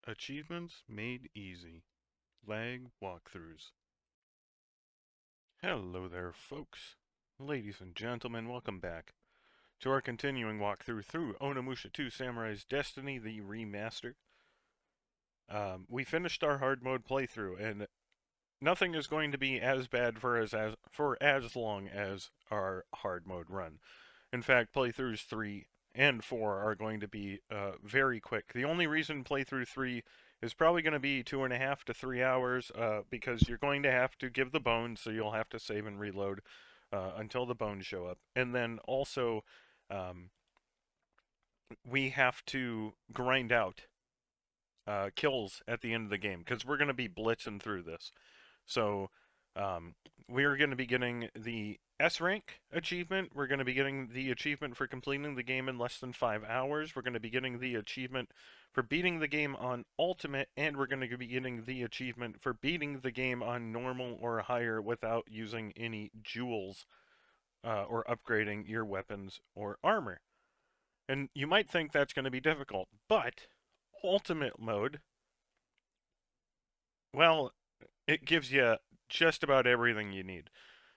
Achievements made easy. Lag walkthroughs. Hello there, folks. Ladies and gentlemen, welcome back to our continuing walkthrough through Onimusha 2 Samurai's Destiny, the remaster. We finished our hard mode playthrough, and nothing is going to be as bad for as long as our hard mode run. In fact, playthroughs 3 and 4 are going to be very quick. The only reason playthrough 3 is probably going to be 2.5 to 3 hours because you're going to have to give the bones, so you'll have to save and reload until the bones show up. And then also, um, we have to grind out kills at the end of the game because we're going to be blitzing through this. So we're going to be getting the S rank achievement. We're going to be getting the achievement for completing the game in less than 5 hours. We're going to be getting the achievement for beating the game on Ultimate, and we're going to be getting the achievement for beating the game on Normal or higher without using any jewels or upgrading your weapons or armor. And you might think that's going to be difficult, but Ultimate mode, well, it gives you just about everything you need.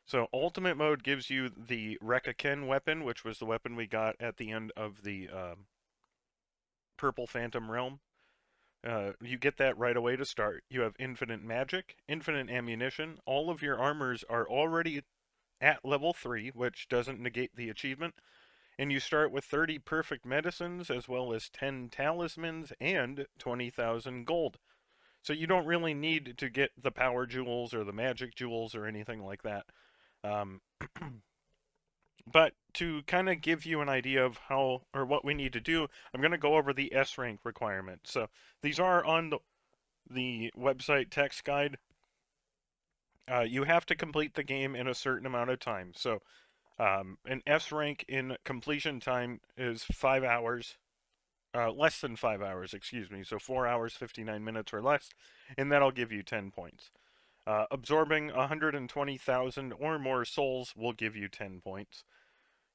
So Ultimate mode gives you the Rekaken weapon, which was the weapon we got at the end of the Purple Phantom Realm. You get that right away to start. You have infinite magic, infinite ammunition. All of your armors are already at level 3, which doesn't negate the achievement. And you start with 30 perfect medicines, as well as 10 talismans and 20,000 gold. So you don't really need to get the power jewels or the magic jewels or anything like that. Um, but to kind of give you an idea of how or what we need to do, I'm going to go over the S rank requirements. So these are on the website text guide. You have to complete the game in a certain amount of time. So an S rank in completion time is 5 hours. Less than 5 hours, excuse me. So 4 hours, 59 minutes or less, and that'll give you 10 points. Absorbing 120,000 or more souls will give you 10 points.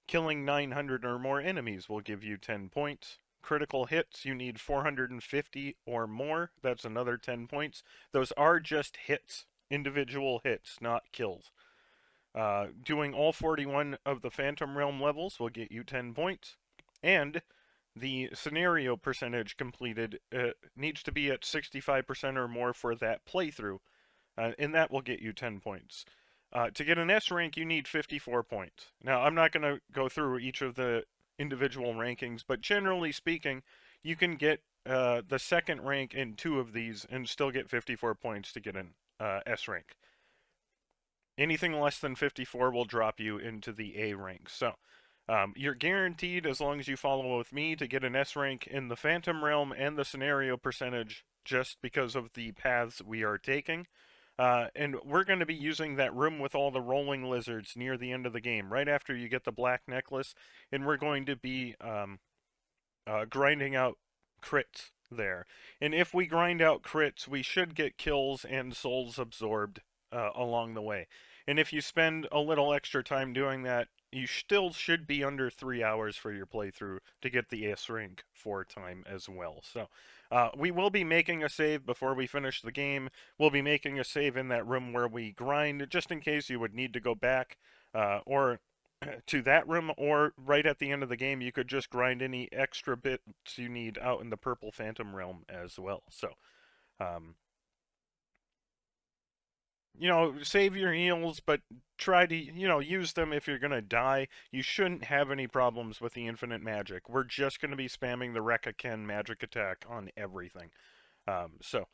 Killing 900 or more enemies will give you 10 points. Critical hits, you need 450 or more. That's another 10 points. Those are just hits, individual hits, not kills. Doing all 41 of the Phantom Realm levels will get you 10 points. And the scenario percentage completed needs to be at 65% or more for that playthrough, and that will get you 10 points. To get an S rank, you need 54 points. Now, I'm not going to go through each of the individual rankings, but generally speaking, you can get the second rank in 2 of these and still get 54 points to get an S rank. Anything less than 54 will drop you into the A rank. So, you're guaranteed, as long as you follow with me, to get an S rank in the Phantom Realm and the scenario percentage just because of the paths we are taking. And we're going to be using that room with all the rolling lizards near the end of the game, right after you get the black necklace, and we're going to be grinding out crits there. And if we grind out crits, we should get kills and souls absorbed along the way. And if you spend a little extra time doing that, you still should be under 3 hours for your playthrough to get the S rank 4 time as well. So we will be making a save before we finish the game. We'll be making a save in that room where we grind, just in case you would need to go back or to that room, or right at the end of the game, you could just grind any extra bits you need out in the Purple Phantom Realm as well. So, um, save your heals, but try to, use them if you're going to die. You shouldn't have any problems with the infinite magic. We're just going to be spamming the Rekaken magic attack on everything. So,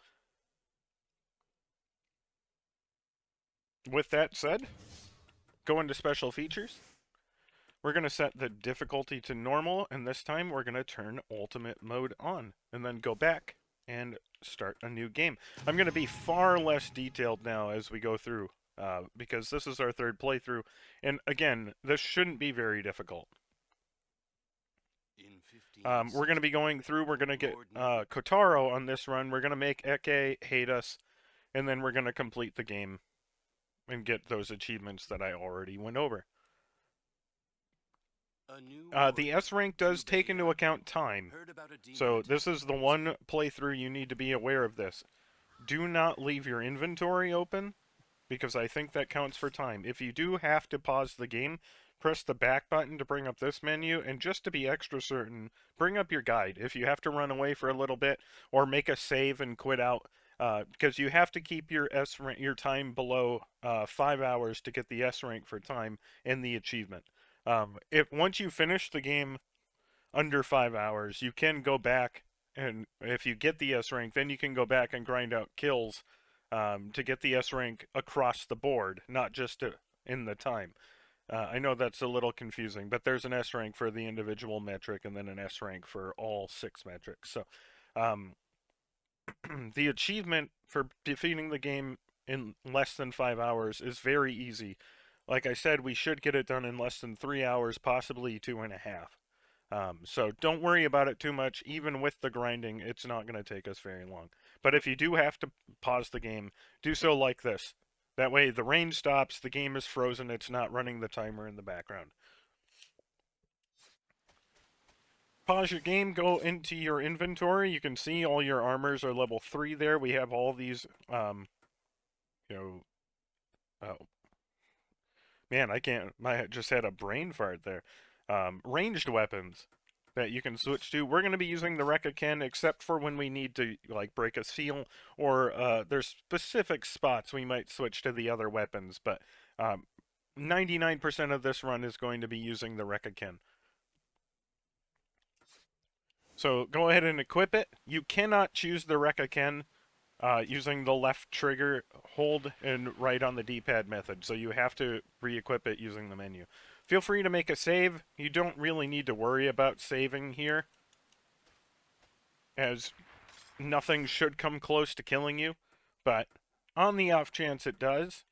with that said, go into special features. We're going to set the difficulty to normal, and this time we're going to turn ultimate mode on, and then go back and start a new game. I'm going to be far less detailed now as we go through, because this is our third playthrough, and again, this shouldn't be very difficult. We're going to be going through, we're going to get Kotaro on this run, we're going to make Ekei hate us, and then we're going to complete the game and get those achievements that I already went over. The S rank does take into account time. So this is the one playthrough you need to be aware of this. Do not leave your inventory open, because I think that counts for time. If you do have to pause the game, press the back button to bring up this menu, and just to be extra certain, bring up your guide. If you have to run away for a little bit, or make a save and quit out, because you have to keep your your time below 5 hours to get the S rank for time in the achievement. If once you finish the game under 5 hours, you can go back, and if you get the S rank, then you can go back and grind out kills to get the S rank across the board, not just in the time. I know that's a little confusing, but there's an S rank for the individual metric and then an S rank for all 6 metrics. So um, the achievement for defeating the game in less than 5 hours is very easy. Like I said, we should get it done in less than 3 hours, possibly 2.5. So don't worry about it too much. Even with the grinding, it's not going to take us very long. But if you do have to pause the game, do so like this. That way the rain stops, the game is frozen, it's not running the timer in the background. Pause your game, go into your inventory. You can see all your armors are level 3 there. We have all these, you know, oh, man, I just had a brain fart there. Ranged weapons that you can switch to. We're going to be using the Rekaken, except for when we need to, like, break a seal, or there's specific spots we might switch to the other weapons, but 99% of this run is going to be using the Rekaken. So go ahead and equip it. You cannot choose the Rekaken using the left trigger, hold, and right on the D-pad method, so you have to re-equip it using the menu. Feel free to make a save. You don't really need to worry about saving here, as nothing should come close to killing you, but on the off chance it does,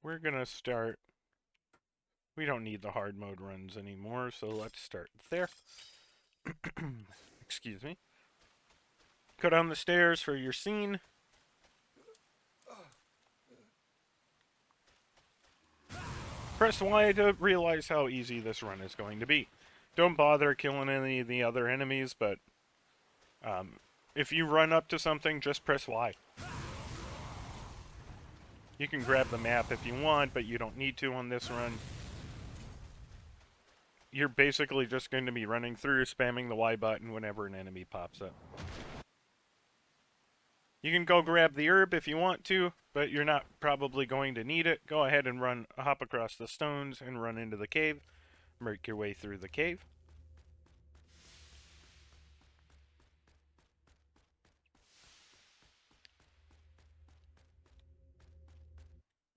we're gonna start. We don't need the hard mode runs anymore, so let's start there. Excuse me. Go down the stairs for your scene. Press Y to realize how easy this run is going to be. Don't bother killing any of the other enemies, but if you run up to something, just press Y. You can grab the map if you want, but you don't need to on this run. You're basically just going to be running through, spamming the Y button whenever an enemy pops up. You can go grab the herb if you want to, but you're not probably going to need it. Go ahead and hop across the stones and run into the cave. Make your way through the cave.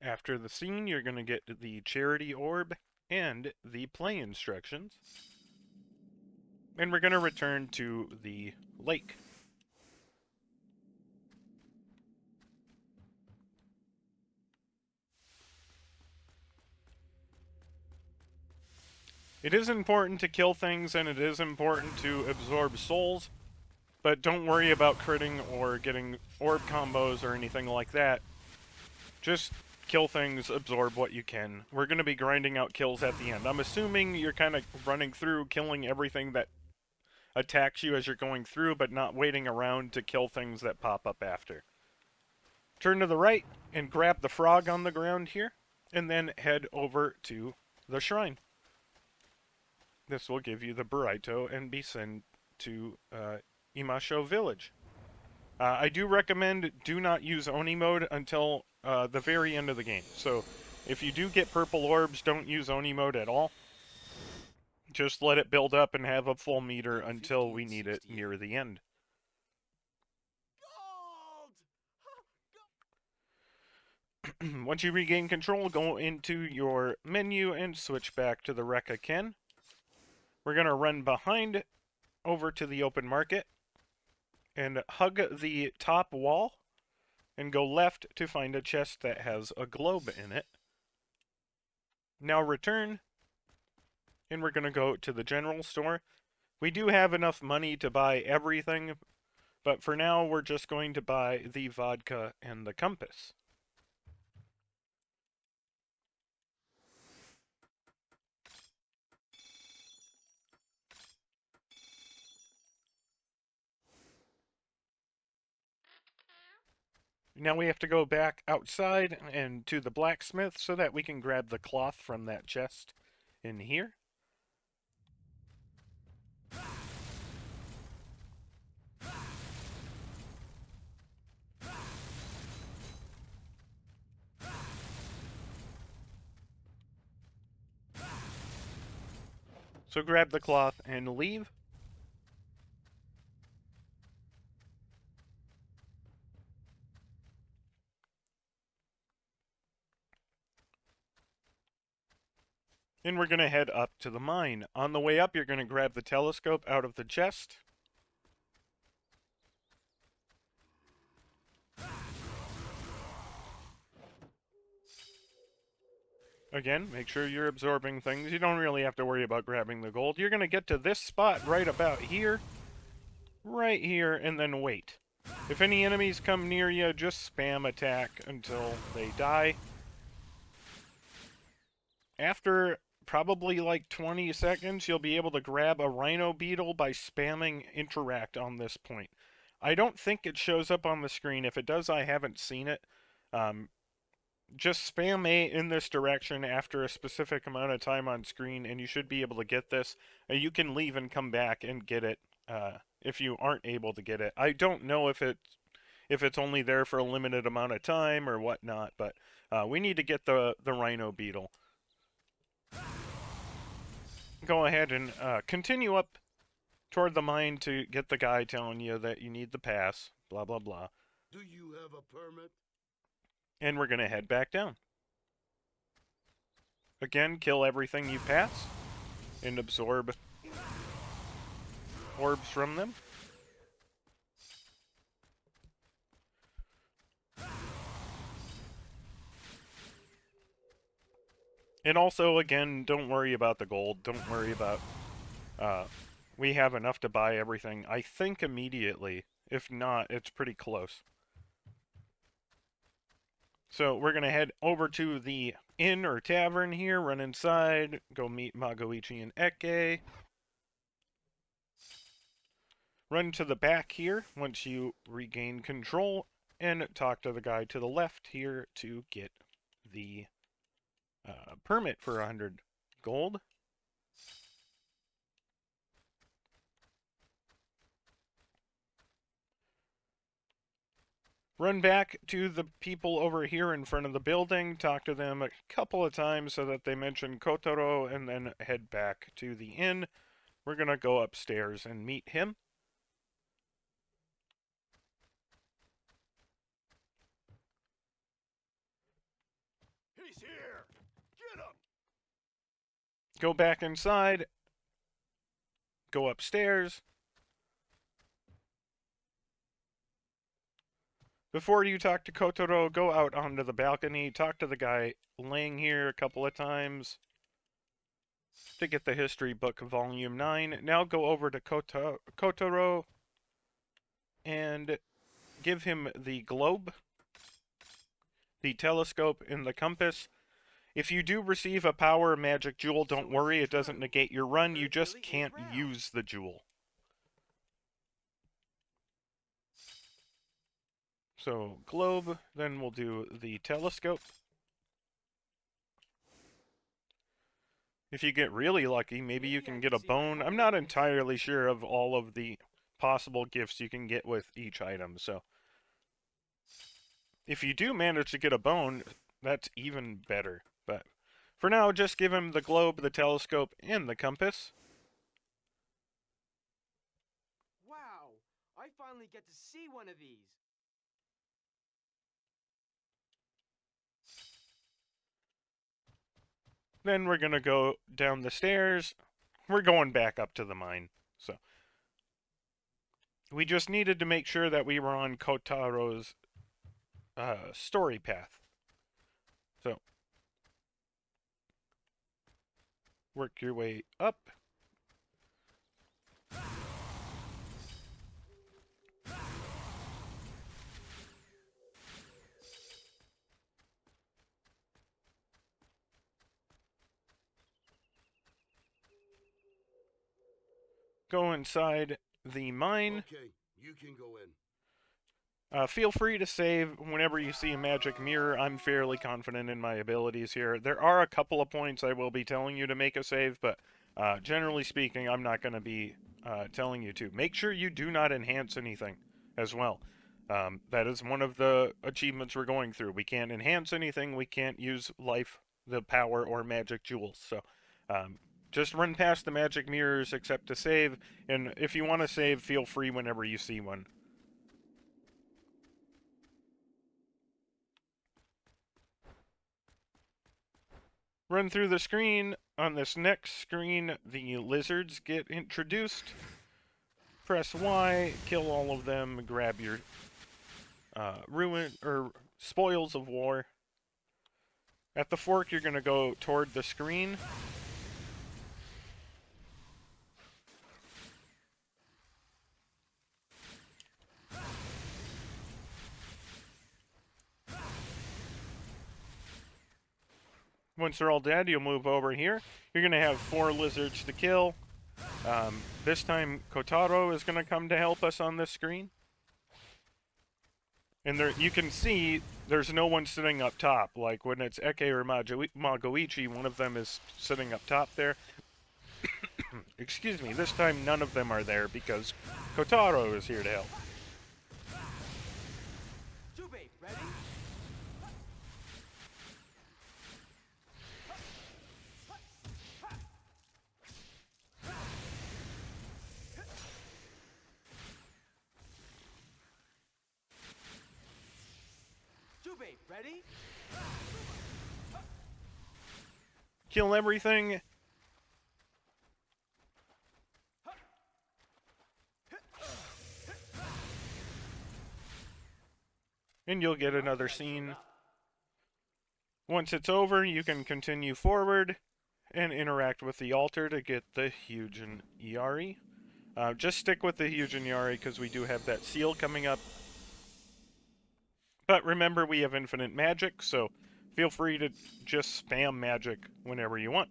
After the scene, you're going to get the charity orb and the play instructions. And we're going to return to the lake. It is important to kill things, and it is important to absorb souls, but don't worry about critting or getting orb combos or anything like that. Just kill things, absorb what you can. We're going to be grinding out kills at the end. I'm assuming you're kind of running through, killing everything that attacks you as you're going through, but not waiting around to kill things that pop up after. Turn to the right and grab the frog on the ground here, and then head over to the shrine. This will give you the burrito and be sent to Imasho Village. I do recommend do not use Oni mode until the very end of the game. So if you do get purple orbs, don't use Oni mode at all. Just let it build up and have a full meter until we need it near the end. Once you regain control, go into your menu and switch back to the Rekaken. We're going to run behind over to the open market and hug the top wall and go left to find a chest that has a globe in it. Now return, and we're going to go to the general store. We do have enough money to buy everything, but for now we're just going to buy the vodka and the compass. Now we have to go back outside and to the blacksmith so that we can grab the cloth from that chest in here. So grab the cloth and leave. And we're going to head up to the mine. On the way up, you're going to grab the telescope out of the chest. Again, make sure you're absorbing things. You don't really have to worry about grabbing the gold. You're going to get to this spot right about here, and then wait. If any enemies come near you, just spam attack until they die. After probably like 20 seconds, you'll be able to grab a rhino beetle by spamming interact on this point. I don't think it shows up on the screen. If it does, I haven't seen it. Just spam A in this direction after a specific amount of time on screen, and you should be able to get this. You can leave and come back and get it if you aren't able to get it. I don't know if it's only there for a limited amount of time or whatnot, but we need to get the rhino beetle. Go ahead and continue up toward the mine to get the guy telling you that you need the pass, blah blah blah. Do you have a permit? And we're gonna head back down. Again, kill everything you pass and absorb orbs from them. And also, again, don't worry about the gold. Don't worry about... we have enough to buy everything, I think, immediately. If not, it's pretty close. So we're going to head over to the inn or tavern here, run inside, go meet Magoichi and Ekei. Run to the back here once you regain control, and talk to the guy to the left here to get the permit for 100 gold. Run back to the people over here in front of the building, talk to them a couple of times so that they mention Kotaro, and then head back to the inn. We're going to go upstairs and meet him. He's here! Get him! Go back inside. Go upstairs. Before you talk to Kotaro, go out onto the balcony, talk to the guy laying here a couple of times to get the history book volume 9. Now go over to Kotaro and give him the globe, the telescope, and the compass. If you do receive a power magic jewel, don't worry, it doesn't negate your run, you just can't use the jewel. So, globe, then we'll do the telescope. If you get really lucky, maybe you can get a bone. I'm not entirely sure of all of the possible gifts you can get with each item, so if you do manage to get a bone, that's even better. But for now, just give him the globe, the telescope, and the compass. Wow! I finally get to see one of these! Then we're gonna go down the stairs. We're going back up to the mine, so we just needed to make sure that we were on Kotaro's story path. So, work your way up. Go inside the mine. Okay, you can go in. Feel free to save whenever you see a magic mirror. I'm fairly confident in my abilities here. There are a couple of points I will be telling you to make a save, but generally speaking, I'm not going to be telling you to. Make sure you do not enhance anything as well. That is one of the achievements we're going through. We can't enhance anything. We can't use life, the power, or magic jewels. So just run past the magic mirrors except to save. And if you want to save, feel free whenever you see one. Run through the screen. On this next screen, the lizards get introduced. Press Y, kill all of them, grab your ruin or spoils of war. At the fork, you're going to go toward the screen. Once they're all dead, you'll move over here. You're going to have 4 lizards to kill. This time, Kotaro is going to come to help us on this screen. And there, you can see there's no one sitting up top. Like when it's Ekei or Magoichi, one of them is sitting up top there. Excuse me, this time none of them are there because Kotaro is here to help. Jubei, ready? Jubei, ready? Kill everything. And you'll get another scene. Once it's over, you can continue forward and interact with the altar to get the Hyujin Yari. Just stick with the Hyujin Yari because we do have that seal coming up. But remember, we have infinite magic, so feel free to just spam magic whenever you want.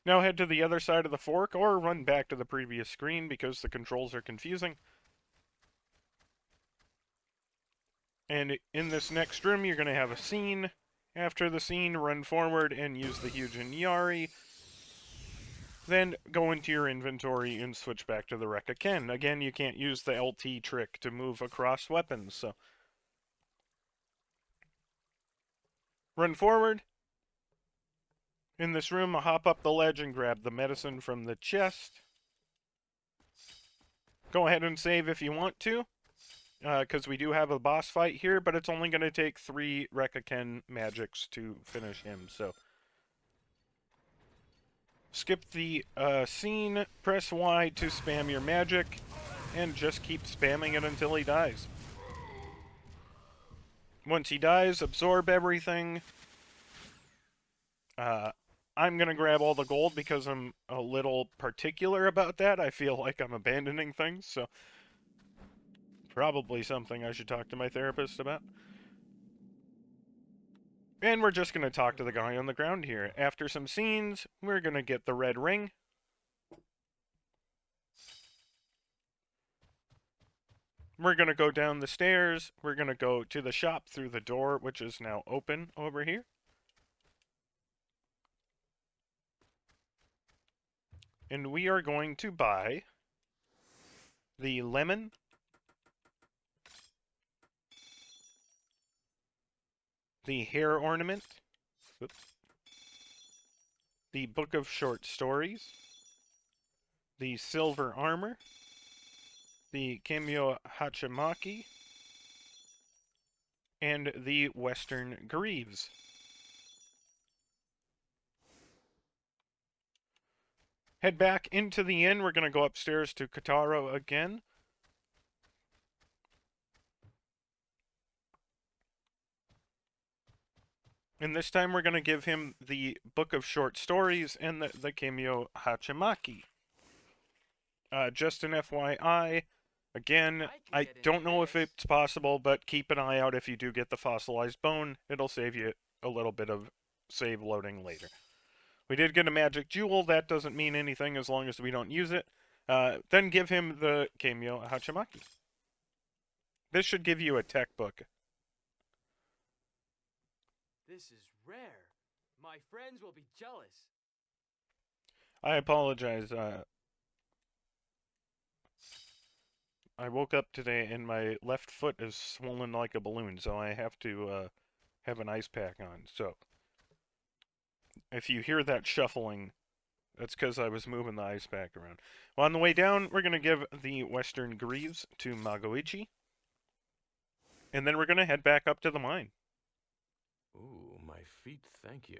Now head to the other side of the fork, or run back to the previous screen because the controls are confusing. And in this next room, you're going to have a scene. After the scene, run forward and use the Hyujin Yari. Then go into your inventory and switch back to the Rekaken. Again, you can't use the LT trick to move across weapons, so run forward. In this room, hop up the ledge and grab the medicine from the chest. Go ahead and save if you want to, because we do have a boss fight here, but it's only going to take 3 Rekaken magics to finish him, so skip the scene, press Y to spam your magic, and just keep spamming it until he dies. Once he dies, absorb everything. I'm going to grab all the gold because I'm a little particular about that. I feel like I'm abandoning things, so probably something I should talk to my therapist about. And we're just going to talk to the guy on the ground here. After some scenes, we're going to get the red ring. We're going to go down the stairs. We're going to go to the shop through the door, which is now open over here. And we are going to buy the lemon, the hair ornament, the book of short stories, the silver armor, the Kamio Hachimaki, and the western greaves. Head back into the inn. We're going to go upstairs to Kotaro again. And this time we're going to give him the book of short stories and the Kamio Hachimaki. Just an FYI, again, I could I get into don't know if this. it's possible, but keep an eye out if you do get the fossilized bone. It'll save you a little bit of save loading later. We did get a magic jewel. That doesn't mean anything as long as we don't use it. Then give him the Keimyo Hachimaki. This should give you a tech book. This is rare. My friends will be jealous. I apologize. I woke up today and my left foot is swollen like a balloon, so I have to have an ice pack on. So if you hear that shuffling, that's because I was moving the ice pack around. Well, on the way down, we're going to give the Western Greaves to Magoichi. And then we're going to head back up to the mine. Ooh, my feet, thank you.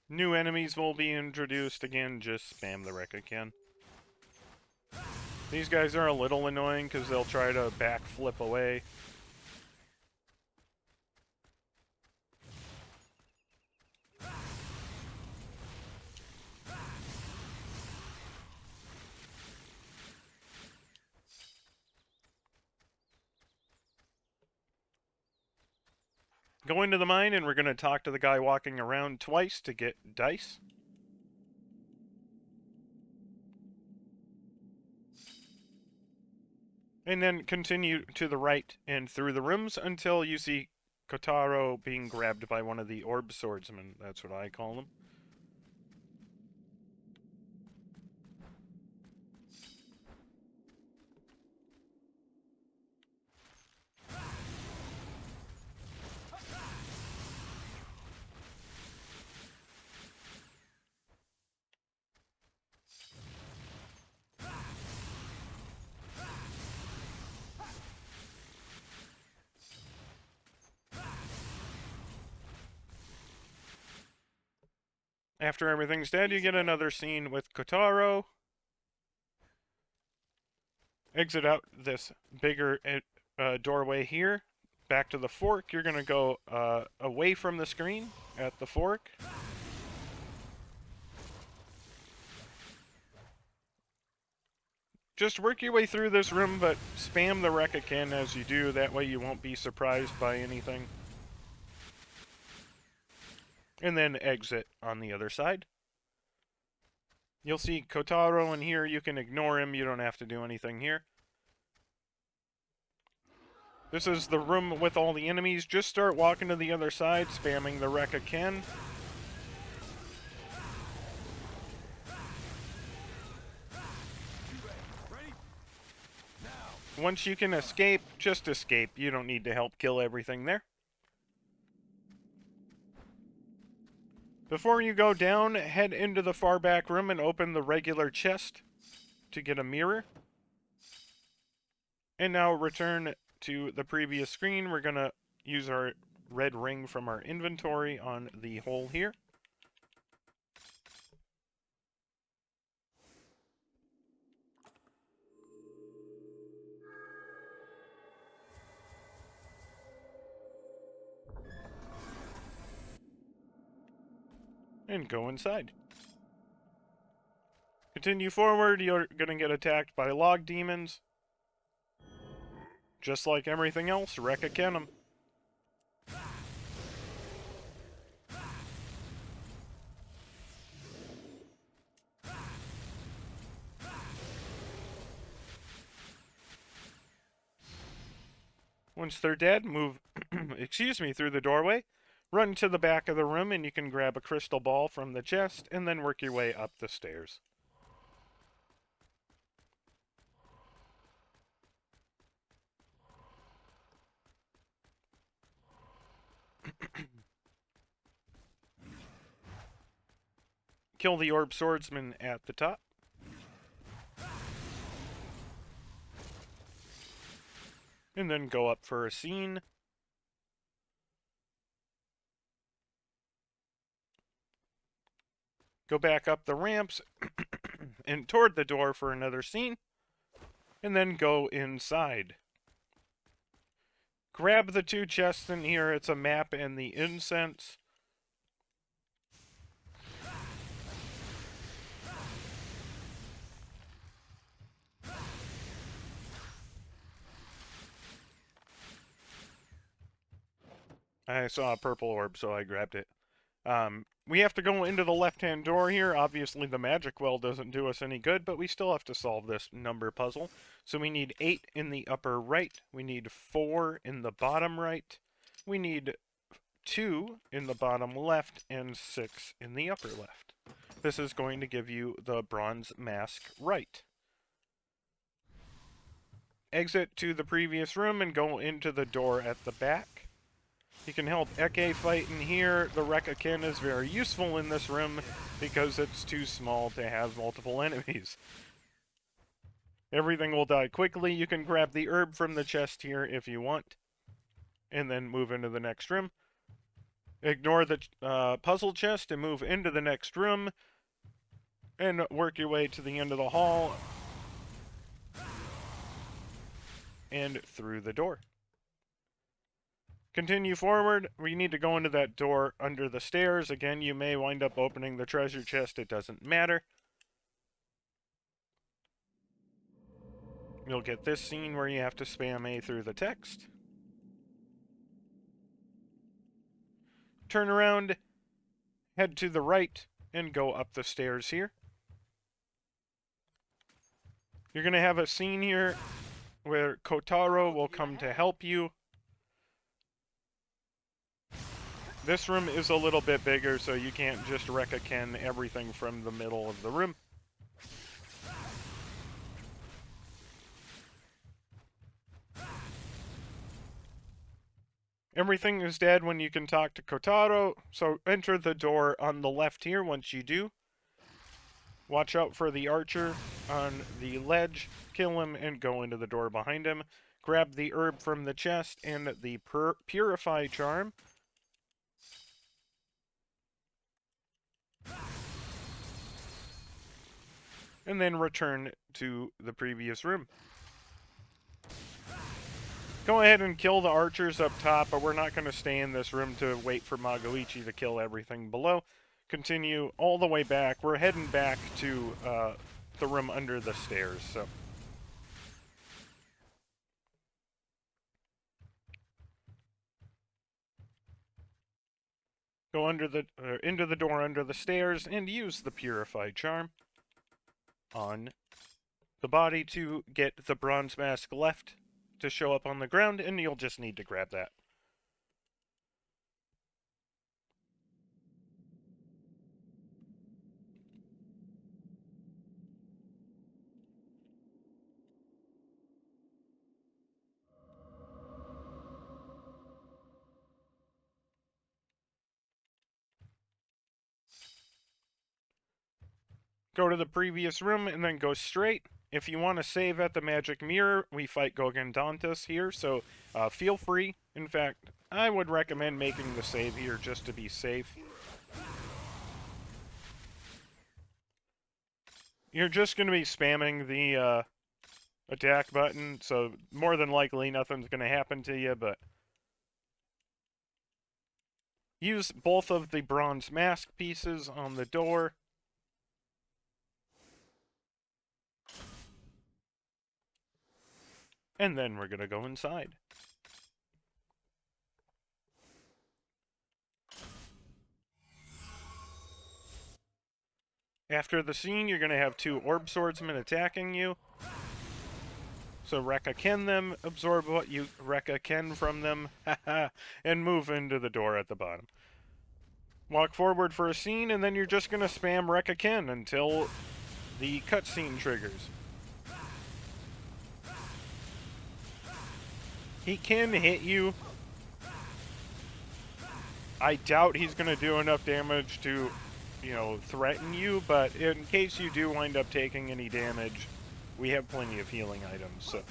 New enemies will be introduced again, just spam the Rekaken. These guys are a little annoying because they'll try to backflip away. Go into the mine and we're going to talk to the guy walking around twice to get dice. And then continue to the right and through the rooms until you see Kotaro being grabbed by one of the orb swordsmen. That's what I call them. After everything's dead, you get another scene with Kotaro. Exit out this bigger doorway here. Back to the fork. You're going to go away from the screen at the fork. Just work your way through this room, but spam the Rekaken as you do. That way you won't be surprised by anything. And then exit on the other side. You'll see Kotaro in here. You can ignore him. You don't have to do anything here. This is the room with all the enemies. Just start walking to the other side, spamming the Rekaken. Once you can escape, just escape. You don't need to help kill everything there. Before you go down, head into the far back room and open the regular chest to get a mirror. And now return to the previous screen. We're going to use our red ring from our inventory on the hole here. And go inside. Continue forward, you're going to get attacked by log demons. Just like everything else, Rekaken 'em. Once they're dead, move, excuse me, through the doorway. Run to the back of the room and you can grab a crystal ball from the chest and then work your way up the stairs. Kill the orb swordsman at the top. And then go up for a scene. Go back up the ramps and toward the door for another scene, and then go inside. Grab the 2 chests in here. It's a map and the incense. I saw a purple orb, so I grabbed it. We have to go into the left-hand door here. Obviously, the magic well doesn't do us any good, but we still have to solve this number puzzle. So we need 8 in the upper right. We need 4 in the bottom right. We need 2 in the bottom left and 6 in the upper left. This is going to give you the bronze mask right. Exit to the previous room and go into the door at the back. You can help Ekei fight in here. The Rekaken is very useful in this room because it's too small to have multiple enemies. Everything will die quickly. You can grab the herb from the chest here if you want, and then move into the next room. Ignore the puzzle chest and move into the next room, and work your way to the end of the hall and through the door. Continue forward. We need to go into that door under the stairs. Again, you may wind up opening the treasure chest. It doesn't matter. You'll get this scene where you have to spam A through the text. Turn around, head to the right, and go up the stairs here. You're going to have a scene here where Kotaro will come to help you. This room is a little bit bigger, so you can't just Rekaken everything from the middle of the room. Everything is dead when you can talk to Kotaro, so enter the door on the left here once you do. Watch out for the archer on the ledge, kill him, and go into the door behind him. Grab the herb from the chest and the Purify Charm. And then return to the previous room. Go ahead and kill the archers up top, but we're not going to stay in this room to wait for Magoichi to kill everything below. Continue all the way back. We're heading back to the room under the stairs, so... Go under the into the door under the stairs and use the Purify Charm on the body to get the bronze mask left to show up on the ground, and you'll just need to grab that. Go to the previous room and then go straight. If you want to save at the magic mirror, we fight Gogen Dantas here, so feel free. In fact, I would recommend making the save here just to be safe. You're just going to be spamming the attack button, so more than likely nothing's going to happen to you, but use both of the bronze mask pieces on the door. And then we're going to go inside. After the scene, you're going to have 2 orb swordsmen attacking you. So Rekaken them, absorb what you Rekaken from them, and move into the door at the bottom. Walk forward for a scene, and then you're just going to spam Rekaken until the cutscene triggers. He can hit you. I doubt he's going to do enough damage to, threaten you, but in case you do wind up taking any damage, we have plenty of healing items, so...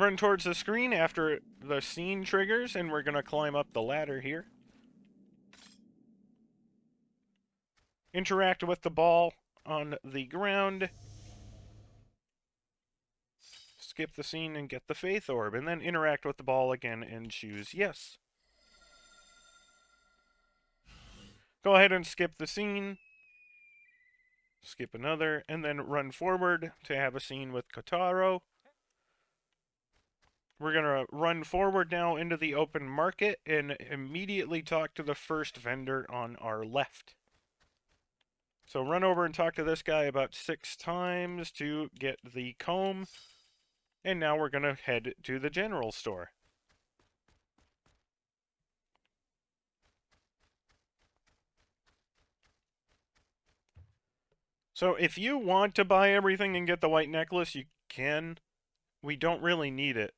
run towards the screen after the scene triggers, and we're going to climb up the ladder here. Interact with the ball on the ground. Skip the scene and get the Faith Orb, and then interact with the ball again and choose yes. Go ahead and skip the scene. Skip another, and then run forward to have a scene with Kotaro. We're going to run forward now into the open market and immediately talk to the first vendor on our left. So run over and talk to this guy about 6 times to get the comb. And now we're going to head to the general store. So if you want to buy everything and get the white necklace, you can. We don't really need it.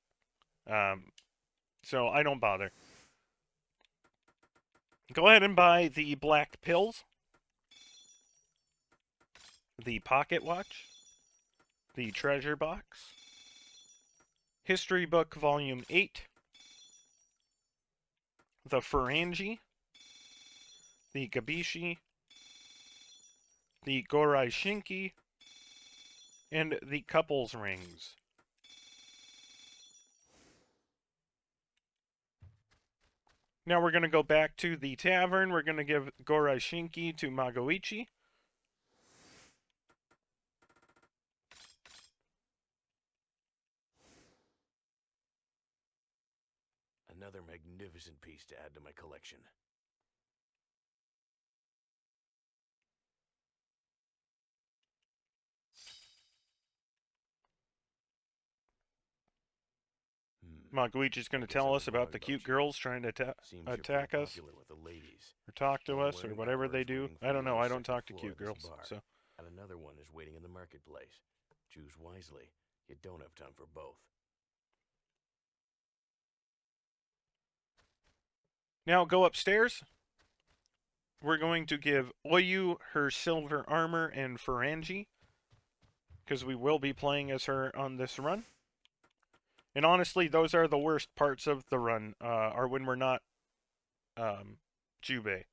So I don't bother. Go ahead and buy the black pills, the pocket watch, the treasure box, history book volume 8, the pharangi, the gabishi, the gorai shinki, and the couples rings. Now we're going to go back to the tavern. We're going to give gorai shinki to Magoichi. Another magnificent piece to add to my collection. Magoichi's going to tell us about the cute girls trying to attack us, with the ladies. or talk to One us, or wearing whatever armor they is do. waiting for I don't you know. on I the don't talk to second cute floor of girls, this bar. so. And another one is waiting in the marketplace. Choose wisely. You don't have time for both. Now go upstairs. We're going to give Oyu her silver armor and pharangi, because we will be playing as her on this run. And honestly, those are the worst parts of the run, are when we're not Jubei.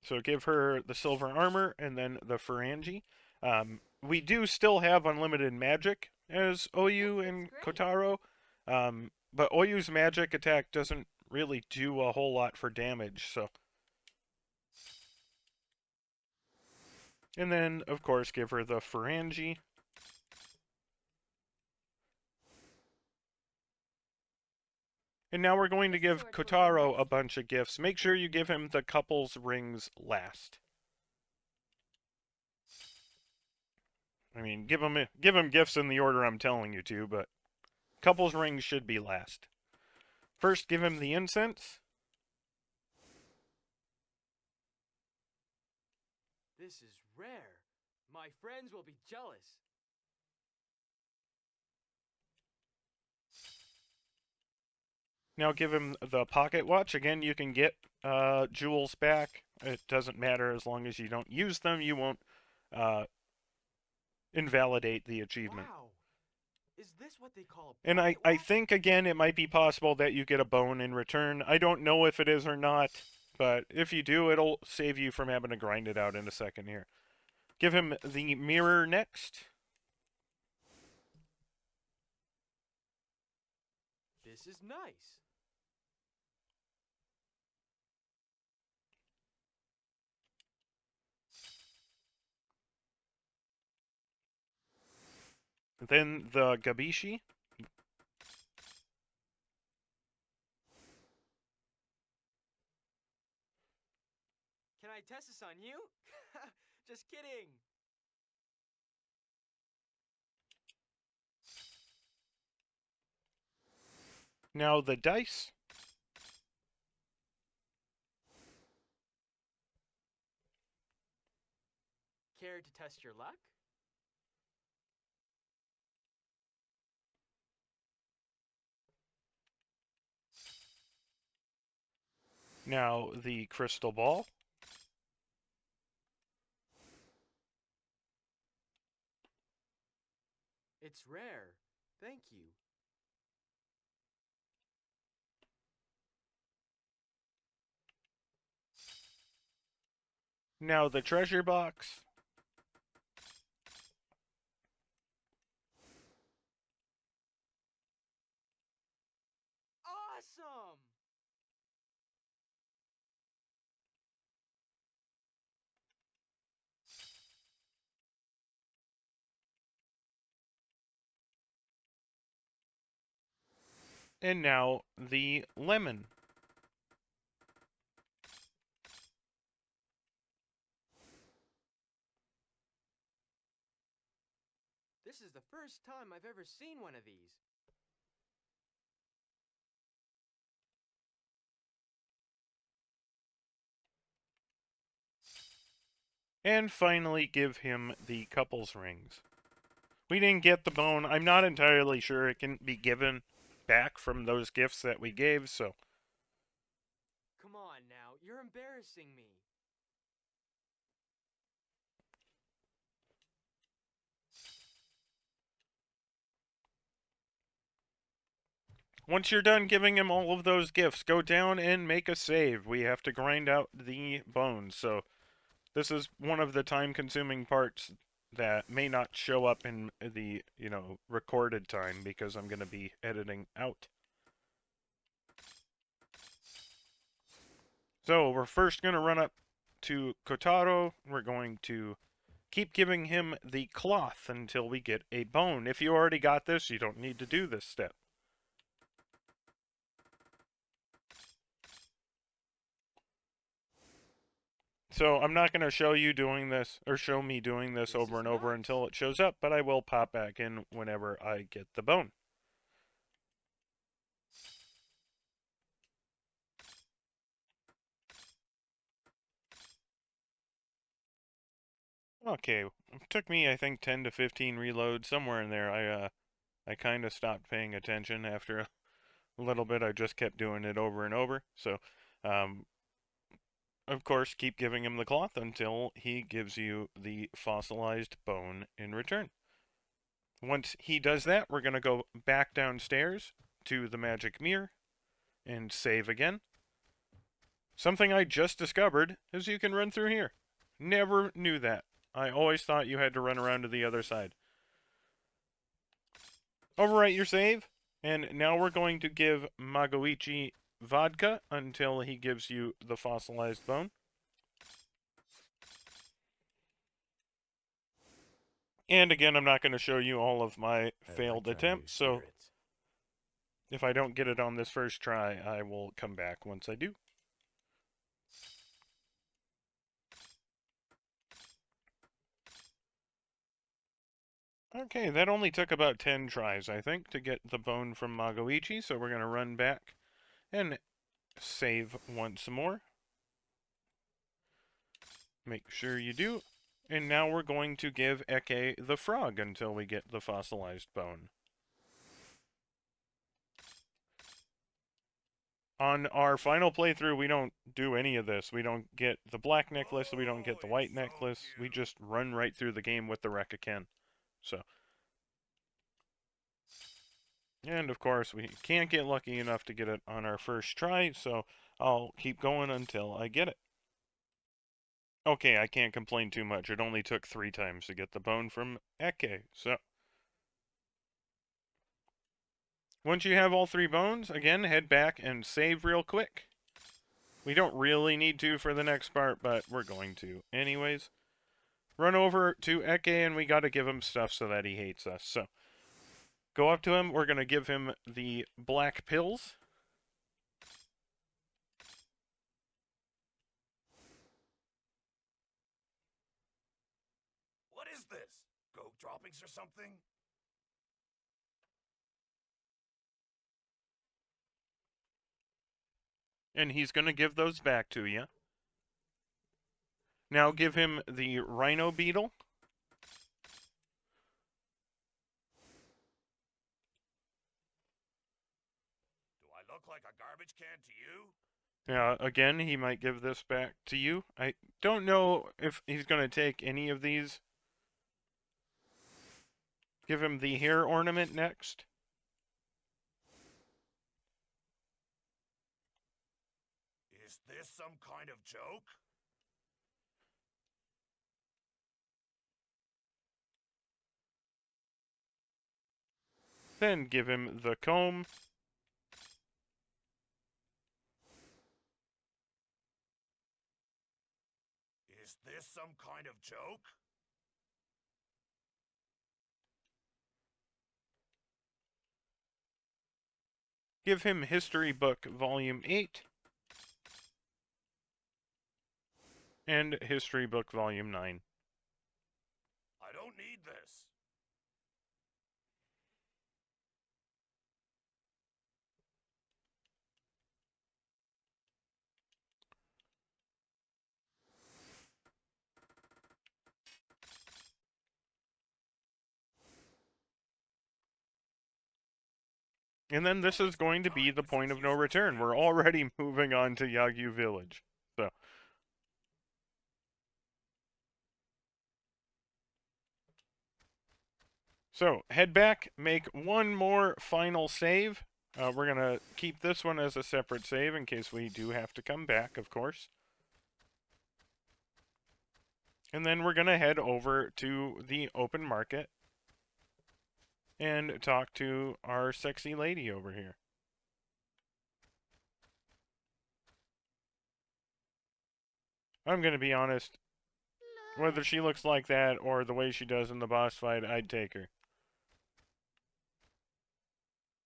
So give her the silver armor and then the pharangi. We do still have unlimited magic as Oyu and Kotaro, but Oyu's magic attack doesn't really do a whole lot for damage, so. And then, of course, give her the pharangi. And now we're going to give Kotaro a bunch of gifts. Make sure you give him the couple's rings last. I mean, give him gifts in the order I'm telling you to, but couple's rings should be last. First, give him the incense. This is rare. My friends will be jealous. Now give him the pocket watch. Again, you can get jewels back. It doesn't matter as long as you don't use them. You won't invalidate the achievement. Wow. Is this what they call a And I pocket watch? think, again, it might be possible that you get a bone in return. I don't know if it is or not, but if you do, it'll save you from having to grind it out in a second here. Give him the mirror next. This is nice. Then the gabishi. Can I test this on you? Just kidding. Now the dice. Care to test your luck? Now the crystal ball. It's rare. Thank you. Now the treasure box. Awesome! And now the lemon. This is the first time I've ever seen one of these. And finally give him the couple's rings. We didn't get the bone. I'm not entirely sure it can be given back from those gifts that we gave, so... Come on now, you're embarrassing me. Once you're done giving him all of those gifts, go down and make a save. We have to grind out the bones, so this is one of the time-consuming parts that may not show up in the, recorded time because I'm going to be editing out. So, we're first going to run up to Kotaro. We're going to keep giving him the cloth until we get a bone. If you already got this, you don't need to do this step. So I'm not going to show you doing this, or show me doing this over and over until it shows up, but I will pop back in whenever I get the bone. Okay, it took me, I think, 10 to 15 reloads, somewhere in there. I kind of stopped paying attention after a little bit. I just kept doing it over and over. So, of course, keep giving him the cloth until he gives you the fossilized bone in return. Once he does that, we're going to go back downstairs to the magic mirror and save again. Something I just discovered is you can run through here. Never knew that. I always thought you had to run around to the other side. Overwrite your save, and now we're going to give Magoichi vodka until he gives you the fossilized bone. And again, I'm not going to show you all of my failed attempts, so if I don't get it on this first try, I will come back once I do. Okay, that only took about 10 tries, I think, to get the bone from Magoichi, so we're going to run back and save once more. Make sure you do. And now we're going to give Ekei the frog until we get the fossilized bone. On our final playthrough, we don't do any of this. We don't get the black necklace, we don't get the white necklace. We just run right through the game with the Rekaken. So. And of course, we can't get lucky enough to get it on our first try, so I'll keep going until I get it. Okay, I can't complain too much. It only took 3 times to get the bone from Ekei, so. Once you have all 3 bones, again, head back and save real quick. We don't really need to for the next part, but we're going to anyways. Run over to Ekei, and we gotta give him stuff so that he hates us, so. Go up to him, we're gonna give him the black pills. What is this? Goat droppings or something? And he's gonna give those back to you. Now give him the rhino beetle. Do I look like a garbage can to you? Yeah, again, he might give this back to you. I don't know if he's going to take any of these. Give him the hair ornament next. Is this some kind of joke? Then give him the comb. Is this some kind of joke? Give him History Book Volume 8. And History Book Volume 9. I don't need this. And then this is going to be the point of no return. We're already moving on to Yagyu Village. So, head back, make one more final save. We're going to keep this one as a separate save in case we do have to come back, of course. And then we're going to head over to the open market and talk to our sexy lady over here. I'm going to be honest, whether she looks like that or the way she does in the boss fight, I'd take her.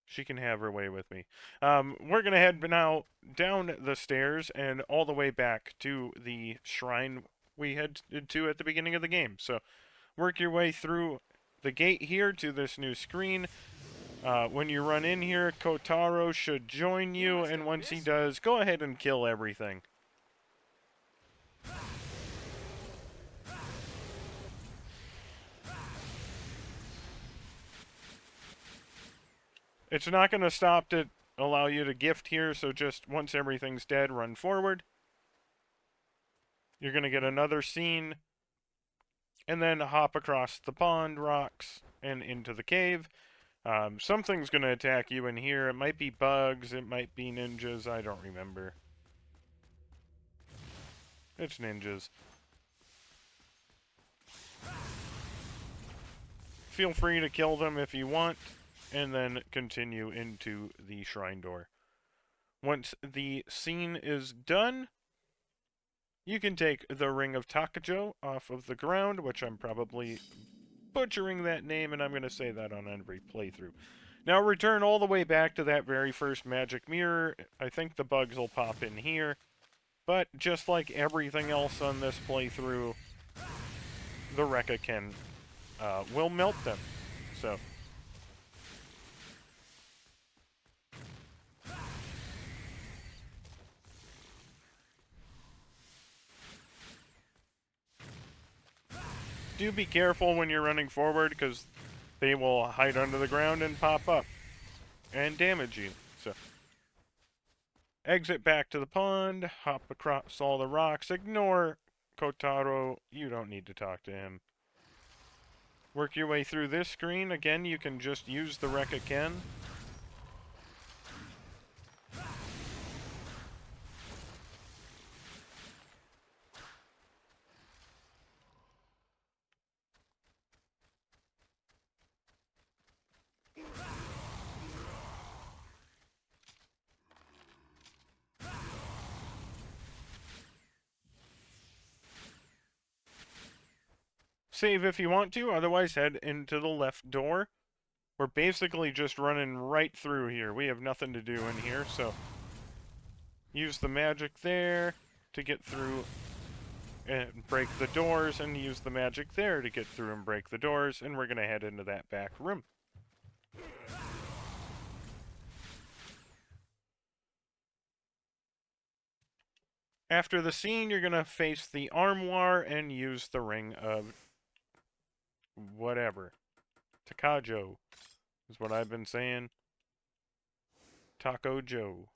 She can have her way with me. We're going to head now down the stairs and all the way back to the shrine we headed to at the beginning of the game. So work your way through the gate here to this new screen. When you run in here, Kotaro should join you, and once he does, go ahead and kill everything. It's not going to stop to allow you to gift here, so just once everything's dead, run forward. You're going to get another scene, and then hop across the pond rocks and into the cave. Something's going to attack you in here. It might be bugs, it might be ninjas, I don't remember. It's ninjas. Feel free to kill them if you want, and then continue into the shrine door. Once the scene is done, you can take the Ring of Takajo off of the ground, which I'm probably butchering that name, and I'm going to say that on every playthrough. Now return all the way back to that very first magic mirror. I think the bugs will pop in here. But just like everything else on this playthrough, the Rekka will melt them. So do be careful when you're running forward, because they will hide under the ground and pop up and damage you. So exit back to the pond, hop across all the rocks, ignore Kotaro, you don't need to talk to him. Work your way through this screen. Again, you can just use the Rekka. Save if you want to, otherwise head into the left door. We're basically just running right through here. We have nothing to do in here, so use the magic there to get through and break the doors, and use the magic there to get through and break the doors, and we're going to head into that back room. After the scene, you're going to face the armoire and use the ring of whatever. Takajo is what I've been saying. Taco Joe.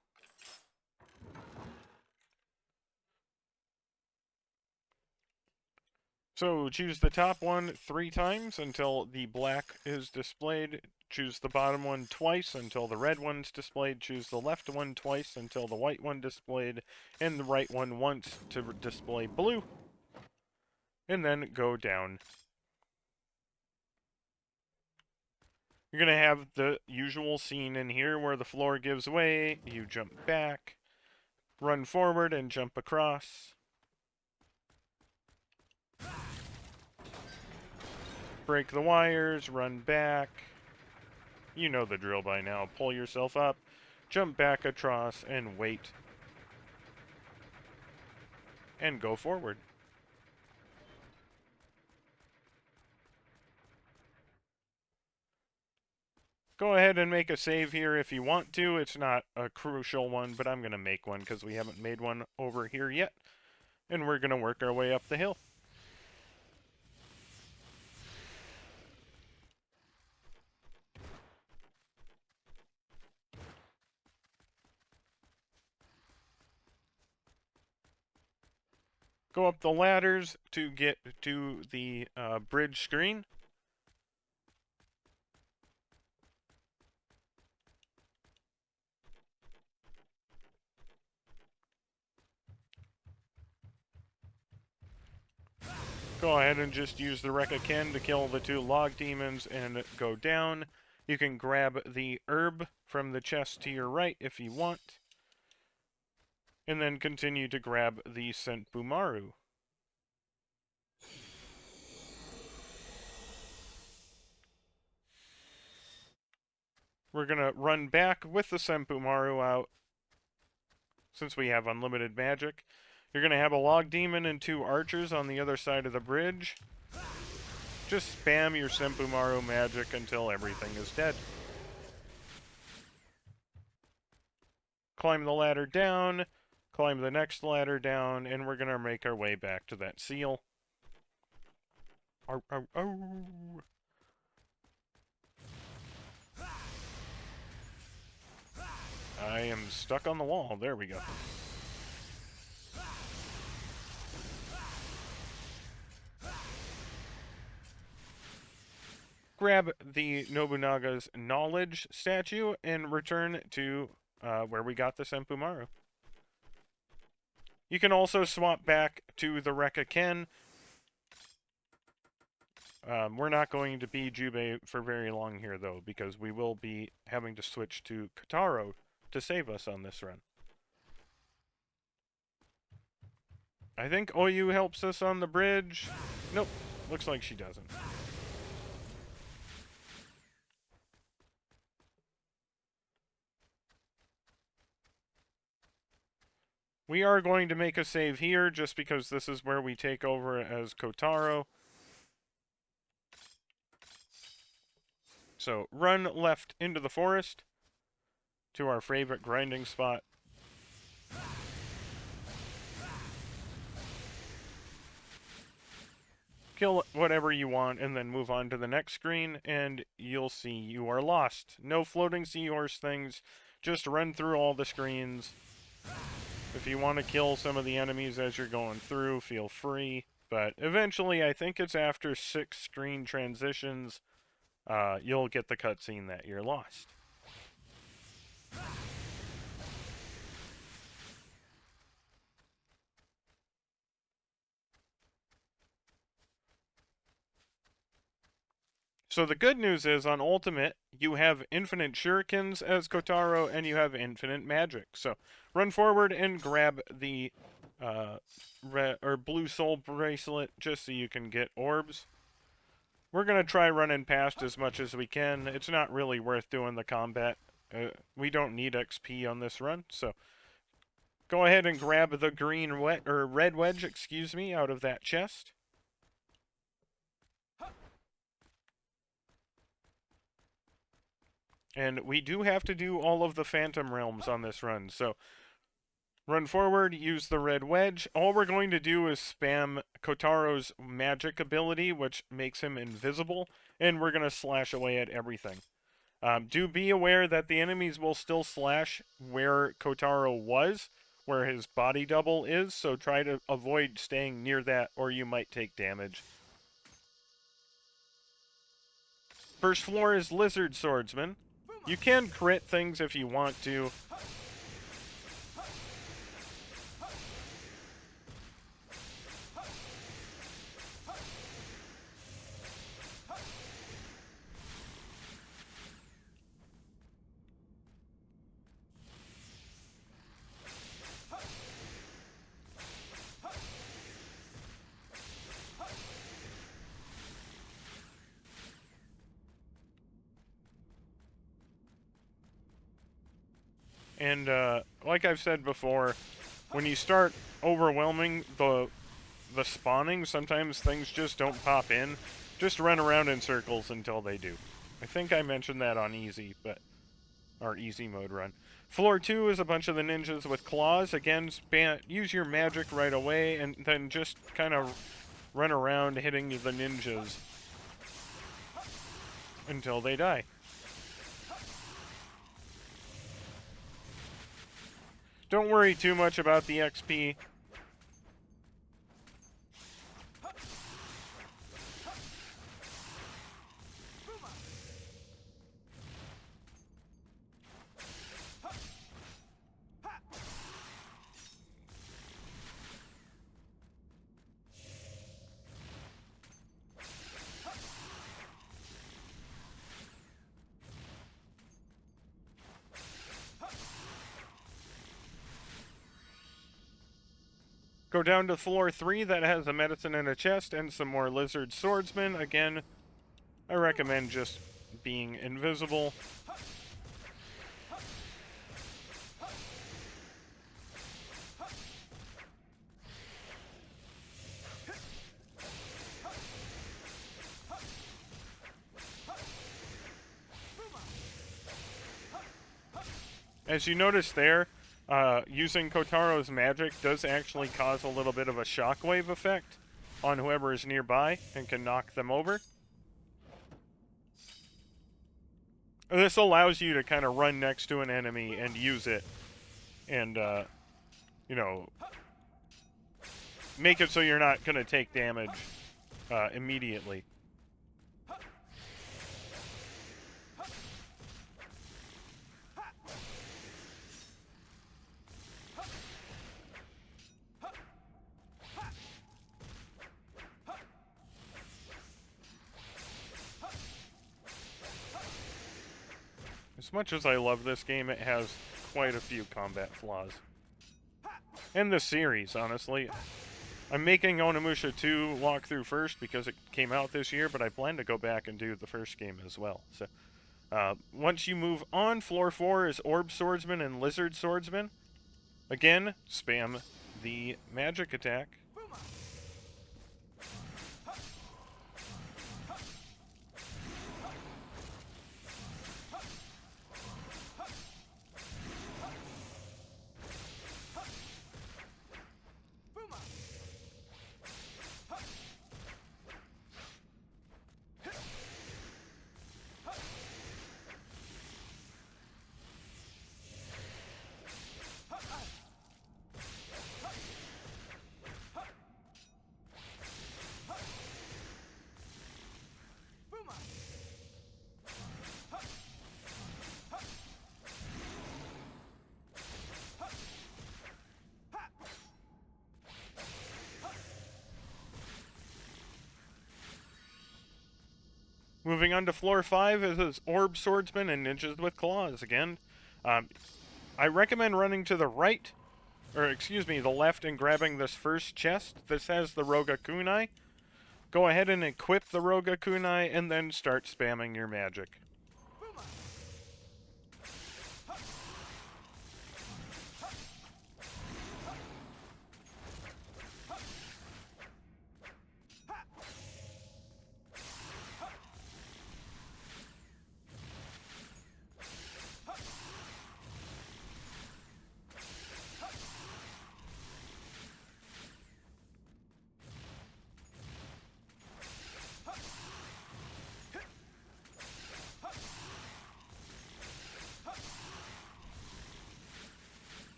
So choose the top one 3 times until the black is displayed. Choose the bottom one twice until the red one's displayed. Choose the left one twice until the white one displayed. And the right one once to display blue. And then go down. You're going to have the usual scene in here where the floor gives way. You jump back. Run forward and jump across. Break the wires, run back. You know the drill by now. Pull yourself up, jump back across, and wait. And go forward. Go ahead and make a save here if you want to. It's not a crucial one, but I'm going to make one because we haven't made one over here yet. And we're going to work our way up the hill. Go up the ladders to get to the bridge screen. Go ahead and just use the Rekaken to kill the 2 log demons and go down. You can grab the herb from the chest to your right if you want. And then continue to grab the Senpumaru. We're going to run back with the Senpumaru out, since we have unlimited magic. You're going to have a log demon and 2 archers on the other side of the bridge. Just spam your Senpumaru magic until everything is dead. Climb the ladder down, climb the next ladder down, and we're going to make our way back to that seal. Ow, ow, ow. I am stuck on the wall. There we go. Grab the Nobunaga's knowledge statue and return to where we got the Senpumaru. You can also swap back to the Rekaken. We're not going to be Jubei for very long here, though, because we will be having to switch to Kotaro to save us on this run. I think Oyu helps us on the bridge. Nope, looks like she doesn't. We are going to make a save here, just because this is where we take over as Kotaro. So, run left into the forest to our favorite grinding spot. Kill whatever you want, and then move on to the next screen, and you'll see you are lost. No floating seahorse things, just run through all the screens. If you want to kill some of the enemies as you're going through, feel free. But eventually, I think it's after 6 screen transitions, you'll get the cutscene that you're lost. So the good news is, on Ultimate, you have infinite shurikens as Kotaro, and you have infinite magic. So run forward and grab the blue soul bracelet just so you can get orbs. We're going to try running past as much as we can. It's not really worth doing the combat. We don't need XP on this run, so go ahead and grab the red wedge, out of that chest. And we do have to do all of the Phantom Realms on this run, so run forward, use the red wedge. All we're going to do is spam Kotaro's magic ability, which makes him invisible, and we're going to slash away at everything. Do be aware that the enemies will still slash where Kotaro was, where his body double is, so try to avoid staying near that or you might take damage. First floor is Lizard Swordsman. You can crit things if you want to. And like I've said before, when you start overwhelming the spawning, sometimes things just don't pop in. Just run around in circles until they do. I think I mentioned that on easy, but our easy mode run. Floor 2 is a bunch of the ninjas with claws. Again, use your magic right away, and then just kind of run around hitting the ninjas until they die. Don't worry too much about the XP. Go down to floor 3, that has a medicine in a chest and some more lizard swordsmen. Again, I recommend just being invisible. As you notice there, using Kotaro's magic does actually cause a little bit of a shockwave effect on whoever is nearby and can knock them over. This allows you to kind of run next to an enemy and use it and, you know, make it so you're not going to take damage immediately. As much as I love this game, it has quite a few combat flaws. And the series, honestly. I'm making Onimusha 2 walkthrough first because it came out this year, but I plan to go back and do the first game as well. So, once you move on, floor 4 is Orb Swordsman and Lizard Swordsman. Again, spam the magic attack. Moving on to floor 5 is Orb Swordsman and Ninjas with Claws again. I recommend running to the right, or excuse me, the left, and grabbing this first chest. This has the Roga Kunai. Go ahead and equip the Roga Kunai and then start spamming your magic.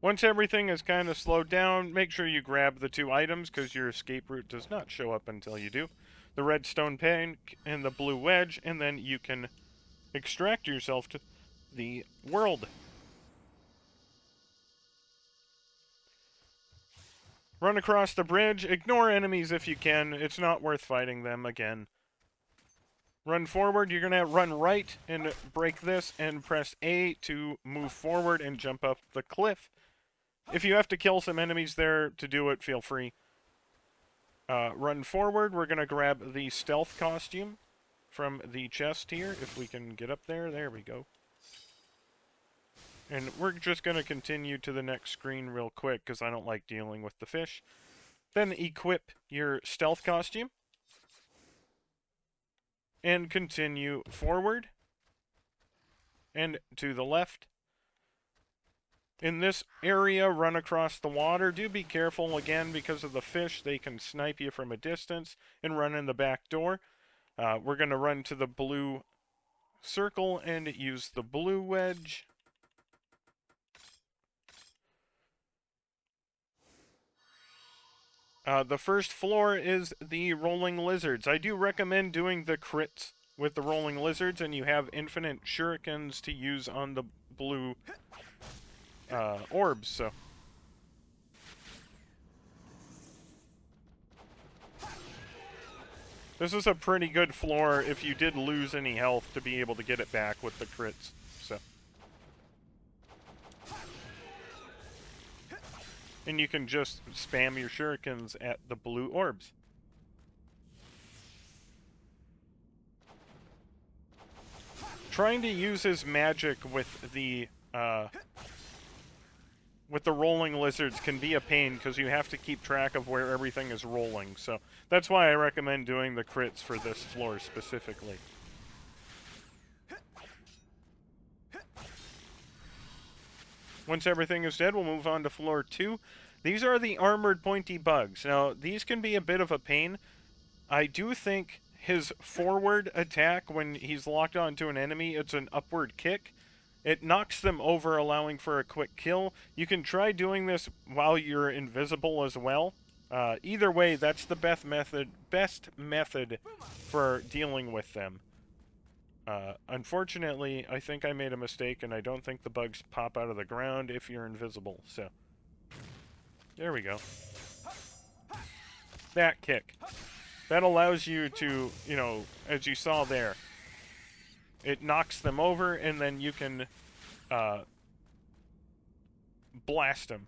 Once everything is kind of slowed down, make sure you grab the 2 items because your escape route does not show up until you do. The redstone plank and the blue wedge, and then you can extract yourself to the world. Run across the bridge. Ignore enemies if you can. It's not worth fighting them again. Run forward. You're going to run right and break this and press A to move forward and jump up the cliff. If you have to kill some enemies there to do it, feel free. Run forward. We're going to grab the stealth costume from the chest here. If we can get up there. There we go. And we're just going to continue to the next screen real quick because I don't like dealing with the fish. Then equip your stealth costume. And continue forward. And to the left. In this area, run across the water. Do be careful again because of the fish. They can snipe you from a distance and run in the back door. We're going to run to the blue circle and use the blue wedge. The first floor is the rolling lizards. I do recommend doing the crits with the rolling lizards, and you have infinite shurikens to use on the blue orbs, so. This is a pretty good floor if you did lose any health to be able to get it back with the crits, so. And you can just spam your shurikens at the blue orbs. Trying to use his magic with the rolling lizards can be a pain because you have to keep track of where everything is rolling. So that's why I recommend doing the crits for this floor specifically. Once everything is dead, we'll move on to floor 2. These are the armored pointy bugs. Now, these can be a bit of a pain. I do think his forward attack, when he's locked onto an enemy, it's an upward kick. It knocks them over, allowing for a quick kill. You can try doing this while you're invisible as well. Either way, that's the best method for dealing with them. Unfortunately, I think I made a mistake, and I don't think the bugs pop out of the ground if you're invisible, so. There we go. That kick. That allows you to, you know, as you saw there, it knocks them over, and then you can blast them.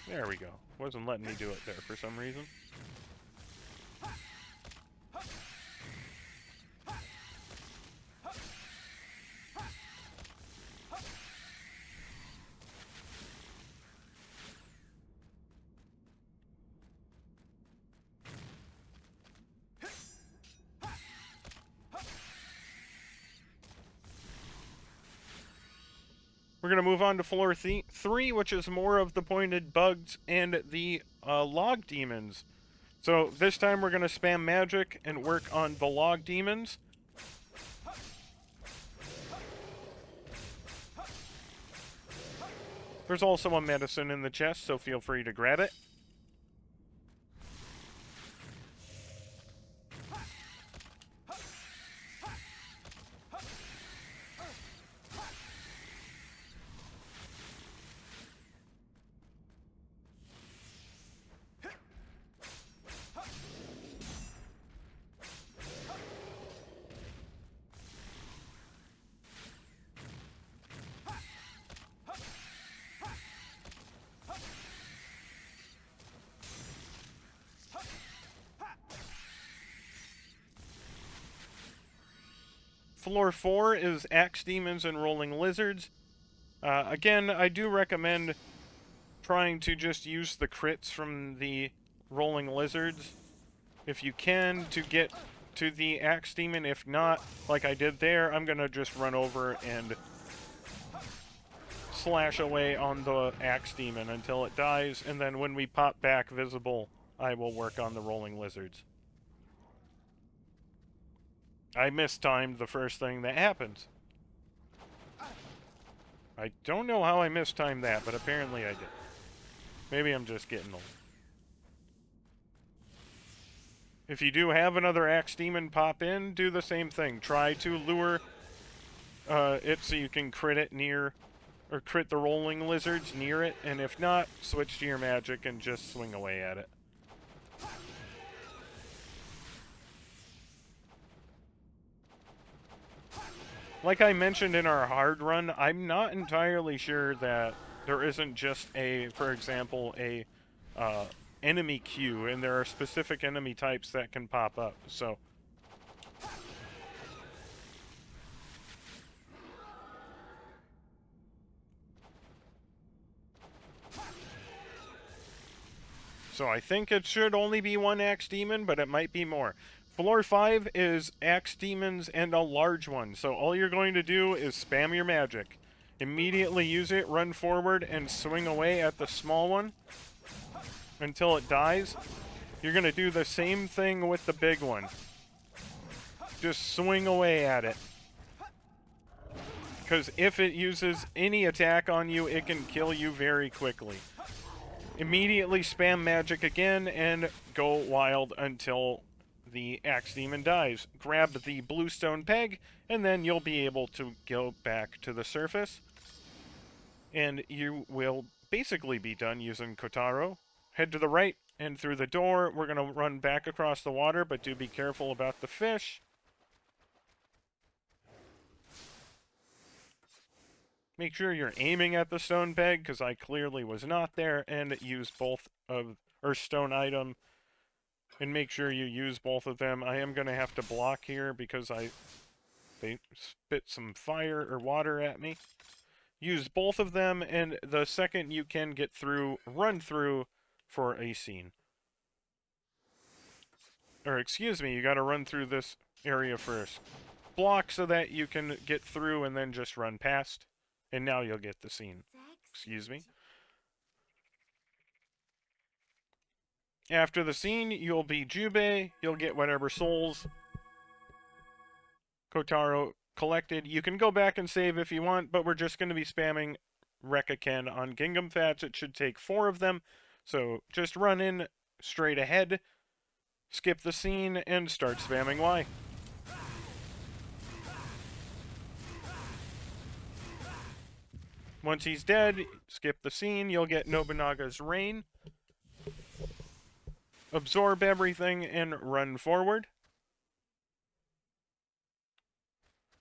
There we go. Wasn't letting me do it there for some reason. We're going to move on to floor 3, which is more of the pointed bugs and the log demons. So this time we're going to spam magic and work on the log demons. There's also a medicine in the chest, so feel free to grab it. Floor 4 is axe demons and rolling lizards. Again, I do recommend trying to just use the crits from the rolling lizards if you can to get to the axe demon. If not, like I did there, I'm gonna just run over and slash away on the axe demon until it dies, and then when we pop back visible, I will work on the rolling lizards. I mistimed the first thing that happens. I don't know how I mistimed that, but apparently I did. Maybe I'm just getting old. If you do have another axe demon pop in, do the same thing. Try to lure it so you can crit it near, or crit the rolling lizards near it, and if not, switch to your magic and just swing away at it. Like I mentioned in our hard run, I'm not entirely sure that there isn't just a, for example, a enemy queue, and there are specific enemy types that can pop up, so... So I think it should only be one axe demon, but it might be more. Floor 5 is axe demons and a large one, so all you're going to do is spam your magic. Immediately use it, run forward, and swing away at the small one until it dies. You're going to do the same thing with the big one. Just swing away at it. Because if it uses any attack on you, it can kill you very quickly. Immediately spam magic again and go wild until the axe demon dies. Grab the bluestone peg, and then you'll be able to go back to the surface. And you will basically be done using Kotaro. Head to the right and through the door. We're going to run back across the water, but do be careful about the fish. Make sure you're aiming at the stone peg, because I clearly was not there, and use both of, or stone item, and make sure you use both of them. I am going to have to block here because they spit some fire or water at me. Use both of them, and the second you can get through, run through for a scene. Or excuse me, you got to run through this area first. Block so that you can get through and then just run past. And now you'll get the scene. Excuse me. After the scene, you'll be Jubei. You'll get whatever souls Kotaro collected. You can go back and save if you want, but we're just going to be spamming Rekaken on Gingham Fats. It should take 4 of them. So just run in straight ahead, skip the scene, and start spamming Y. Once he's dead, skip the scene, you'll get Nobunaga's Rain. Absorb everything and run forward.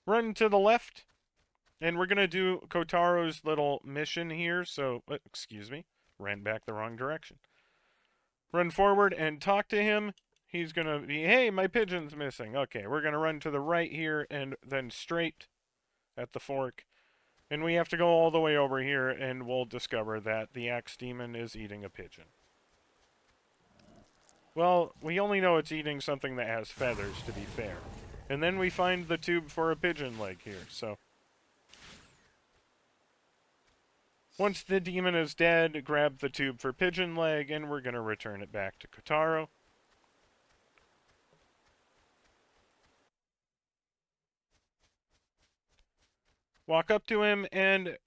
Run to the left. And we're going to do Kotaro's little mission here, so, excuse me, ran back the wrong direction. Run forward and talk to him. He's going to be, hey, my pigeon's missing. Okay, we're going to run to the right here and then straight at the fork. And we have to go all the way over here, and we'll discover that the axe demon is eating a pigeon. Well, we only know it's eating something that has feathers, to be fair. And then we find the tube for a pigeon leg here, so... Once the demon is dead, grab the tube for pigeon leg, and we're going to return it back to Kotaro. Walk up to him and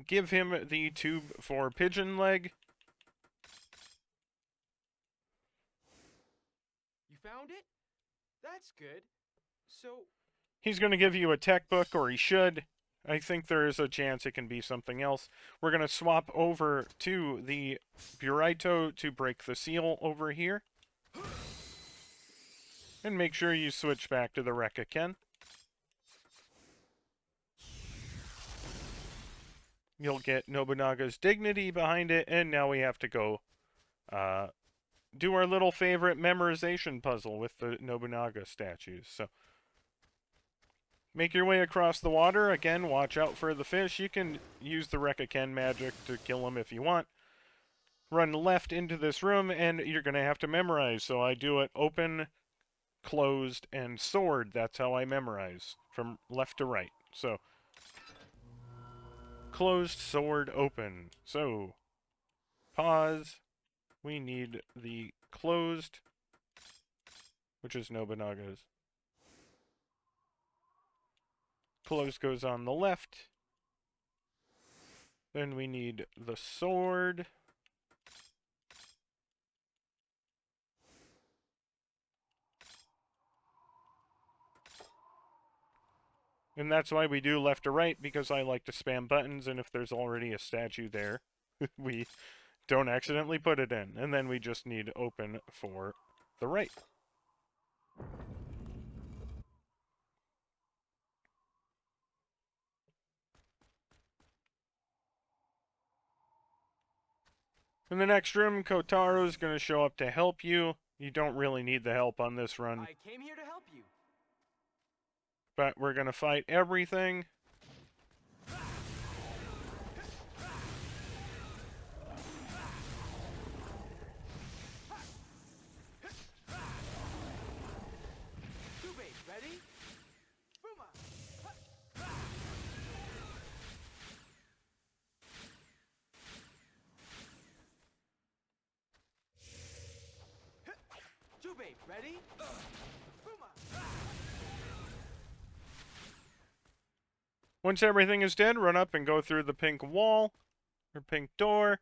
give him the tube for pigeon leg. You found it? That's good. So... He's going to give you a tech book, or he should. I think there is a chance it can be something else. We're going to swap over to the Burrito to break the seal over here. And make sure you switch back to the Rekaken. You'll get Nobunaga's Dignity behind it, and now we have to go do our little favorite memorization puzzle with the Nobunaga statues. So, make your way across the water. Again, watch out for the fish. You can use the Rekaken magic to kill them if you want. Run left into this room, and you're going to have to memorize. So I do it open, closed, and sword. That's how I memorize, from left to right. So... closed sword open. So, pause. We need the closed, which is Nobunaga's. Closed goes on the left. Then we need the sword. And that's why we do left to right, because I like to spam buttons, and if there's already a statue there, we don't accidentally put it in. And then we just need open for the right. In the next room, Kotaro is going to show up to help you. You don't really need the help on this run. I came here to help you. But we're going to fight everything. Jubei, ready? Booma! Jubei, ready? Booma! Once everything is dead, run up and go through the pink wall, or pink door.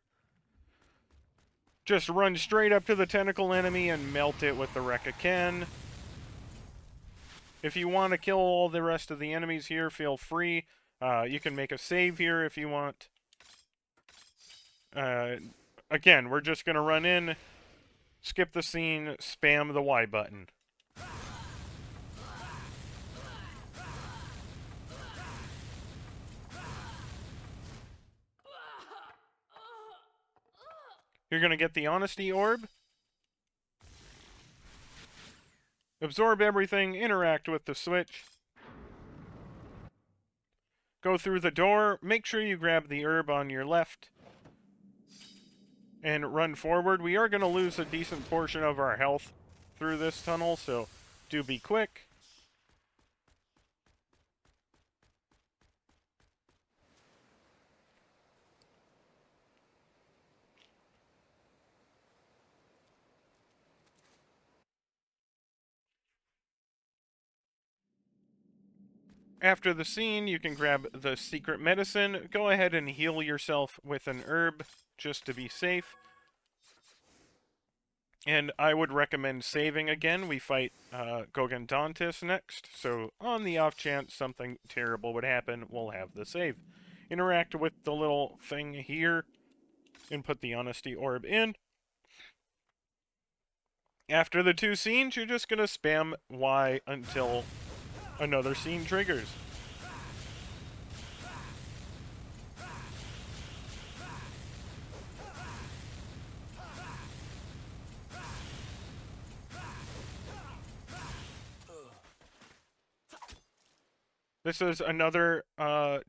Just run straight up to the tentacle enemy and melt it with the Rekaken. If you want to kill all the rest of the enemies here, feel free. You can make a save here if you want. Again, we're just going to run in, skip the scene, spam the Y button. You're going to get the Honesty Orb. Absorb everything, interact with the switch. Go through the door, make sure you grab the herb on your left. And run forward. We are going to lose a decent portion of our health through this tunnel, so do be quick. After the scene, you can grab the secret medicine. Go ahead and heal yourself with an herb, just to be safe. And I would recommend saving again. We fight Gogen Dantis next, so on the off chance something terrible would happen, we'll have the save. Interact with the little thing here, and put the Honesty Orb in. After the two scenes, you're just going to spam Y until another scene triggers. This is another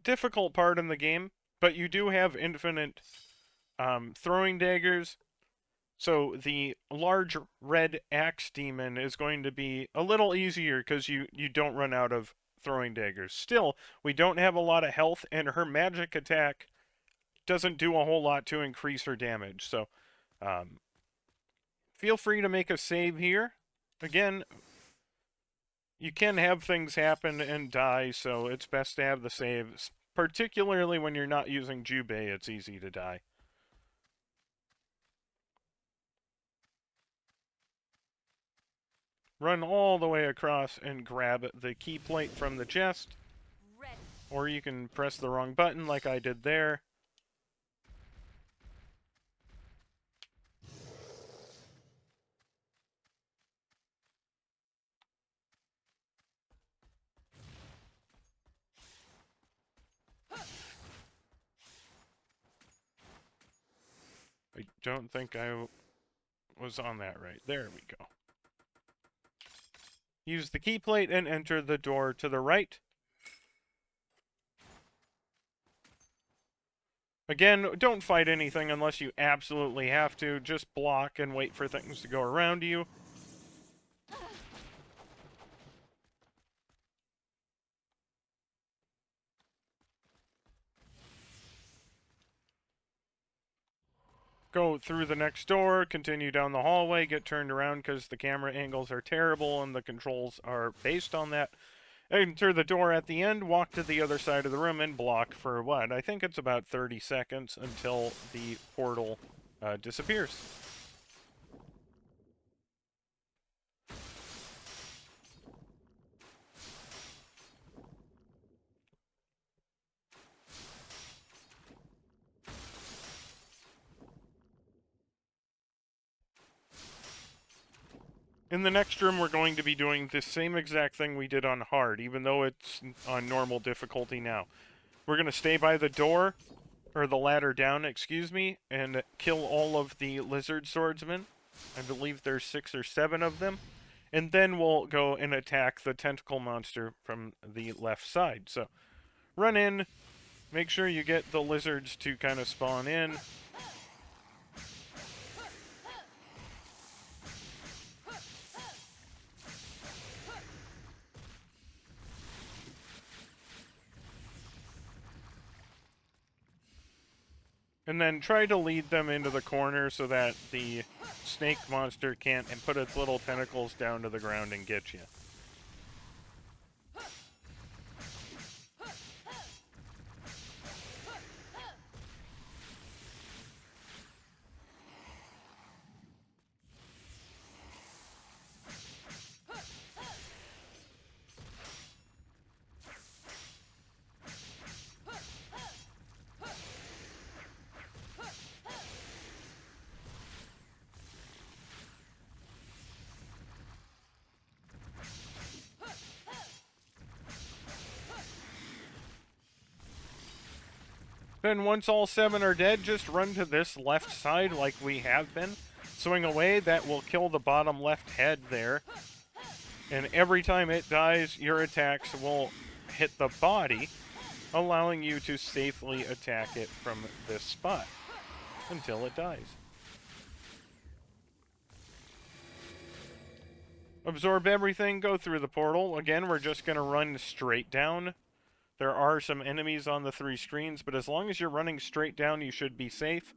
difficult part in the game, but you do have infinite throwing daggers. So the large red axe demon is going to be a little easier because you don't run out of throwing daggers. Still, we don't have a lot of health, and her magic attack doesn't do a whole lot to increase her damage. So feel free to make a save here. Again, you can have things happen and die, so it's best to have the saves. Particularly when you're not using Jubei, it's easy to die. Run all the way across and grab the key plate from the chest. Ready. Or you can press the wrong button like I did there. I don't think I was on that right. There we go. Use the key plate and enter the door to the right. Again, don't fight anything unless you absolutely have to. Just block and wait for things to go around you. go through the next door, continue down the hallway, get turned around because the camera angles are terrible and the controls are based on that. Enter the door at the end, walk to the other side of the room, and block for what? I think it's about 30 seconds until the portal disappears. In the next room, we're going to be doing the same exact thing we did on hard, even though it's on normal difficulty now. We're going to stay by the door, or the ladder down, excuse me, and kill all of the lizard swordsmen. I believe there's 6 or 7 of them. And then we'll go and attack the tentacle monster from the left side. So, run in, make sure you get the lizards to kind of spawn in. And then try to lead them into the corner so that the snake monster can't and put its little tentacles down to the ground and get you. Then once all 7 are dead, just run to this left side like we have been. Swing away, that will kill the bottom left head there. And every time it dies, your attacks will hit the body, allowing you to safely attack it from this spot until it dies. Absorb everything, go through the portal. Again, we're just going to run straight down. There are some enemies on the 3 screens, but as long as you're running straight down, you should be safe.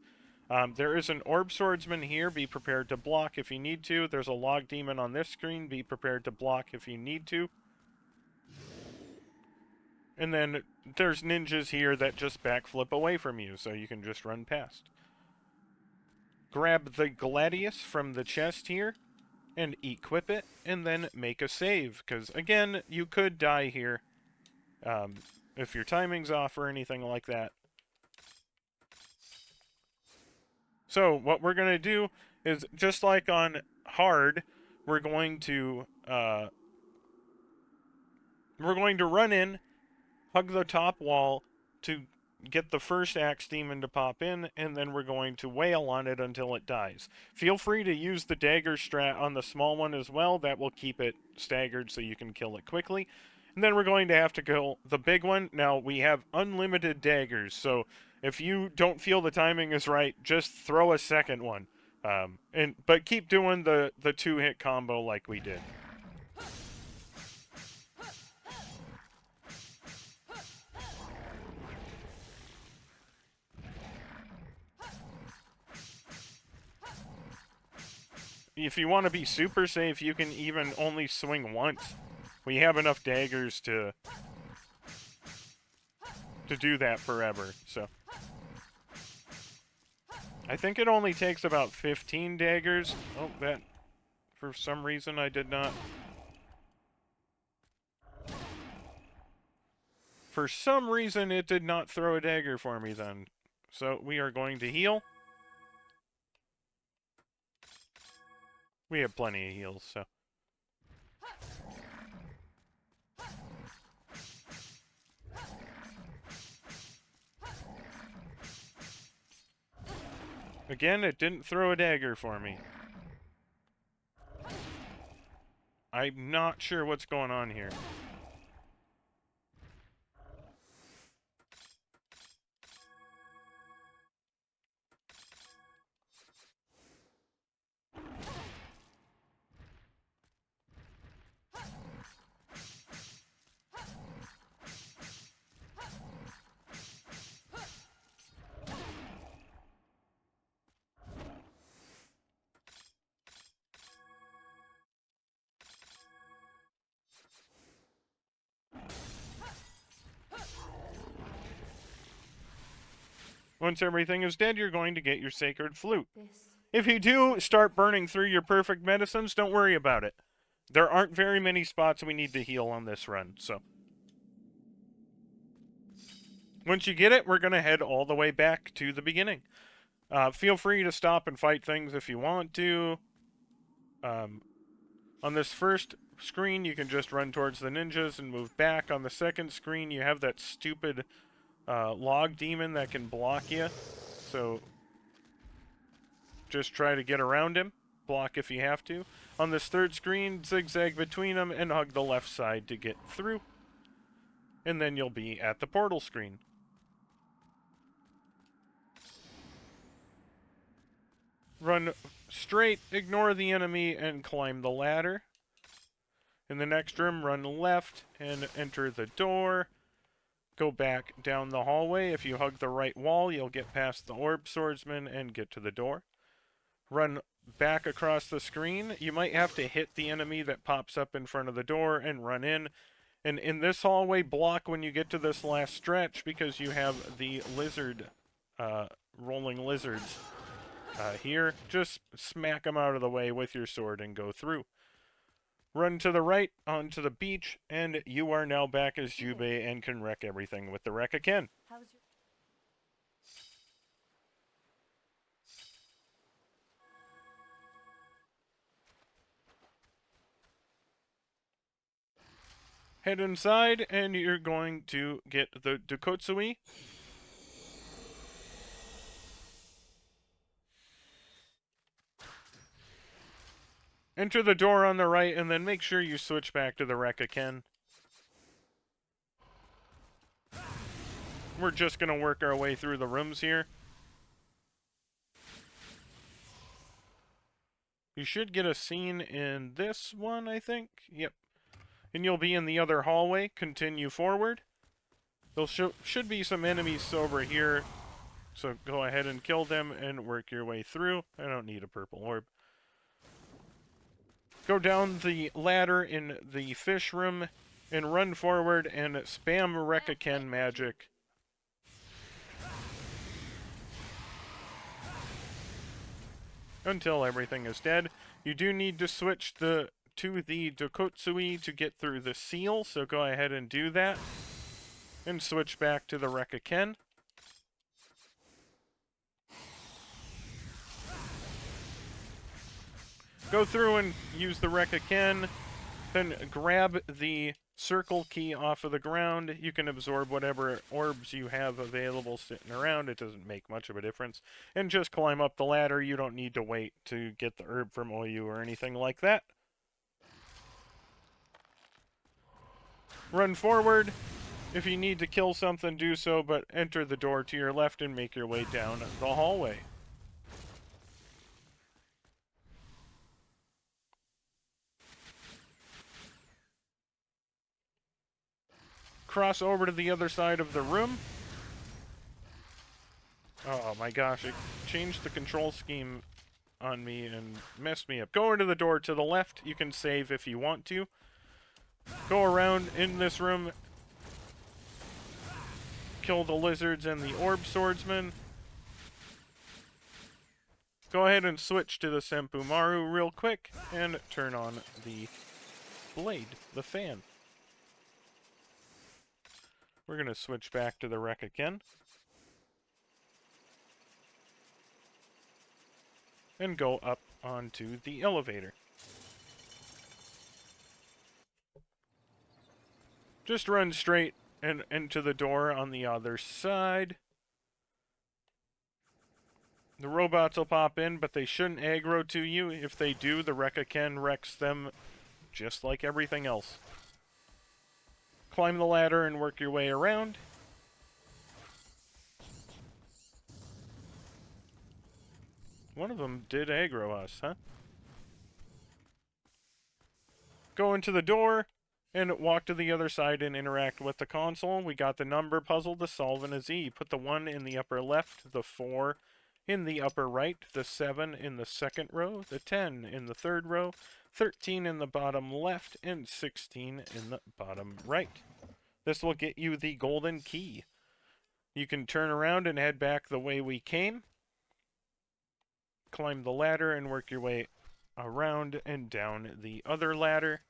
There is an orb swordsman here. Be prepared to block if you need to. There's a log demon on this screen. Be prepared to block if you need to. And then there's ninjas here that just backflip away from you, so you can just run past. Grab the gladius from the chest here and equip it, and then make a save, because again, you could die here. If your timing's off or anything like that. So what we're going to do is, just like on hard, we're going to run in, hug the top wall to get the first axe demon to pop in, and then we're going to wail on it until it dies. Feel free to use the dagger strat on the small one as well. That will keep it staggered so you can kill it quickly. And then we're going to have to kill the big one. Now, we have unlimited daggers, so if you don't feel the timing is right, just throw a second one. But keep doing the 2-hit combo like we did. If you want to be super safe, you can even only swing once. We have enough daggers to do that forever, so. I think it only takes about 15 daggers. Oh, that, for some reason, I did not. For some reason, it did not throw a dagger for me then. So we are going to heal. We have plenty of heals, so. Again, it didn't throw a dagger for me. I'm not sure what's going on here. Once everything is dead, you're going to get your sacred flute. This. If you do start burning through your perfect medicines, don't worry about it. There aren't very many spots we need to heal on this run, so. Once you get it, we're going to head all the way back to the beginning. Feel free to stop and fight things if you want to. On this first screen, you can just run towards the ninjas and move back. On the second screen, you have that stupid log demon that can block you. So just try to get around him. Block if you have to. On this third screen, zigzag between them and hug the left side to get through. And then you'll be at the portal screen. Run straight, ignore the enemy, and climb the ladder. In the next room, run left and enter the door. Go back down the hallway. If you hug the right wall, you'll get past the orb swordsman and get to the door. Run back across the screen. You might have to hit the enemy that pops up in front of the door and run in. And in this hallway, block when you get to this last stretch because you have the lizard, rolling lizards here. Just smack them out of the way with your sword and go through. Run to the right onto the beach, and you are now back as Jubei and can wreck everything with the Rekaken. How's your... Head inside, and you're going to get the Dukotsui. Enter the door on the right, and then make sure you switch back to the Rekaken. We're just going to work our way through the rooms here. You should get a scene in this one, I think. Yep. And you'll be in the other hallway. Continue forward. There should be some enemies over here. So go ahead and kill them and work your way through. I don't need a purple orb. Go down the ladder in the fish room and run forward and spam Rekaken magic. Until everything is dead. You do need to switch to the Dukotsui to get through the seal, so go ahead and do that. And switch back to the Rekaken. Go through and use the Rekaken, then grab the circle key off of the ground. You can absorb whatever orbs you have available sitting around. It doesn't make much of a difference. And just climb up the ladder. You don't need to wait to get the herb from Oyu or anything like that. Run forward. If you need to kill something, do so, but enter the door to your left and make your way down the hallway. Cross over to the other side of the room. Oh my gosh, it changed the control scheme on me and messed me up. Go into the door to the left. You can save if you want to. Go around in this room. Kill the lizards and the orb swordsman. Go ahead and switch to the Senpumaru real quick and turn on the blade, the fan. We're going to switch back to the Rekaken. And go up onto the elevator. Just run straight and into the door on the other side. The robots will pop in, but they shouldn't aggro to you. If they do, the Rekaken wrecks them just like everything else. Climb the ladder and work your way around. One of them did aggro us, huh? Go into the door and walk to the other side and interact with the console. We got the number puzzle to solve in a Z. Put the 1 in the upper left, the 4 in the upper right, the 7 in the second row, the 10 in the third row, 13 in the bottom left, and 16 in the bottom right. This will get you the golden key. You can turn around and head back the way we came. Climb the ladder and work your way around and down the other ladder.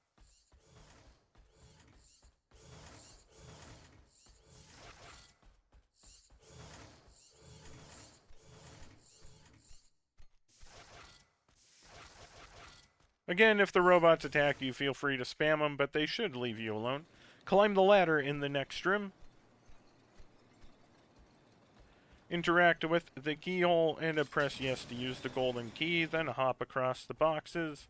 Again, if the robots attack you, feel free to spam them, but they should leave you alone. Climb the ladder in the next room. Interact with the keyhole and press yes to use the golden key, then hop across the boxes.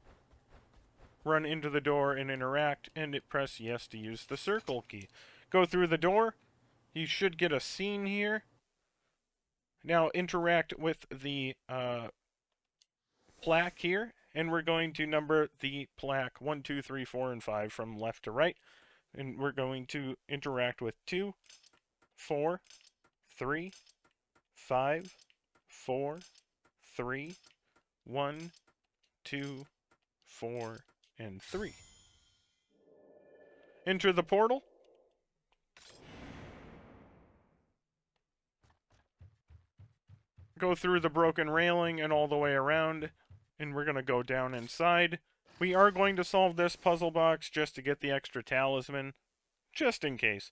Run into the door and interact, and press yes to use the circle key. Go through the door. You should get a scene here. Now interact with the plaque here, and we're going to number the plaque 1, 2, 3, 4, and 5 from left to right. And we're going to interact with 2, 4, 3, 5, 4, 3, 1, 2, 4, and 3. Enter the portal. Go through the broken railing and all the way around, and we're going to go down inside. We are going to solve this puzzle box just to get the extra talisman, just in case.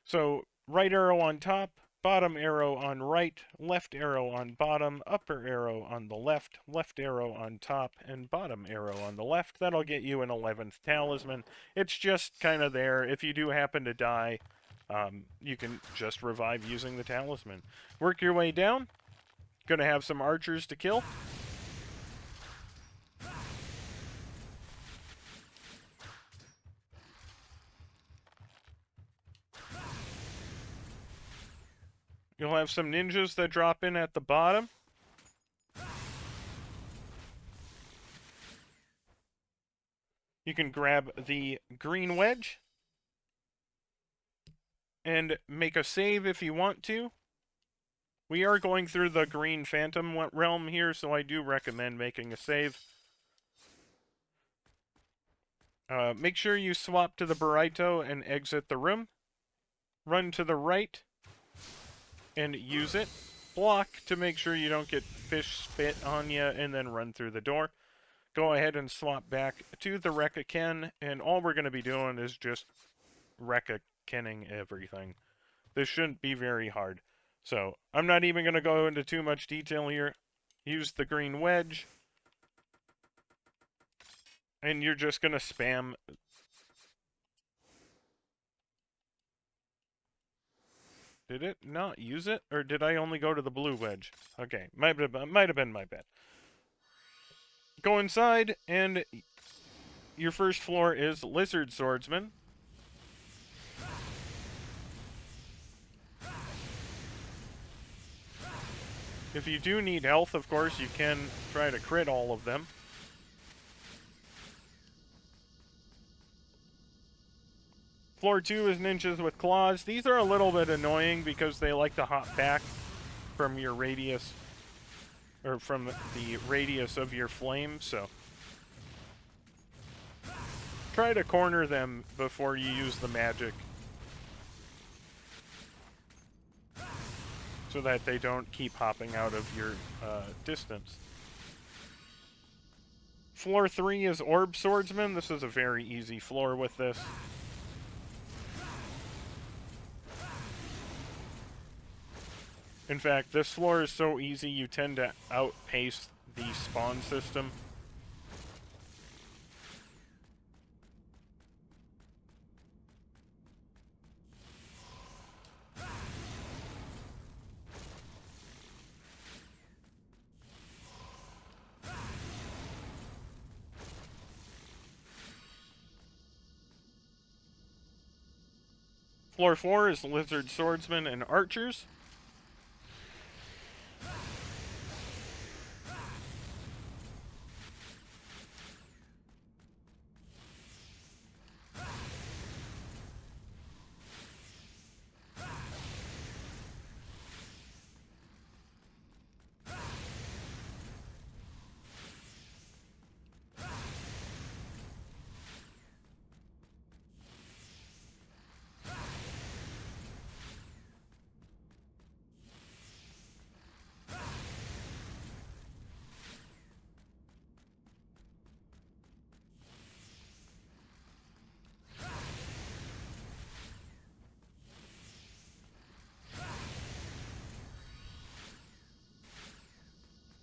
So, right arrow on top, bottom arrow on right, left arrow on bottom, upper arrow on the left, left arrow on top, and bottom arrow on the left. That'll get you an 11th talisman. It's just kind of there. If you do happen to die, you can just revive using the talisman. Work your way down. Gonna have some archers to kill. You'll have some ninjas that drop in at the bottom. You can grab the green wedge and make a save if you want to. We are going through the green phantom realm here, so I do recommend making a save. Make sure you swap to the burrito and exit the room. Run to the right and use it. Block to make sure you don't get fish spit on you, and then run through the door. Go ahead and swap back to the Rekka-Ken, and all we're going to be doing is just Rekka-Kenning everything. This shouldn't be very hard. So, I'm not even going to go into too much detail here. Use the green wedge. And you're just going to spam. Did it not use it? Or did I only go to the blue wedge? Okay, might have been my bad. Go inside, and your first floor is Lizard Swordsman. If you do need health, of course, you can try to crit all of them. Floor 2 is ninjas with claws. These are a little bit annoying because they like to hop back from your radius, or from the radius of your flame, so try to corner them before you use the magic, so that they don't keep hopping out of your distance. Floor 3 is Orb Swordsman. This is a very easy floor with this. In fact, this floor is so easy you tend to outpace the spawn system. Floor 4 is Lizard Swordsman and Archers.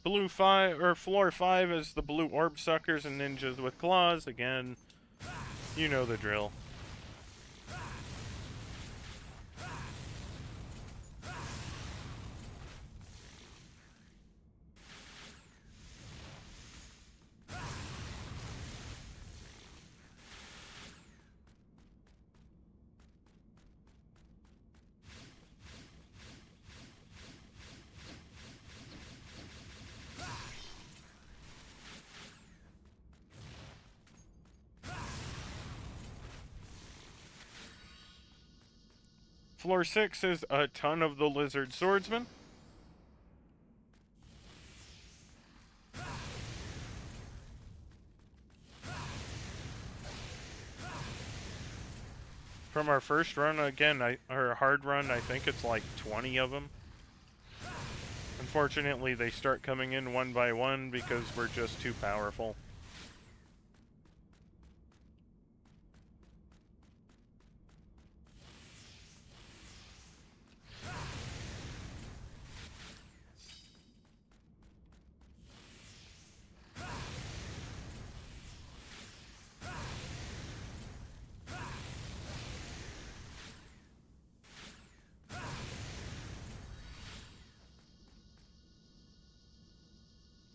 blue 5 or floor 5 is the blue orb suckers and ninjas with claws. Again, you know the drill. Floor 6 is a ton of the lizard swordsman. From our first run, again, our hard run, I think it's like 20 of them. Unfortunately, they start coming in one by one because we're just too powerful.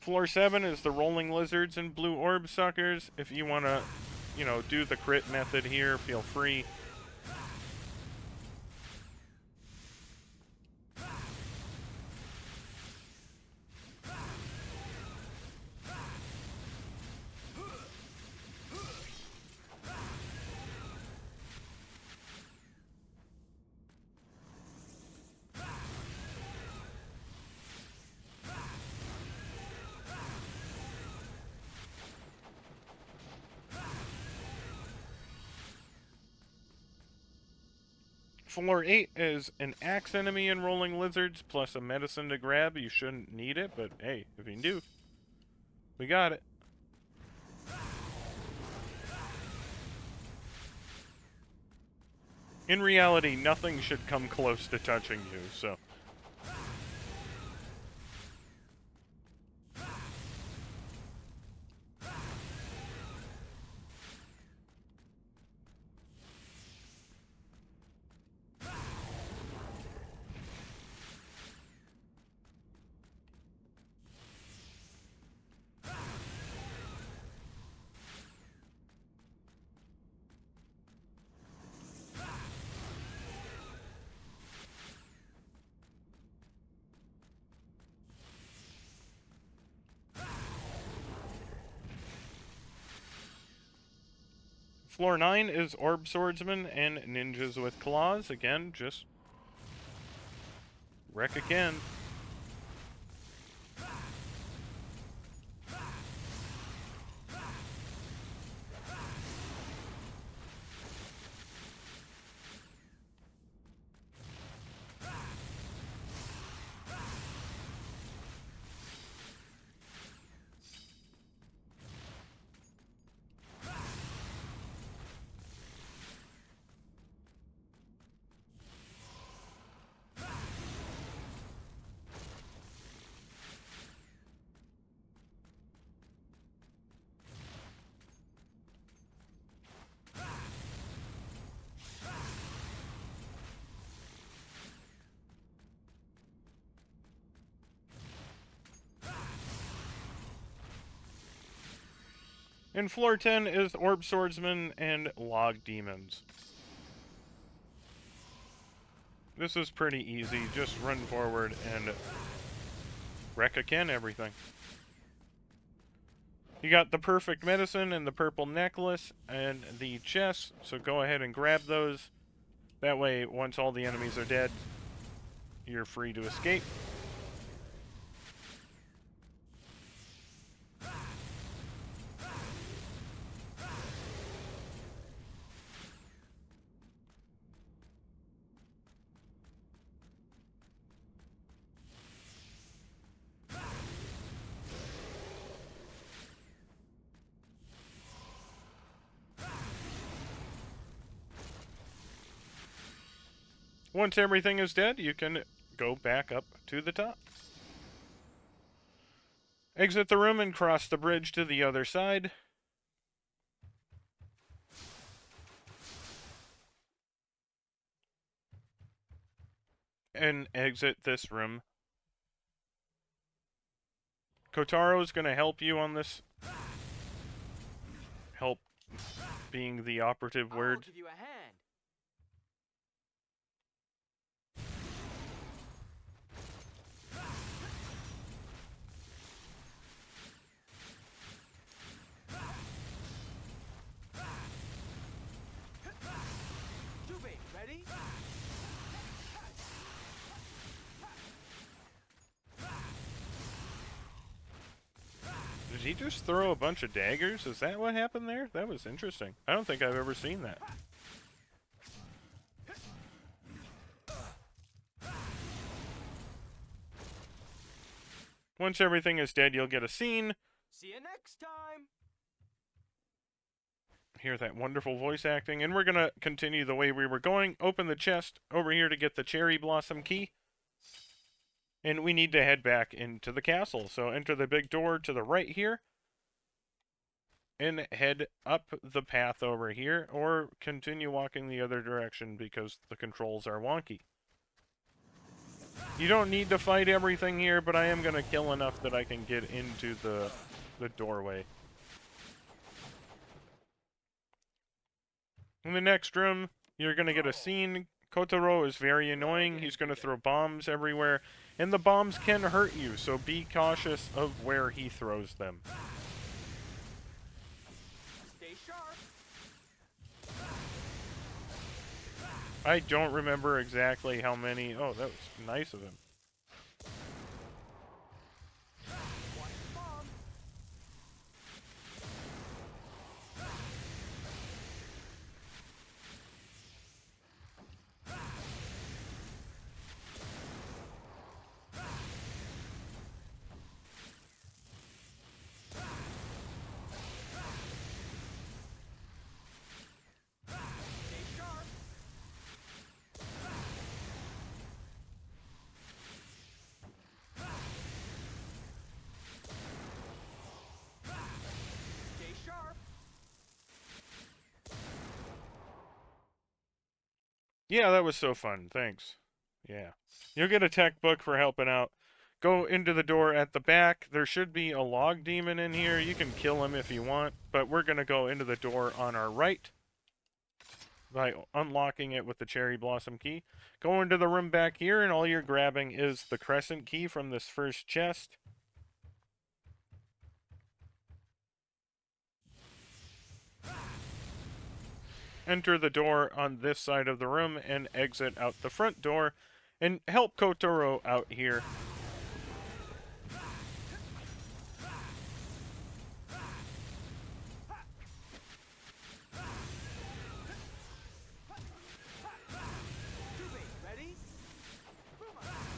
Floor 7 is the rolling lizards and blue orb suckers. If you want to, you know, do the crit method here, feel free. Floor 8 is an axe enemy and rolling lizards plus a medicine to grab. You shouldn't need it, but hey, if you do, we got it. In reality, nothing should come close to touching you, so... Floor 9 is Orb Swordsman and Ninjas with Claws. Again, just wreck again. And floor 10 is Orb Swordsman and Log Demons. This is pretty easy. Just run forward and wreck again everything. You got the perfect medicine and the purple necklace and the chest, so go ahead and grab those. That way, once all the enemies are dead, you're free to escape. Once everything is dead, you can go back up to the top. Exit the room and cross the bridge to the other side. And exit this room. Kotaro's gonna help you on this. Help being the operative I'll word. give you a hand. Jubei, ready? Did he just throw a bunch of daggers? Is that what happened there? That was interesting. I don't think I've ever seen that. Once everything is dead, you'll get a scene. See you next time. Hear that wonderful voice acting. And we're going to continue the way we were going. Open the chest over here to get the cherry blossom key. And we need to head back into the castle. So enter the big door to the right here. And head up the path over here. Or continue walking the other direction because the controls are wonky. You don't need to fight everything here, but I am going to kill enough that I can get into the doorway. In the next room, you're going to get a scene. Kotaro is very annoying. He's going to throw bombs everywhere. And the bombs can hurt you, so be cautious of where he throws them. Stay sharp. I don't remember exactly how many... Oh, that was nice of him. Watch the bomb. Stay sharp. Stay sharp. Yeah, that was so fun. Thanks. Yeah. You'll get a tech book for helping out. Go into the door at the back. There should be a log demon in here. You can kill him if you want, but we're going to go into the door on our right by unlocking it with the cherry blossom key. Go into the room back here, and all you're grabbing is the crescent key from this first chest. Enter the door on this side of the room and exit out the front door and help Kotaro out here. Jubei, ready? Jubei, ready?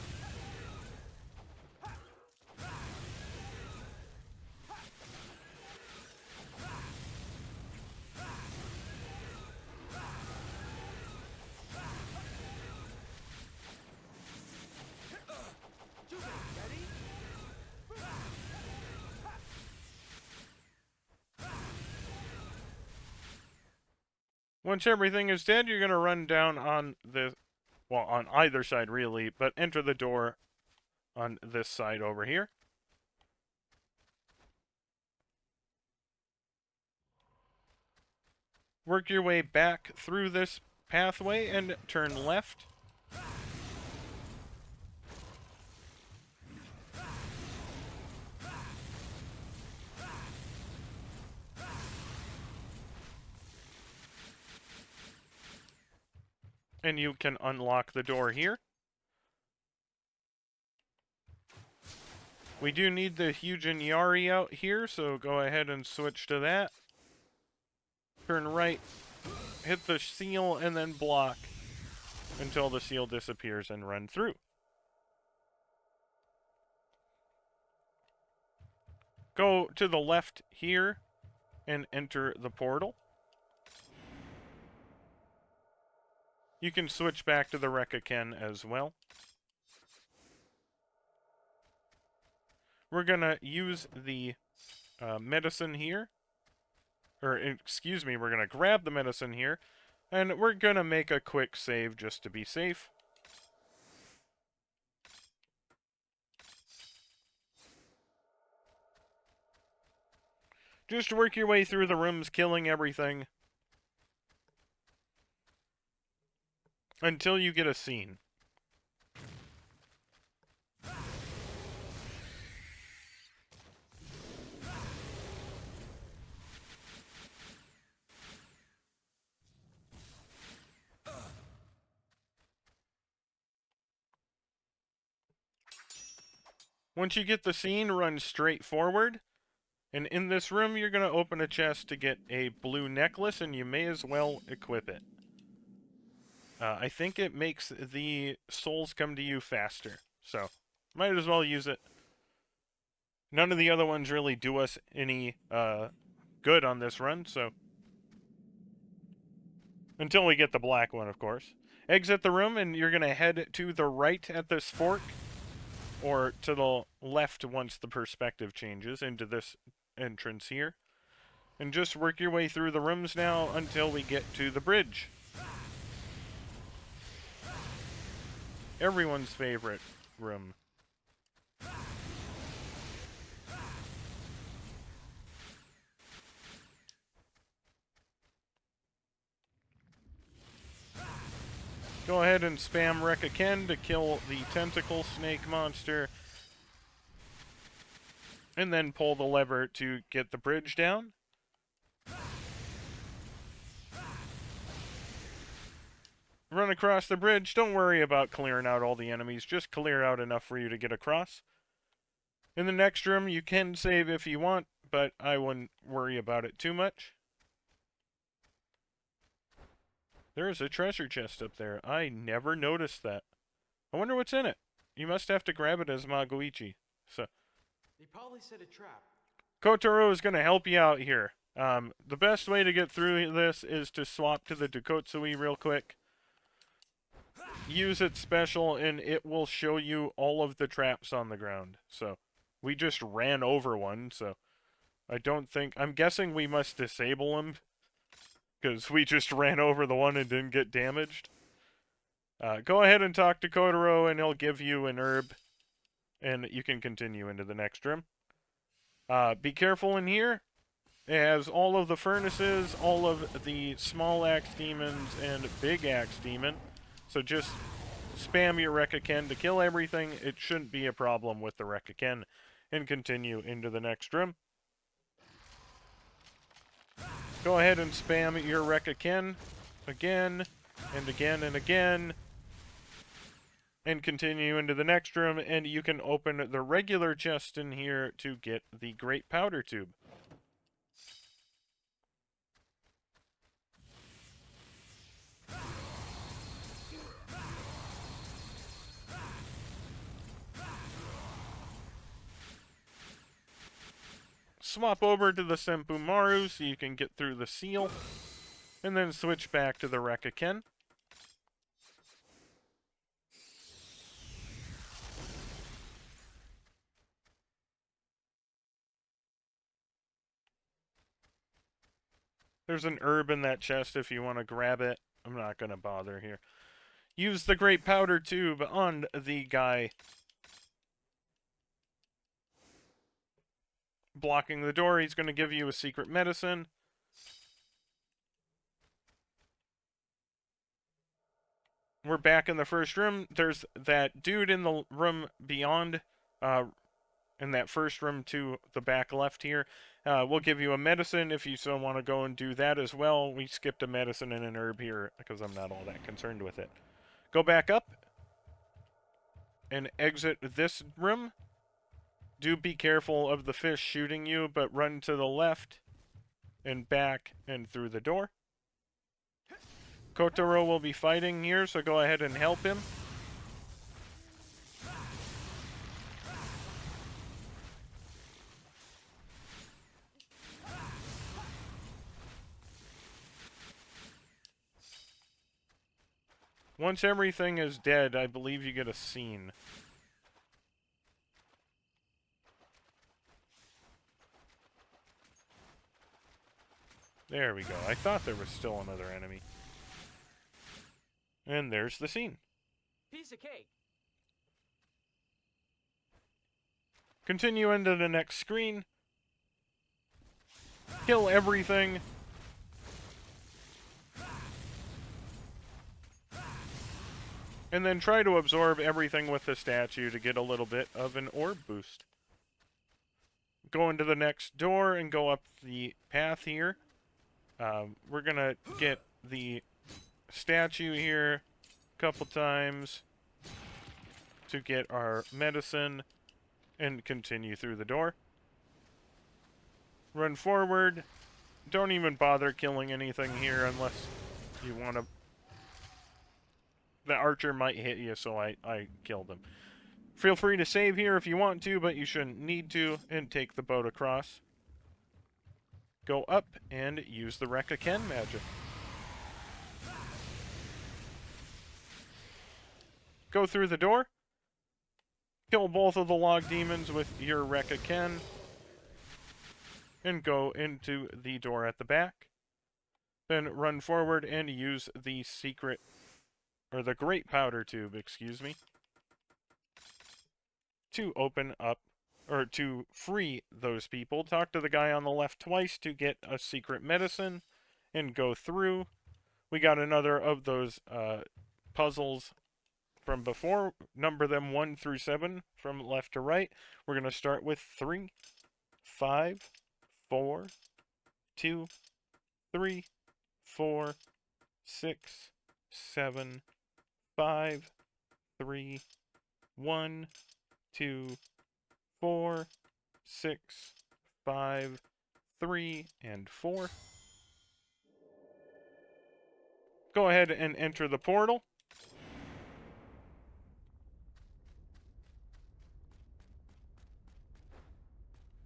Once everything is dead, you're going to run down on the, well, on either side really, but enter the door on this side over here. Work your way back through this pathway and turn left. And you can unlock the door here. We do need the Hyujin Yari out here, so go ahead and switch to that. Turn right, hit the seal, and then block until the seal disappears and run through. Go to the left here and enter the portal. You can switch back to the Rekaken as well. we're gonna use the medicine here. Or, excuse me, we're gonna grab the medicine here. And we're gonna make a quick save just to be safe. Just work your way through the rooms, killing everything. Until you get a scene. Once you get the scene, run straight forward. And in this room, you're going to open a chest to get a blue necklace, and you may as well equip it. I think it makes the souls come to you faster, so might as well use it. None of the other ones really do us any good on this run, so... Until we get the black one, of course. Exit the room, and you're going to head to the right at this fork, or to the left once the perspective changes into this entrance here. And just work your way through the rooms now until we get to the bridge. Everyone's favorite room. Go ahead and spam Rekaken to kill the tentacle snake monster. And then pull the lever to get the bridge down. Run across the bridge. Don't worry about clearing out all the enemies. Just clear out enough for you to get across. In the next room, you can save if you want, but I wouldn't worry about it too much. There's a treasure chest up there. I never noticed that. I wonder what's in it. You must have to grab it as Magoichi. So, They probably set a trap. Kotaro is going to help you out here. The best way to get through this is to swap to the Dukotsui real quick. Use its special, and it will show you all of the traps on the ground. So, we just ran over one, so I don't think... I'm guessing we must disable them, because we just ran over the one and didn't get damaged. Go ahead and talk to Kotaro, and he'll give you an herb, and you can continue into the next room. Be careful in here. It has all of the furnaces, all of the small axe demons, and big axe demon. So just spam your Rekaken to kill everything. It shouldn't be a problem with the Rekaken. And continue into the next room. Go ahead and spam your Rekaken again, and again, and again. And continue into the next room, and you can open the regular chest in here to get the Great Powder Tube. Swap over to the Senpumaru so you can get through the seal, and then switch back to the Rekaken. There's an herb in that chest if you want to grab it. I'm not going to bother here. Use the Great Powder Tube on the guy blocking the door. He's going to give you a secret medicine. We're back in the first room. There's that dude in the room beyond, in that first room to the back left here. We'll give you a medicine if you so want to go and do that as well. We skipped a medicine and an herb here because I'm not all that concerned with it. Go back up and exit this room. Do be careful of the fish shooting you, but run to the left and back and through the door. Kotaro will be fighting here, so go ahead and help him. Once everything is dead, I believe you get a scene. There we go. I thought there was still another enemy. And there's the scene. Piece of cake. Continue into the next screen. Kill everything. And then try to absorb everything with the statue to get a little bit of an orb boost. Go into the next door and go up the path here. We're gonna get the statue here a couple times to get our medicine and continue through the door. Run forward. Don't even bother killing anything here unless you want to. The archer might hit you, so I killed him. Feel free to save here if you want to, but you shouldn't need to, and take the boat across. Go up and use the Reka-Ken magic. Go through the door. Kill both of the log demons with your Reka-Ken. And go into the door at the back. Then run forward and use the secret, or the great powder tube, excuse me, to open up, or to free those people. Talk to the guy on the left twice to get a secret medicine and go through. We got another of those puzzles from before. Number them 1 through 7 from left to right. We're going to start with 3, 5, 4, 2, 3, 4, 6, 7, 5, 3, 1, 2, 4, 6, 5, 3, and 4. Go ahead and enter the portal.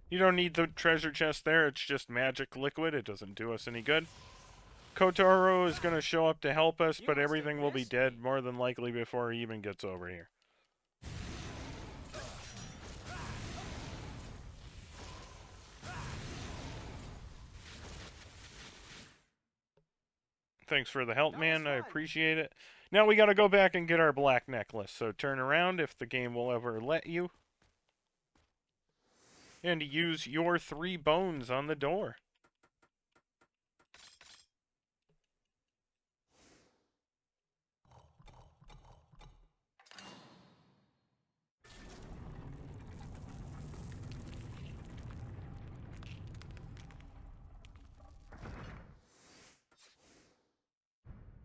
You don't need the treasure chest there, it's just magic liquid, it doesn't do us any good. Kotaro is going to show up to help us, but everything will be dead more than likely before he even gets over here. Thanks for the help, man. I appreciate it. Now we got to go back and get our black necklace. So turn around if the game will ever let you. And use your 3 bones on the door.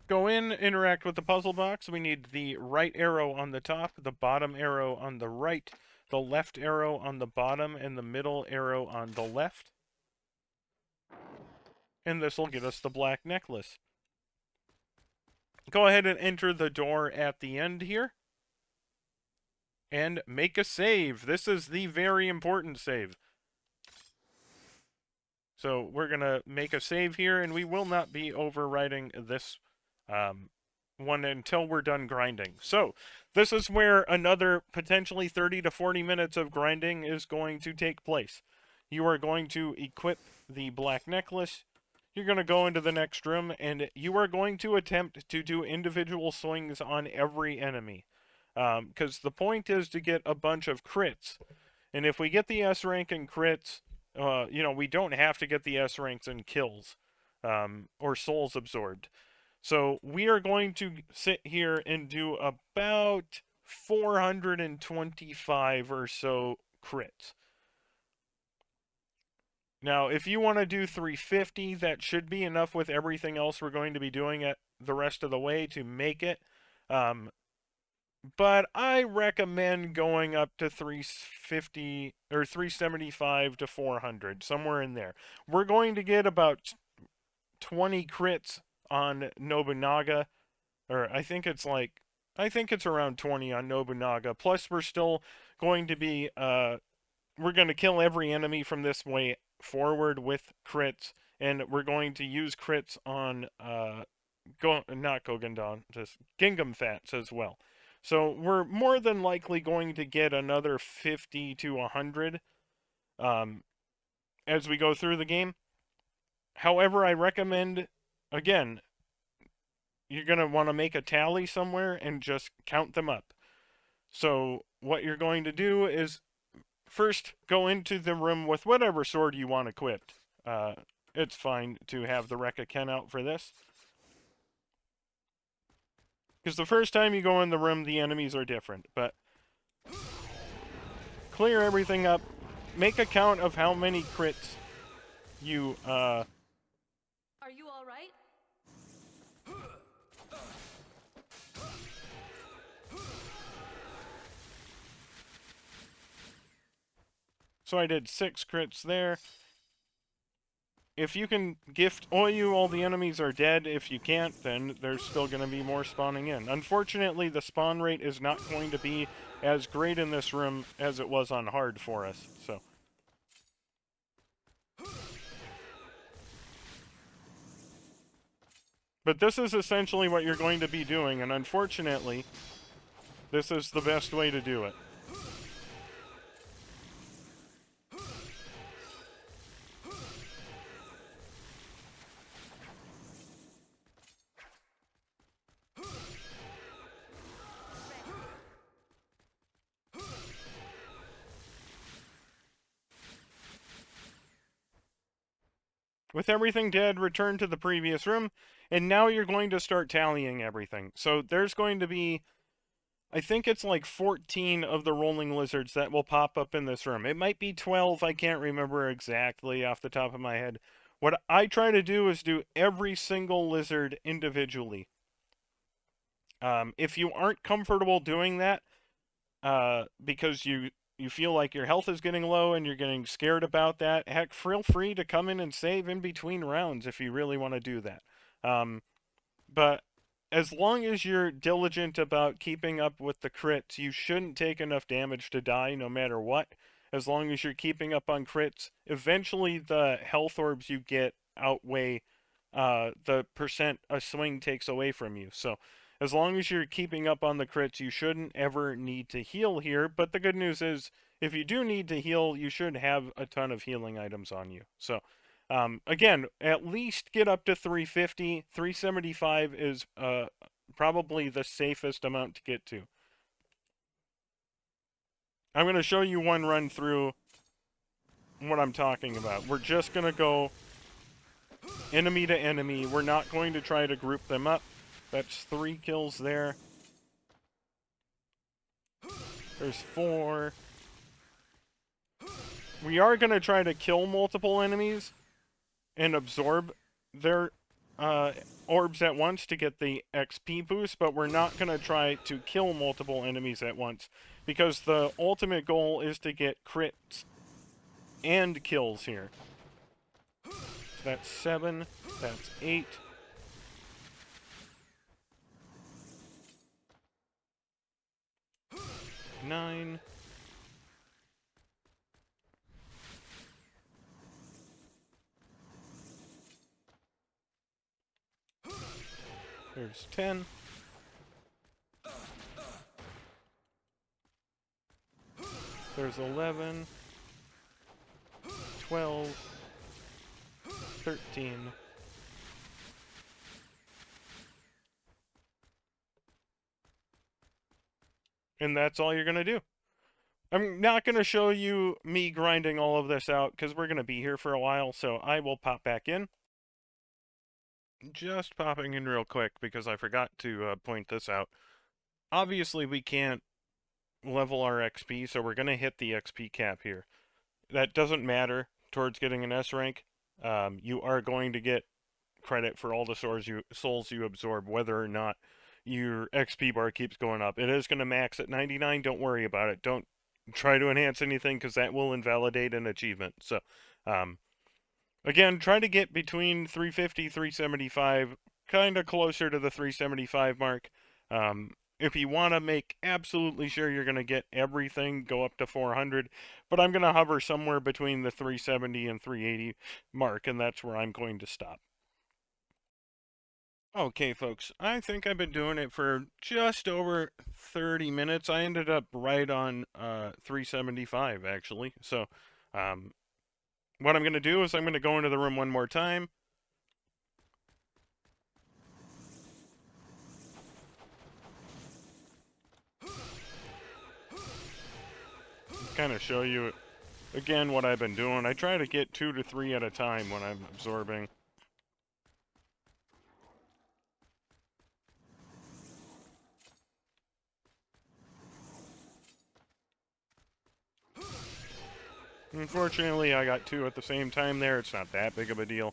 Go in, interact with the puzzle box. We need the right arrow on the top, the bottom arrow on the right, the left arrow on the bottom, and the middle arrow on the left. And this will get us the black necklace. Go ahead and enter the door at the end here. And make a save. This is the very important save. So we're going to make a save here, and we will not be overwriting this one until we're done grinding. So this is where another potentially 30 to 40 minutes of grinding is going to take place. You are going to equip the black necklace. You're going to go into the next room, and you are going to attempt to do individual swings on every enemy. Because the point is to get a bunch of crits. And if we get the S rank in crits, you know, we don't have to get the S ranks in kills or souls absorbed. So we are going to sit here and do about 425 or so crits. Now, if you want to do 350, that should be enough with everything else we're going to be doing it the rest of the way to make it. But I recommend going up to 350 or 375 to 400, somewhere in there. We're going to get about 20 crits on Nobunaga, or I think it's around 20 on Nobunaga. Plus, we're still going to be, we're going to kill every enemy from this way forward with crits, and we're going to use crits on, not Gogendon, just Gingham Fats as well. So we're more than likely going to get another 50 to 100 as we go through the game. However, I recommend, again, you're going to want to make a tally somewhere and just count them up. So what you're going to do is first go into the room with whatever sword you want equipped. It's fine to have the Rekka Ken out for this. Because the first time you go in the room, the enemies are different. But clear everything up. Make a count of how many crits you, Are you all right? So I did 6 crits there. If you can gift Oyu, all the enemies are dead. If you can't, then there's still going to be more spawning in. Unfortunately, the spawn rate is not going to be as great in this room as it was on hard for us. So, but this is essentially what you're going to be doing, and unfortunately, this is the best way to do it. With everything dead, return to the previous room, and now you're going to start tallying everything. So there's going to be, I think it's like 14 of the rolling lizards that will pop up in this room. It might be 12, I can't remember exactly off the top of my head. What I try to do is do every single lizard individually. If you aren't comfortable doing that, because you feel like your health is getting low and you're getting scared about that, heck, feel free to come in and save in between rounds if you really want to do that. But as long as you're diligent about keeping up with the crits, you shouldn't take enough damage to die no matter what. As long as you're keeping up on crits, eventually the health orbs you get outweigh the percent a swing takes away from you. So as long as you're keeping up on the crits, you shouldn't ever need to heal here. But the good news is, if you do need to heal, you should have a ton of healing items on you. So, again, at least get up to 350. 375 is probably the safest amount to get to. I'm going to show you one run through what I'm talking about. We're just going to go enemy to enemy. We're not going to try to group them up. That's 3 kills there. There's 4. We are going to try to kill multiple enemies and absorb their orbs at once to get the XP boost, but we're not going to try to kill multiple enemies at once, because the ultimate goal is to get crits and kills here. So that's 7, that's 8. Nine. There's 10. There's 11. 12. 13. And that's all you're going to do. I'm not going to show you me grinding all of this out because we're going to be here for a while, so I will pop back in. Just popping in real quick because I forgot to point this out. Obviously, we can't level our XP, so we're going to hit the XP cap here. That doesn't matter towards getting an S rank. You are going to get credit for all the souls you absorb, whether or not your XP bar keeps going up. It is going to max at 99. Don't worry about it. Don't try to enhance anything because that will invalidate an achievement. So, again, try to get between 350, 375, kind of closer to the 375 mark. If you want to make absolutely sure you're going to get everything, go up to 400. But I'm going to hover somewhere between the 370 and 380 mark, and that's where I'm going to stop. Okay, folks, I think I've been doing it for just over 30 minutes. I ended up right on 375, actually. So, what I'm going to do is I'm going to go into the room one more time, kind of show you, again, what I've been doing. I try to get 2 to 3 at a time when I'm absorbing. Unfortunately, I got 2 at the same time there. It's not that big of a deal.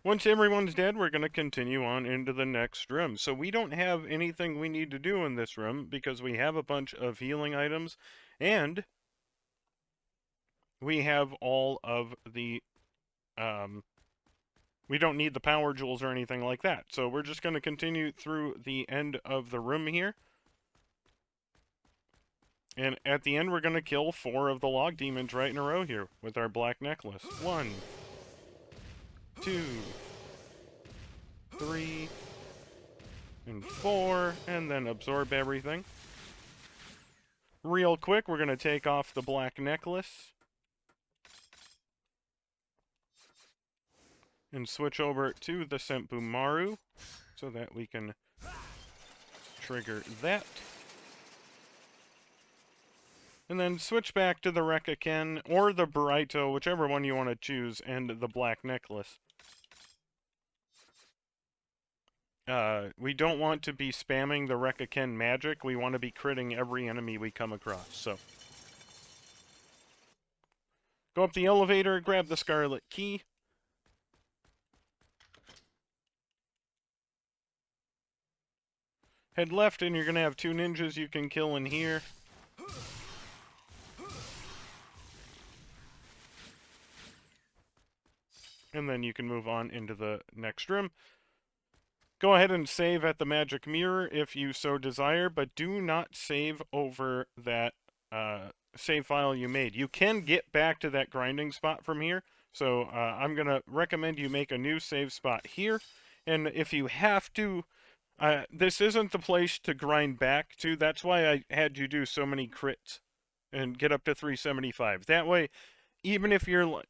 Once everyone's dead, we're going to continue on into the next room. So we don't have anything we need to do in this room because we have a bunch of healing items and we have all of the, we don't need the power jewels or anything like that. So we're just going to continue through the end of the room here. And at the end, we're going to kill 4 of the log demons right in a row here with our black necklace. 1, 2, 3, and 4, and then absorb everything. Real quick, we're going to take off the black necklace and switch over to the Senpu Maru so that we can trigger that. And then switch back to the Rekaken or the Buraito, whichever one you want to choose, and the black necklace. We don't want to be spamming the Rekaken magic. We want to be critting every enemy we come across. So go up the elevator, grab the Scarlet Key. Head left, and you're going to have 2 ninjas you can kill in here. And then you can move on into the next room. Go ahead and save at the magic mirror if you so desire, but do not save over that save file you made. You can get back to that grinding spot from here, so I'm going to recommend you make a new save spot here. And if you have to, this isn't the place to grind back to. That's why I had you do so many crits and get up to 375. That way, even if you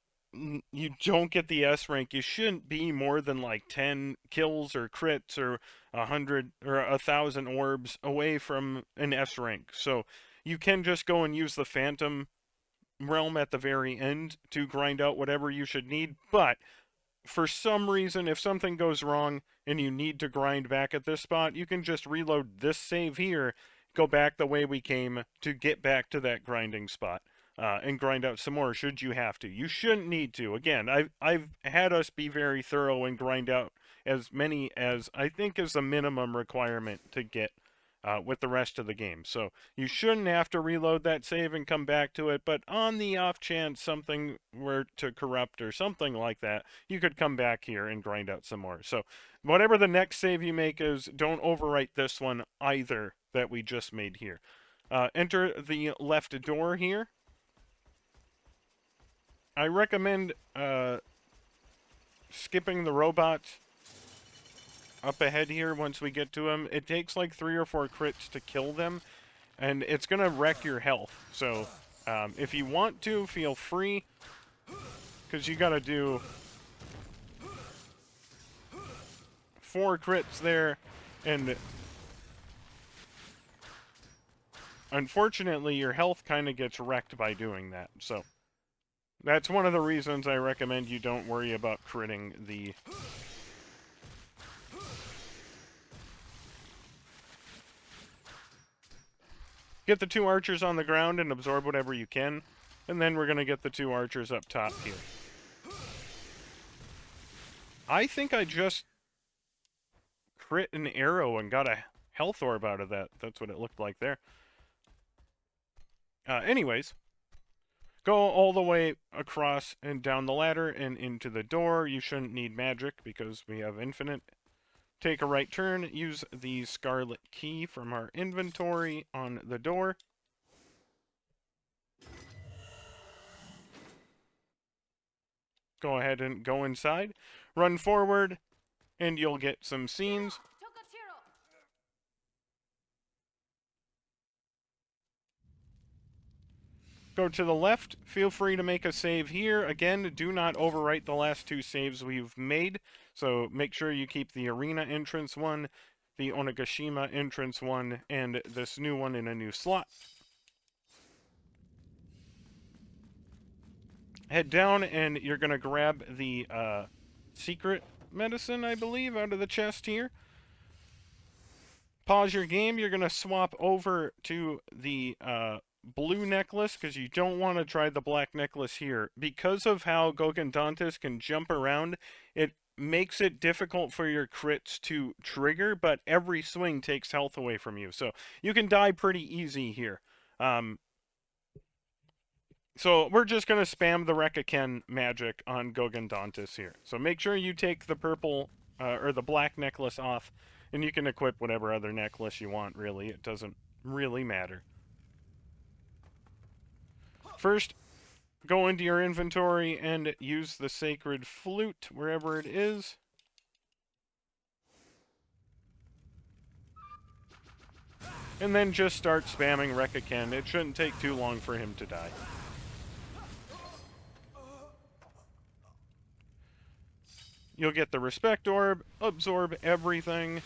don't get the S rank, you shouldn't be more than like 10 kills or crits or 100 or 1,000 orbs away from an S rank. So you can just go and use the Phantom realm at the very end to grind out whatever you should need. But for some reason, if something goes wrong and you need to grind back at this spot, you can just reload this save here, go back the way we came to get back to that grinding spot. And grind out some more should you have to. You shouldn't need to. Again, I've had us be very thorough and grind out as many as I think is the minimum requirement to get with the rest of the game. So you shouldn't have to reload that save and come back to it, but on the off chance something were to corrupt or something like that, you could come back here and grind out some more. So whatever the next save you make is, don't overwrite this one either that we just made here. Enter the left door here. I recommend skipping the robots up ahead here once we get to them. It takes like 3 or 4 crits to kill them, and it's going to wreck your health. So if you want to, feel free, because you got to do 4 crits there, and unfortunately your health kind of gets wrecked by doing that. So that's one of the reasons I recommend you don't worry about critting the... Get the 2 archers on the ground and absorb whatever you can. And then we're going to get the 2 archers up top here. I think I just crit an arrow and got a health orb out of that. That's what it looked like there. Anyways... Go all the way across and down the ladder and into the door. You shouldn't need magic because we have infinite. Take a right turn. Use the Scarlet Key from our inventory on the door. go ahead and go inside, run forward, and you'll get some scenes. Go to the left, feel free to make a save here. Again, do not overwrite the last 2 saves we've made, so make sure you keep the arena entrance one, the Onigashima entrance one, and this new one in a new slot. Head down, and you're going to grab the secret medicine, I believe, out of the chest here. Pause your game. You're going to swap over to the blue necklace because you don't want to try the black necklace here. Because of how Gogen Dantes can jump around, it makes it difficult for your crits to trigger, but every swing takes health away from you. So you can die pretty easy here. So we're just going to spam the Rekaken magic on Gogen Dantes here. So make sure you take the purple or the black necklace off, and you can equip whatever other necklace you want, really. It doesn't really matter. First, go into your inventory and use the sacred flute wherever it is. And then just start spamming Rekaken. It shouldn't take too long for him to die. You'll get the respect orb, absorb everything,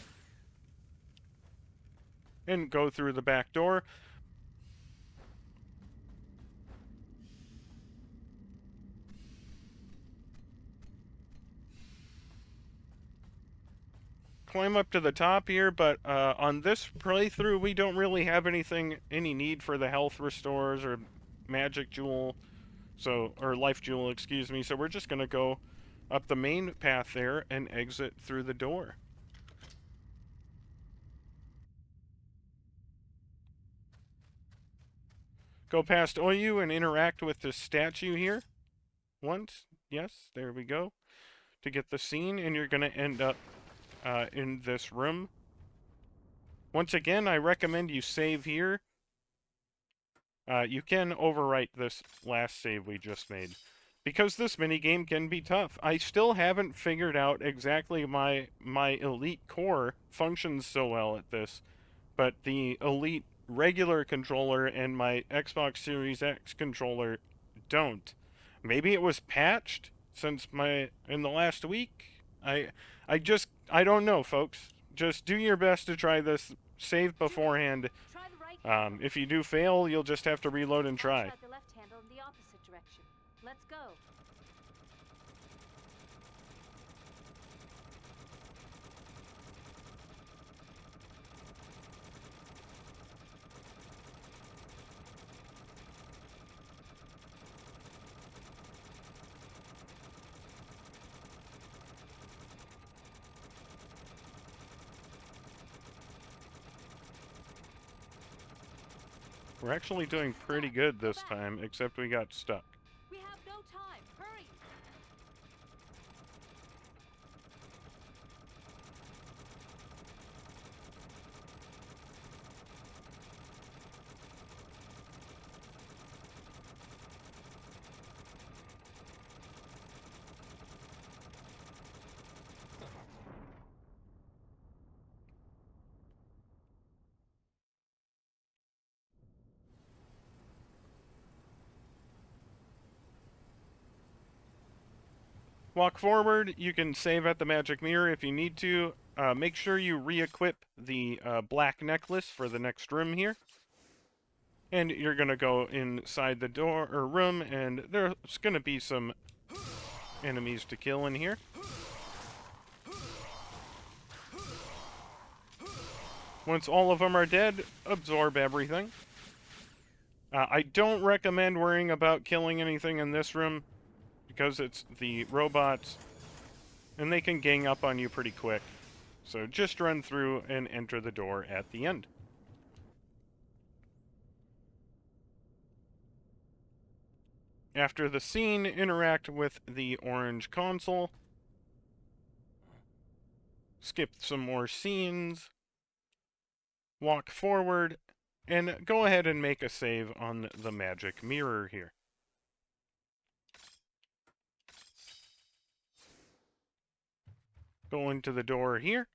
and go through the back door. Climb up to the top here, but on this playthrough, we don't really have any need for the health restores or magic jewel, or life jewel, excuse me. So we're just gonna go up the main path there and exit through the door. Go past Oyu and interact with the statue here. Once, yes, there we go. To get the scene, and you're gonna end up in this room. Once again, I recommend you save here. You can overwrite this last save we just made, because this minigame can be tough. I still haven't figured out exactly my elite core functions so well at this, but the elite regular controller and my Xbox Series X controller don't. Maybe it was patched since in the last week. I don't know, folks. Just do your best to try this. Save beforehand. If you do fail, you'll just have to reload and try. The left handle in the opposite direction. Let's go. We're actually doing pretty good this time, except we got stuck. We have no time. Hurry. Walk forward. You can save at the magic mirror if you need to. Make sure you re-equip the black necklace for the next room here. And you're going to go inside the door or room, and there's going to be some enemies to kill in here. Once all of them are dead, absorb everything. I don't recommend worrying about killing anything in this room, because it's the robots, and they can gang up on you pretty quick. So just run through and enter the door at the end. After the scene, interact with the orange console. Skip some more scenes. Walk forward, and go ahead and make a save on the magic mirror here. Go into the door here.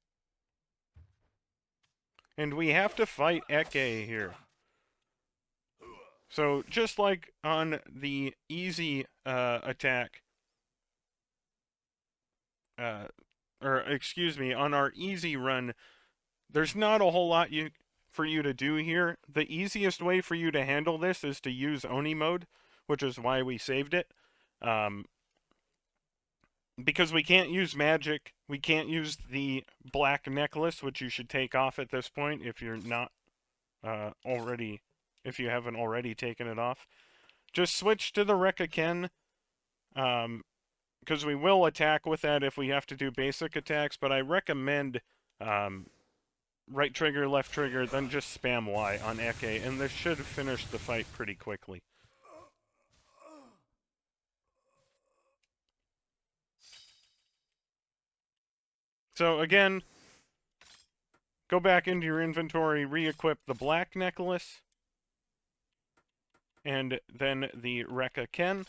And we have to fight Ekei here. So, just like on the easy attack, or excuse me, on our easy run, there's not a whole lot for you to do here. The easiest way for you to handle this is to use Oni mode, which is why we saved it. Because we can't use magic, we can't use the black necklace, which you should take off at this point if you're not if you haven't already taken it off. Just switch to the Rekaken, because we will attack with that if we have to do basic attacks, but I recommend right trigger, left trigger, then just spam Y on Ekei, and this should finish the fight pretty quickly. So again, go back into your inventory, re-equip the black necklace, and then the Rekaken,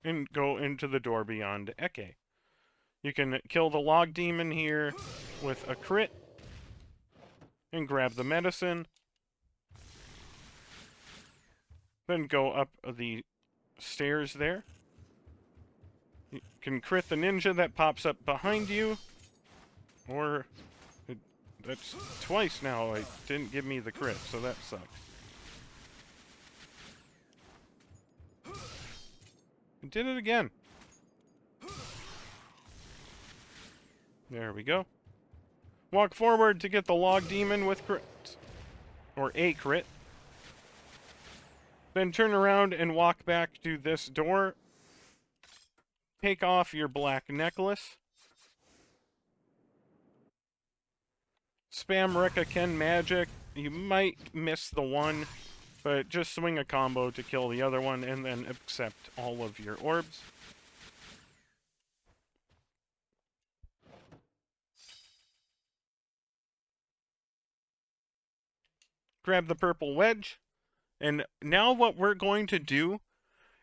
and go into the door beyond Ekei. You can kill the log demon here with a crit, and grab the medicine, then go up the stairs there. You can crit the ninja that pops up behind you, or that's twice now. It didn't give me the crit, so that sucks. I did it again. There we go. Walk forward to get the log demon with crit, or a crit. Then turn around and walk back to this door. Take off your black necklace. Spam Rekaken magic. You might miss the one, but just swing a combo to kill the other one, and then accept all of your orbs. Grab the purple wedge, and now what we're going to do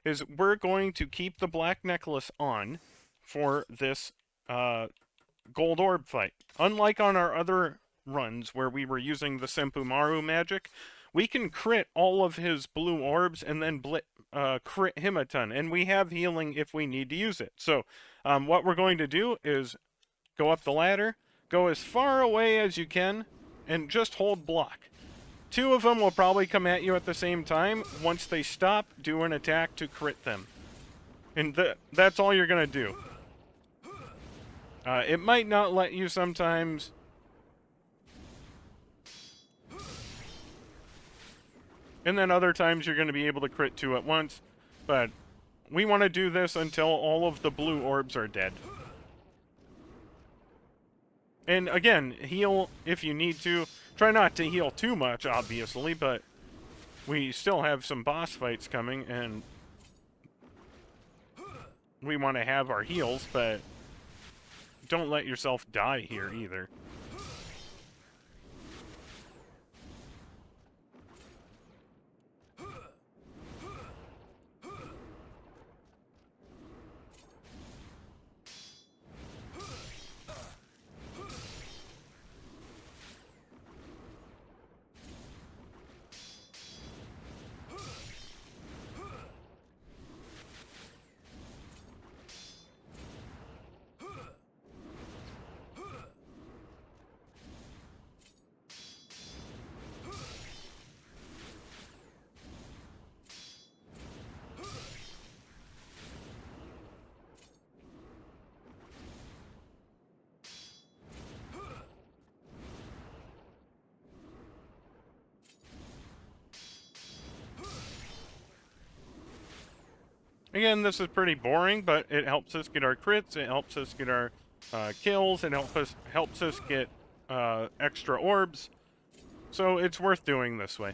is we're going to keep the black necklace on for this gold orb fight. Unlike on our other runs where we were using the Senpumaru magic, we can crit all of his blue orbs and then crit him a ton, and we have healing if we need to use it. So what we're going to do is go up the ladder, go as far away as you can, and just hold block. Two of them will probably come at you at the same time. Once they stop, do an attack to crit them. And that's all you're going to do. It might not let you sometimes. And then other times you're going to be able to crit two at once. But we want to do this until all of the blue orbs are dead. And again, heal if you need to. Try not to heal too much, obviously, but we still have some boss fights coming, and we want to have our heals, but don't let yourself die here either. Again, this is pretty boring, but it helps us get our crits, it helps us get our kills, it helps us get extra orbs, so it's worth doing this way.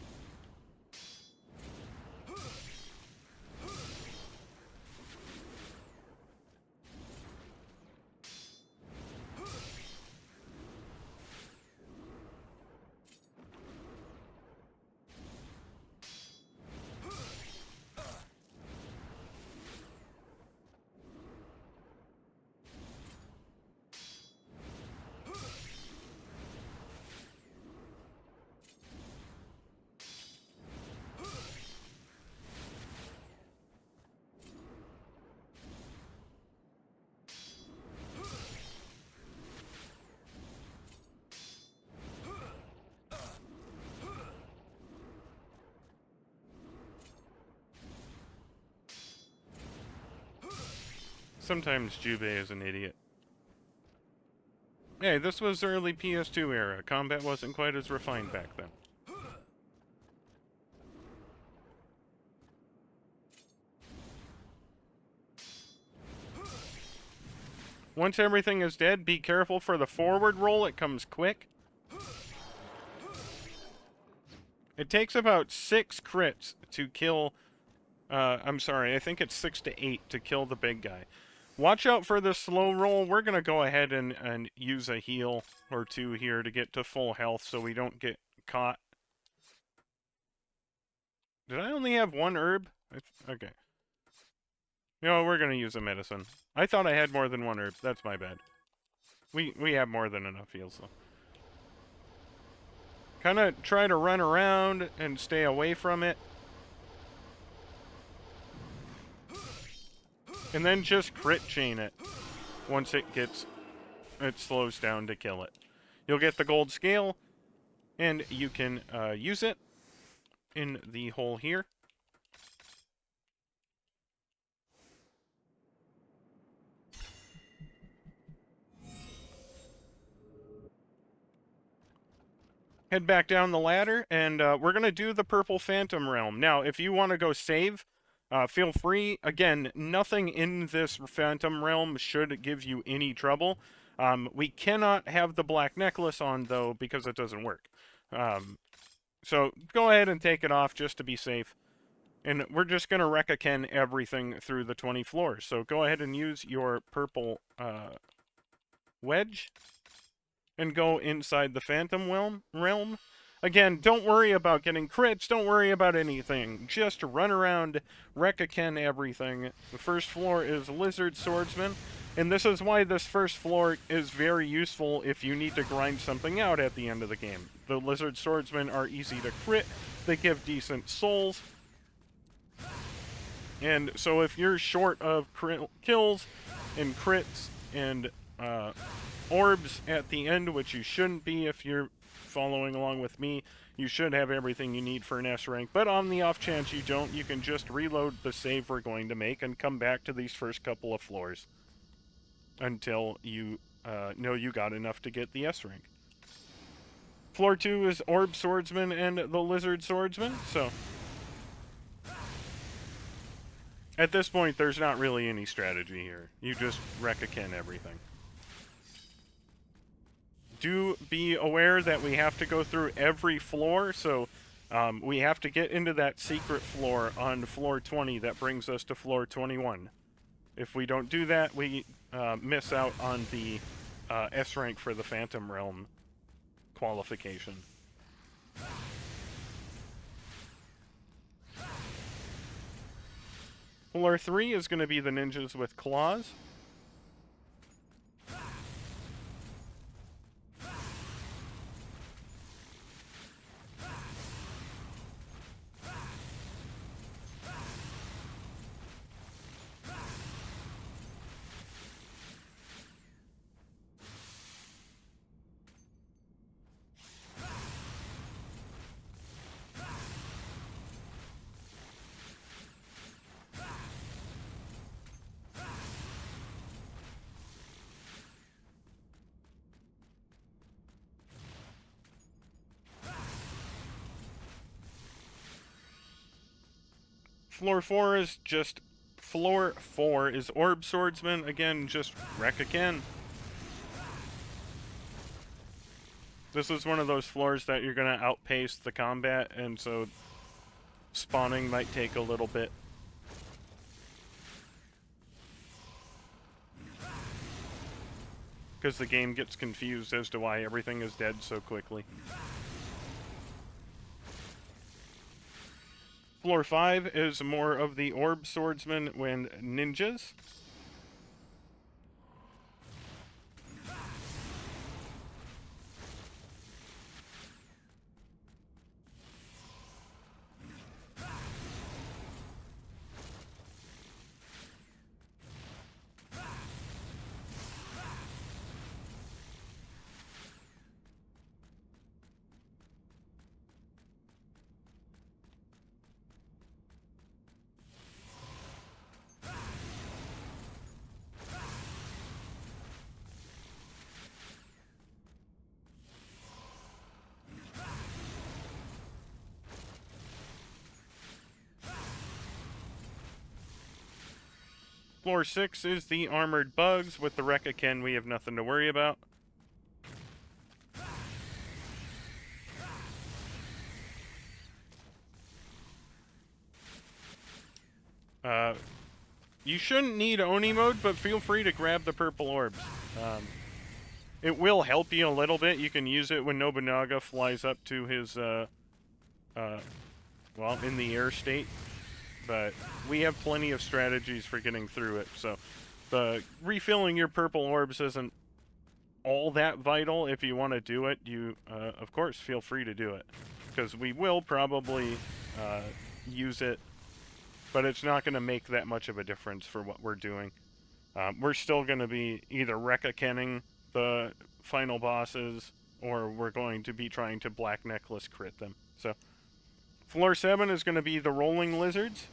Sometimes Jubei is an idiot. Hey, this was early PS2 era. Combat wasn't quite as refined back then. Once everything is dead, be careful for the forward roll. It comes quick. It takes about 6 crits to kill... I'm sorry, I think it's 6 to 8 to kill the big guy. Watch out for the slow roll. We're going to go ahead and use a heal or two here to get to full health so we don't get caught. Did I only have 1 herb? Okay. No, we're going to use a medicine. I thought I had more than 1 herb. That's my bad. We have more than enough heals, though. Kind of try to run around and stay away from it. And then just crit chain it once it slows down to kill it. You'll get the gold scale, and you can use it in the hole here. Head back down the ladder, and we're going to do the Purple Phantom Realm. Now, if you want to go save, feel free. Again, nothing in this Phantom Realm should give you any trouble. We cannot have the Black Necklace on, though, because it doesn't work. So go ahead and take it off just to be safe. And we're just going to Rekaken everything through the 20 floors. So go ahead and use your purple wedge and go inside the Phantom Realm. Again, don't worry about getting crits. Don't worry about anything. Just run around, Rekaken everything. The first floor is Lizard Swordsman. And this is why this first floor is very useful if you need to grind something out at the end of the game. The Lizard Swordsmen are easy to crit. They give decent souls. And so if you're short of kills and crits and orbs at the end, which you shouldn't be if you're following along with me, you should have everything you need for an S rank. But on the off chance you don't, you can just reload the save we're going to make and come back to these first couple of floors until you know you got enough to get the S rank. Floor 2 is Orb Swordsman and the Lizard Swordsman, so at this point there's not really any strategy here. You just Rekaken everything. Do be aware that we have to go through every floor, so we have to get into that secret floor on floor 20 that brings us to floor 21. If we don't do that, we miss out on the S rank for the Phantom Realm qualification. Floor 3 is going to be the ninjas with claws. Floor 4 is Orb Swordsman. Again, just Rekaken. This is one of those floors that you're going to outpace the combat, and so spawning might take a little bit. Because the game gets confused as to why everything is dead so quickly. Floor 5 is more of the Orb Swordsman and ninjas. Floor 6 is the armored bugs. With the Rekaken, we have nothing to worry about. You shouldn't need Oni mode, but feel free to grab the purple orbs. It will help you a little bit. You can use it when Nobunaga flies up to his, well, in the air state. But we have plenty of strategies for getting through it, so refilling your purple orbs isn't all that vital. If you want to do it, you, of course, feel free to do it. Because we will probably use it, but it's not going to make that much of a difference for what we're doing. We're still going to be either Rekakenning the final bosses, or we're going to be trying to Black Necklace crit them. So, Floor 7 is going to be the Rolling Lizards.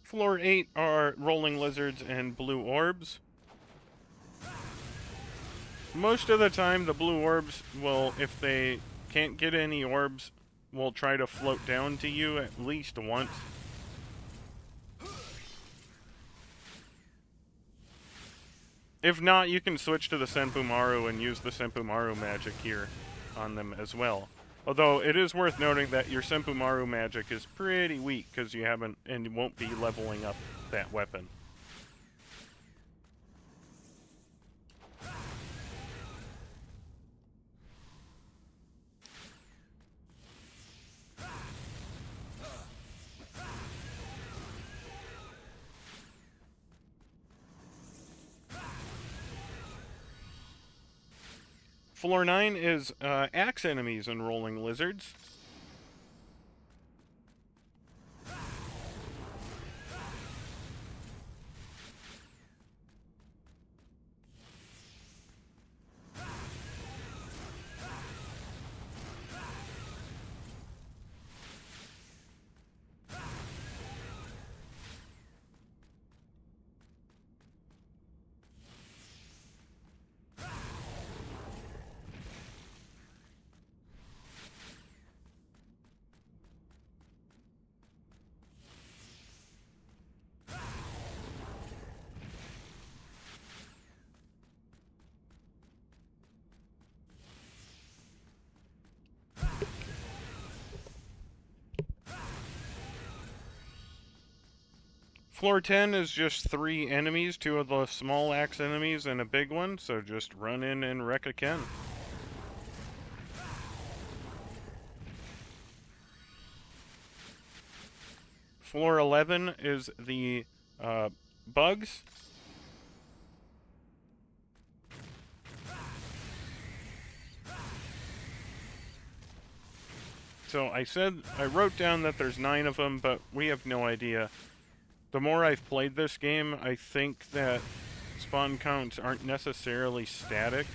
Floor 8 are Rolling Lizards and Blue Orbs. Most of the time, the Blue Orbs will, if they can't get any orbs, will try to float down to you at least once. If not, you can switch to the Senpumaru and use the Senpumaru magic here on them as well. Although, it is worth noting that your Senpumaru magic is pretty weak, because you haven't, and won't be leveling up that weapon. Floor 9 is axe enemies and Rolling Lizards. Floor 10 is just 3 enemies, 2 of the small axe enemies and a big one, so just run in and wreck a Ken. Floor 11 is the bugs. So I wrote down that there's 9 of them, but we have no idea. The more I've played this game, I think that spawn counts aren't necessarily static,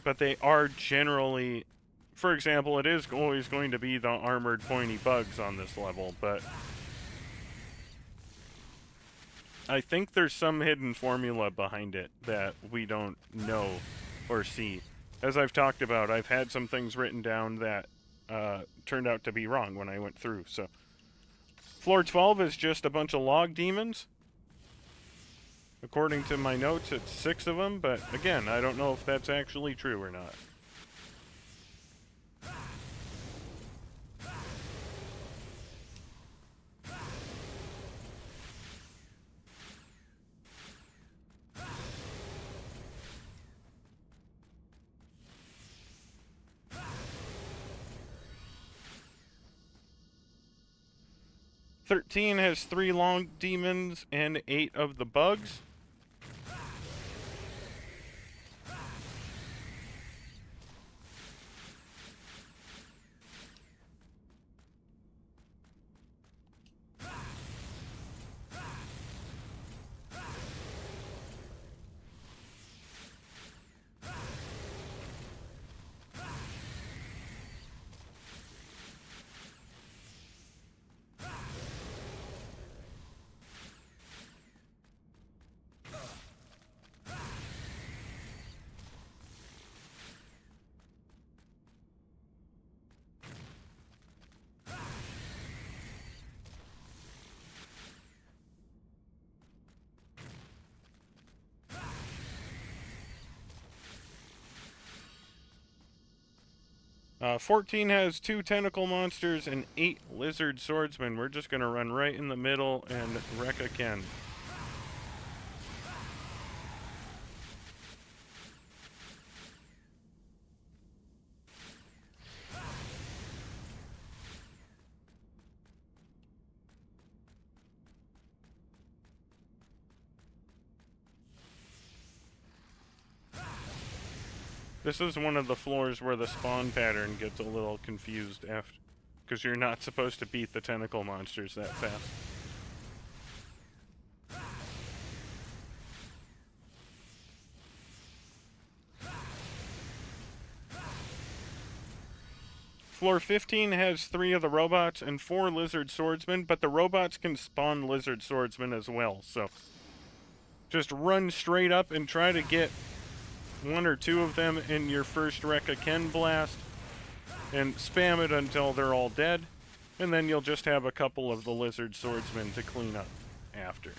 but they are generally, for example, it is always going to be the armored pointy bugs on this level, but I think there's some hidden formula behind it that we don't know or see. As I've talked about, I've had some things written down that turned out to be wrong when I went through, so. Floor 12 is just a bunch of log demons. According to my notes, it's 6 of them, but again, I don't know if that's actually true or not. "13 has 3 long demons and 8 of the bugs. 14 has 2 tentacle monsters and 8 lizard swordsmen. We're just gonna run right in the middle and wreck again. This is one of the floors where the spawn pattern gets a little confused after, because you're not supposed to beat the tentacle monsters that fast. Floor 15 has 3 of the robots and 4 lizard swordsmen, but the robots can spawn lizard swordsmen as well, so just run straight up and try to get 1 or 2 of them in your first Rekka Ken blast, and spam it until they're all dead, and then you'll just have a couple of the lizard swordsmen to clean up after.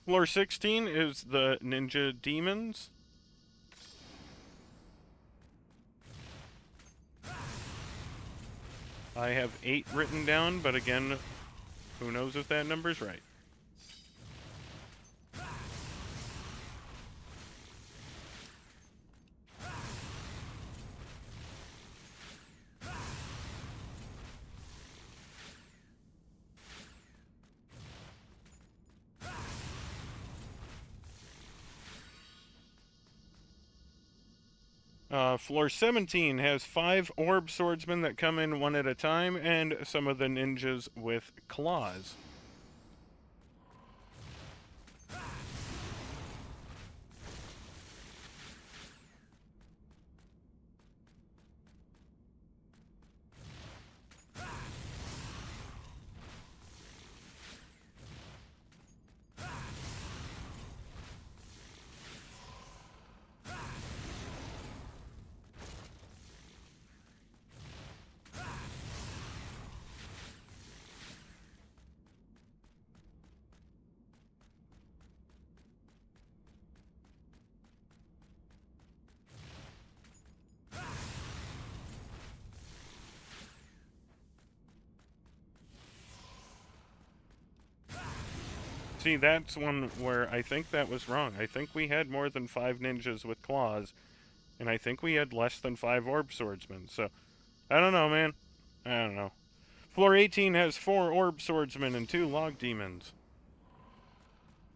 Floor 16 is the ninja demons. I have 8 written down, but again, who knows if that number's right. Floor 17 has 5 orb swordsmen that come in 1 at a time, and some of the ninjas with claws. See, that's one where I think that was wrong. I think we had more than 5 ninjas with claws, and I think we had less than 5 orb swordsmen, so I don't know, man. I don't know. Floor 18 has 4 orb swordsmen and 2 log demons.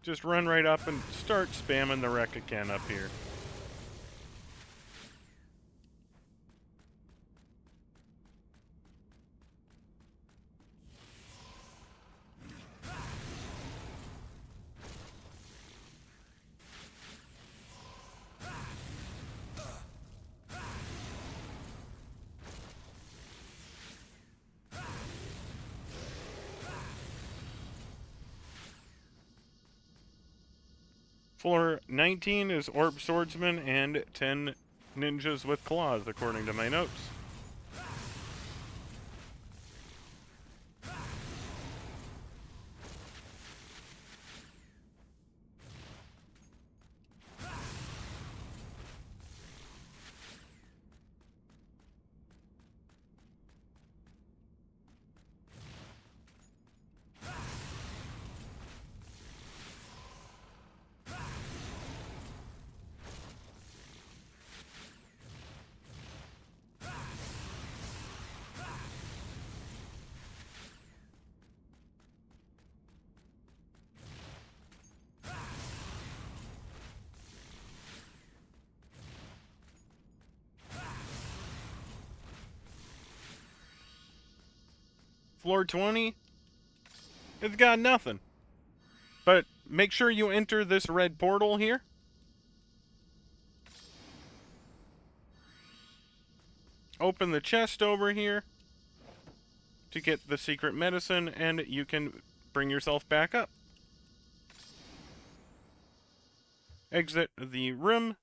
Just run right up and start spamming the Rekka Ken up here. Floor 19 is orb swordsman and 10 ninjas with claws, according to my notes. Floor 20, it's got nothing. But make sure you enter this red portal here. Open the chest over here to get the secret medicine, and you can bring yourself back up. exit the room.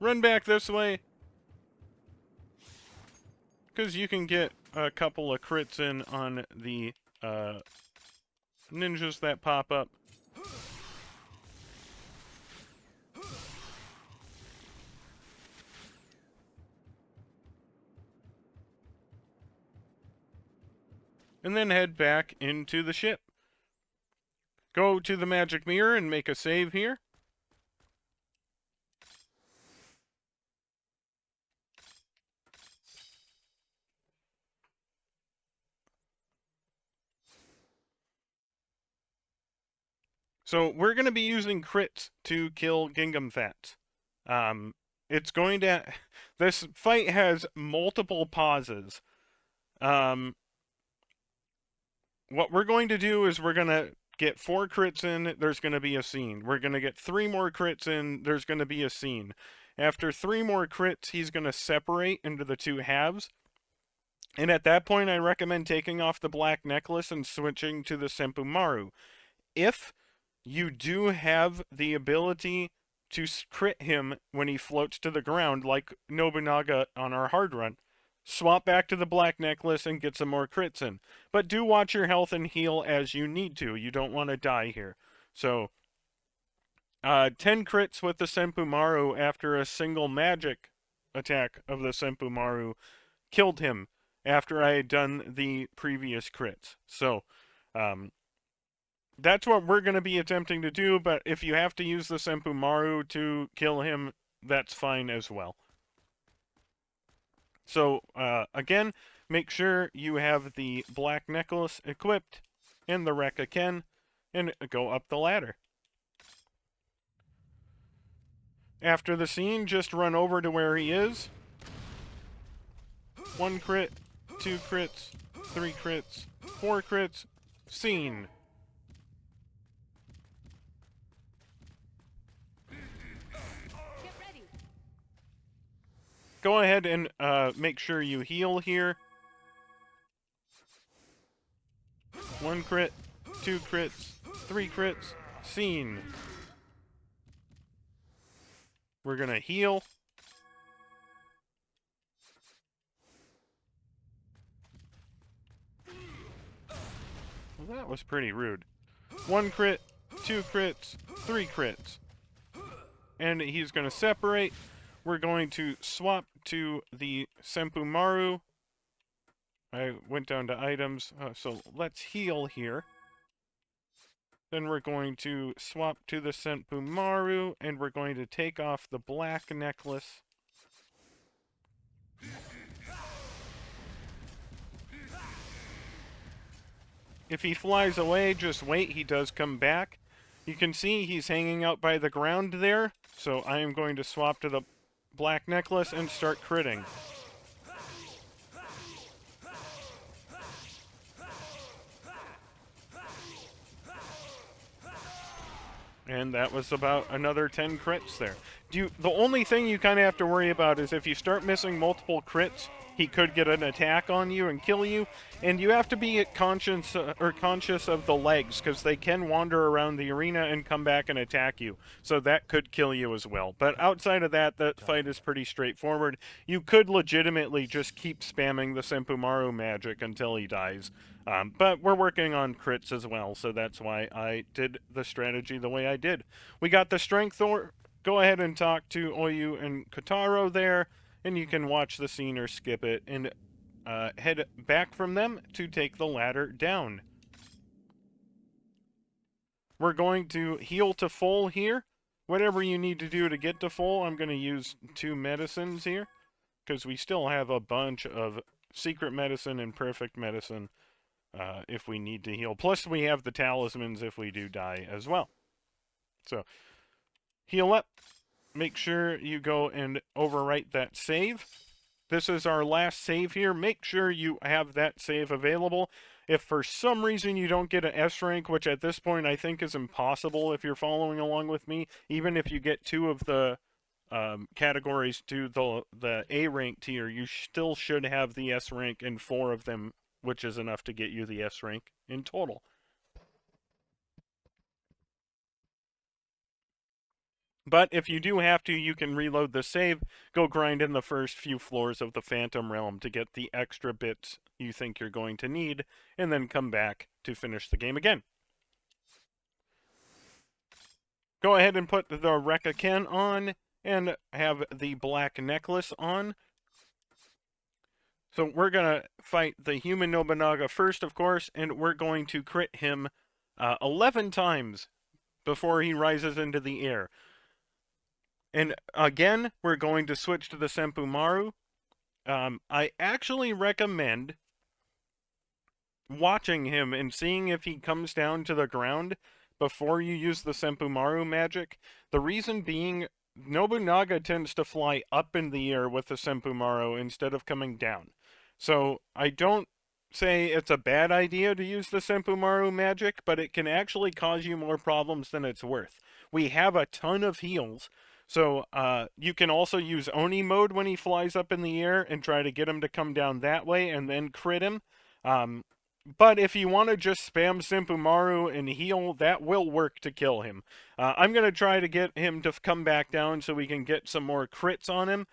Run back this way. Because you can get a couple of crits in on the ninjas that pop up. And then head back into the ship. Go to the magic mirror and make a save here. So we're going to be using crits to kill Gingham Fats. It's going to... This fight has multiple pauses. What we're going to do is we're going to get 4 crits in, there's going to be a scene. We're going to get 3 more crits in, there's going to be a scene. After 3 more crits, he's going to separate into the 2 halves. And at that point, I recommend taking off the black necklace and switching to the Senpu Maru. If you do have the ability to crit him when he floats to the ground, like Nobunaga on our hard run, swap back to the black necklace and get some more crits in. But do watch your health and heal as you need to. You don't want to die here. So, 10 crits with the Senpu Maru after a single magic attack of the Senpu Maru killed him after I had done the previous crits. So, that's what we're going to be attempting to do, but if you have to use the Senpu Maru to kill him, that's fine as well. So, again, make sure you have the black necklace equipped and the Rekka Ken, and go up the ladder. After the scene, just run over to where he is. 1 crit, 2 crits, 3 crits, 4 crits, scene. Get ready. Go ahead and make sure you heal here. 1 crit, 2 crits, 3 crits, scene. We're gonna heal. Well, that was pretty rude. 1 crit, 2 crits, 3 crits. And he's gonna separate. We're going to swap to the Senpu Maru. I went down to items, so let's heal here. Then we're going to swap to the Senpu Maru, and we're going to take off the black necklace. If he flies away, just wait, he does come back. You can see he's hanging out by the ground there, so I am going to swap to the black necklace and start critting. And that was about another 10 crits there. The only thing you kind of have to worry about is if you start missing multiple crits, he could get an attack on you and kill you. And you have to be conscious of the legs, because they can wander around the arena and come back and attack you. So that could kill you as well. But outside of that, the fight is pretty straightforward. You could legitimately just keep spamming the Senpu Maru magic until he dies. But we're working on crits as well, so that's why I did the strategy the way I did. We got the strength, or go ahead and talk to Oyu and Kotaro there, and you can watch the scene or skip it, and head back from them to take the ladder down. We're going to heal to full here. Whatever you need to do to get to full, I'm going to use 2 medicines here, because we still have a bunch of secret medicine and perfect medicine if we need to heal. Plus, we have the talismans if we do die as well. So, heal up. Make sure you go and overwrite that save. This is our last save here. Make sure you have that save available. If for some reason you don't get an S rank, which at this point I think is impossible if you're following along with me, even if you get 2 of the categories to the A rank tier, you still should have the S rank in 4 of them, which is enough to get you the S rank in total. But if you do have to, you can reload the save, go grind in the first few floors of the Phantom Realm to get the extra bits you think you're going to need, and then come back to finish the game again. Go ahead and put the Rekaken on, and have the black necklace on. So we're going to fight the human Nobunaga first, of course, and we're going to crit him 11 times before he rises into the air. And again, we're going to switch to the Senpu Maru. I actually recommend watching him and seeing if he comes down to the ground before you use the Senpu Maru magic. The reason being, Nobunaga tends to fly up in the air with the Senpu Maru instead of coming down. So I don't say it's a bad idea to use the Senpu Maru magic, but it can actually cause you more problems than it's worth. We have a ton of heals, so you can also use Oni mode when he flies up in the air and try to get him to come down that way and then crit him. But if you want to just spam Senpu Maru and heal, that will work to kill him. I'm going to try to get him to come back down so we can get some more crits on him.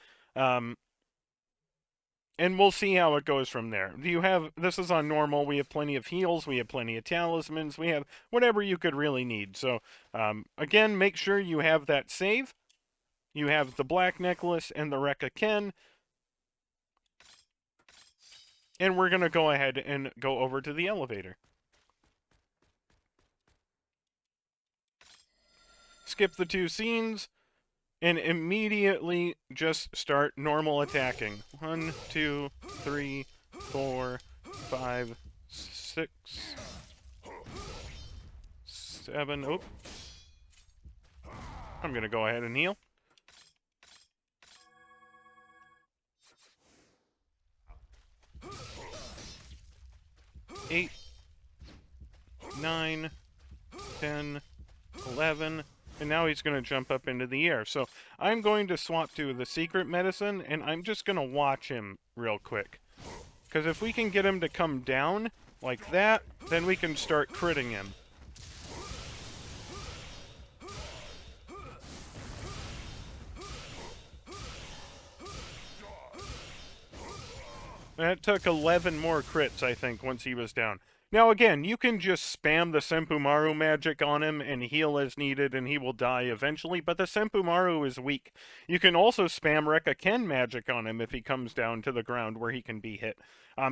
And we'll see how it goes from there. This is on normal, we have plenty of heals, we have plenty of talismans, we have whatever you could really need. So, again, make sure you have that save. You have the black necklace and the Rekaken. And we're going to go ahead and go over to the elevator. Skip the 2 scenes, and immediately just start normal attacking. 1, 2, 3, 4, 5, 6, 7. Oh. I'm going to go ahead and heal. 8, 9, 10, 11, and now he's going to jump up into the air. So I'm going to swap to the secret medicine, and I'm just going to watch him real quick. Because if we can get him to come down like that, then we can start critting him. That took 11 more crits, I think, once he was down. Now, again, you can just spam the Senpu Maru magic on him and heal as needed, and he will die eventually, but the Senpu Maru is weak. You can also spam Rekaken magic on him if he comes down to the ground where he can be hit.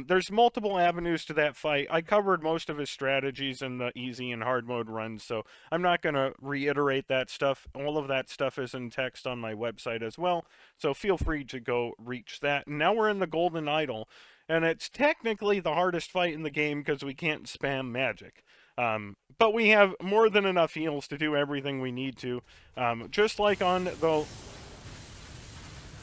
There's multiple avenues to that fight. I covered most of his strategies in the easy and hard mode runs, so I'm not going to reiterate that stuff. All of that stuff is in text on my website as well, so feel free to go reach that. And now we're in the Golden Idol, and it's technically the hardest fight in the game because we can't spam magic. But we have more than enough heals to do everything we need to. Just like on the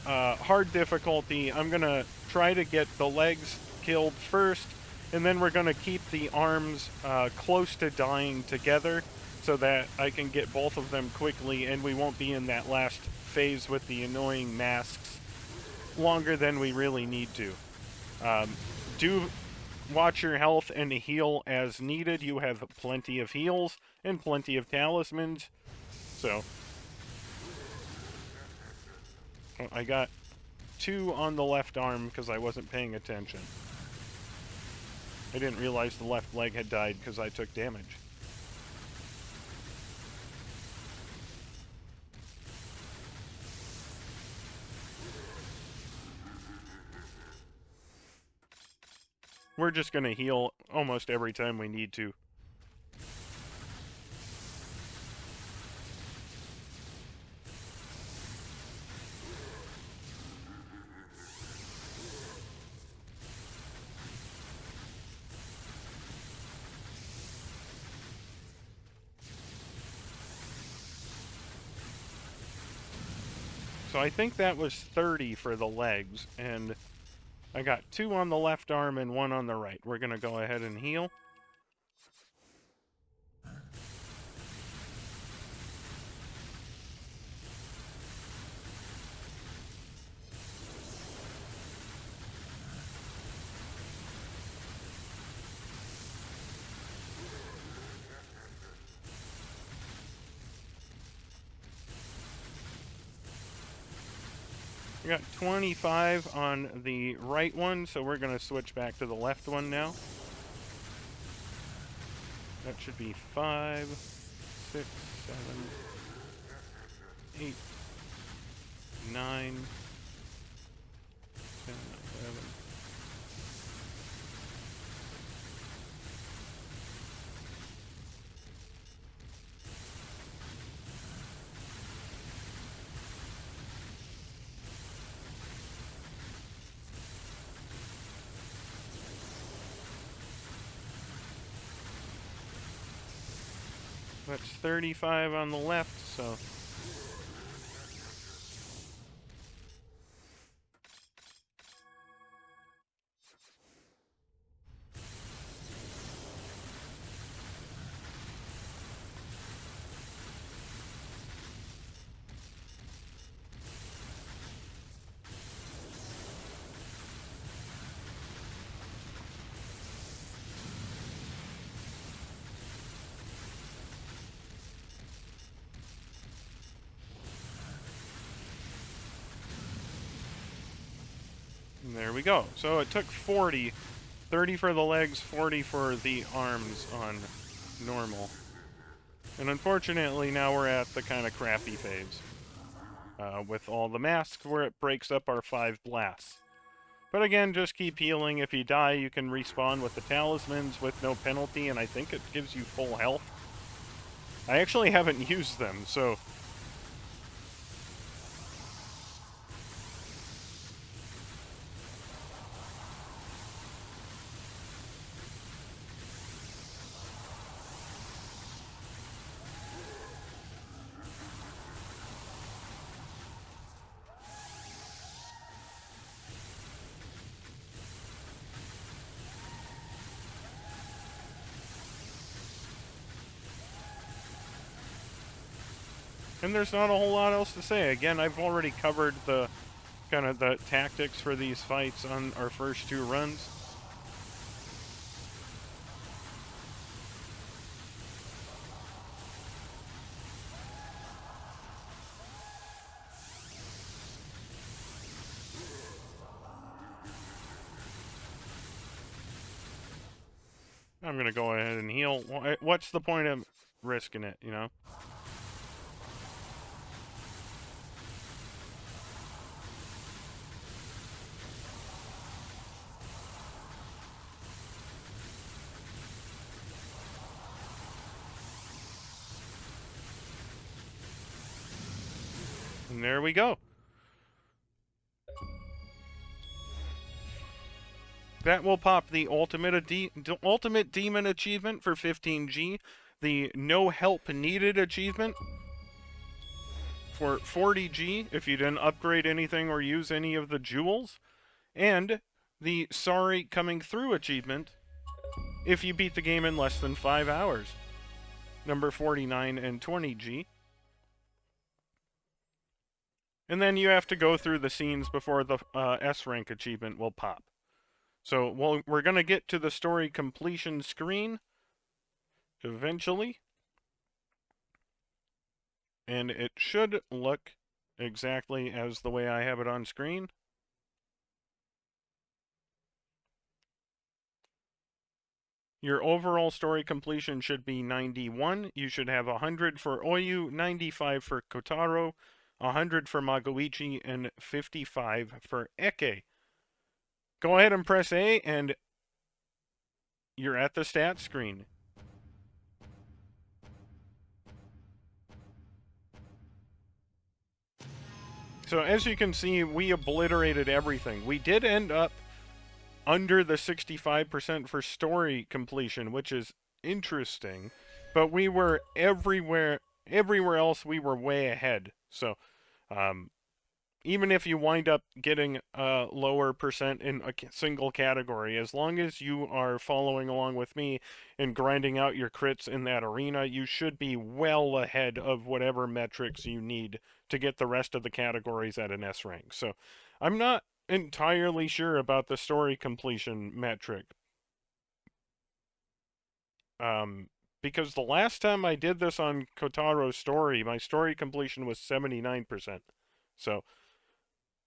hard difficulty, I'm going to try to get the legs killed first, and then we're going to keep the arms close to dying together so that I can get both of them quickly, and we won't be in that last phase with the annoying masks longer than we really need to. Do watch your health and heal as needed. You have plenty of heals and plenty of talismans. So, I got 2 on the left arm because I wasn't paying attention. I didn't realize the left leg had died because I took damage. We're just going to heal almost every time we need to. So I think that was 30 for the legs, and I got 2 on the left arm and 1 on the right. We're going to go ahead and heal. We got 25 on the right one, so we're going to switch back to the left one now. That should be 5, 6, 7, 8, 9, 10, 11. That's 35 on the left, so... There we go. So it took 40. 30 for the legs, 40 for the arms on normal. And unfortunately, now we're at the kind of crappy phase. With all the masks where it breaks up our 5 blasts. But again, just keep healing. If you die, you can respawn with the talismans with no penalty, and I think it gives you full health. I actually haven't used them, so... And there's not a whole lot else to say. Again, I've already covered the kind of the tactics for these fights on our first 2 runs. I'm gonna go ahead and heal. What's the point of risking it, you know? And there we go. That will pop the ultimate demon achievement for 15G, the no help needed achievement for 40G if you didn't upgrade anything or use any of the jewels, and the sorry coming through achievement if you beat the game in less than 5 hours. Number 49 and 20G. And then you have to go through the scenes before the S rank achievement will pop. So we're going to get to the story completion screen eventually. And it should look exactly as the way I have it on screen. Your overall story completion should be 91. You should have 100 for Oyu, 95 for Kotaro, 100 for Magoichi, and 55 for Ekei. Go ahead and press A, and you're at the stats screen. So as you can see, we obliterated everything. We did end up under the 65% for story completion, which is interesting, but we were everywhere else we were way ahead. So even if you wind up getting a lower percent in a single category, as long as you are following along with me and grinding out your crits in that arena, you should be well ahead of whatever metrics you need to get the rest of the categories at an S rank. So I'm not entirely sure about the story completion metric. Because the last time I did this on Kotaro's story, my story completion was 79%. So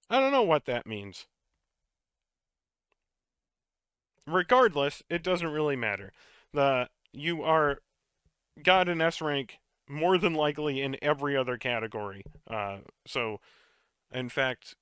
I don't know what that means. Regardless, it doesn't really matter. You are got an S rank more than likely in every other category. So, in fact,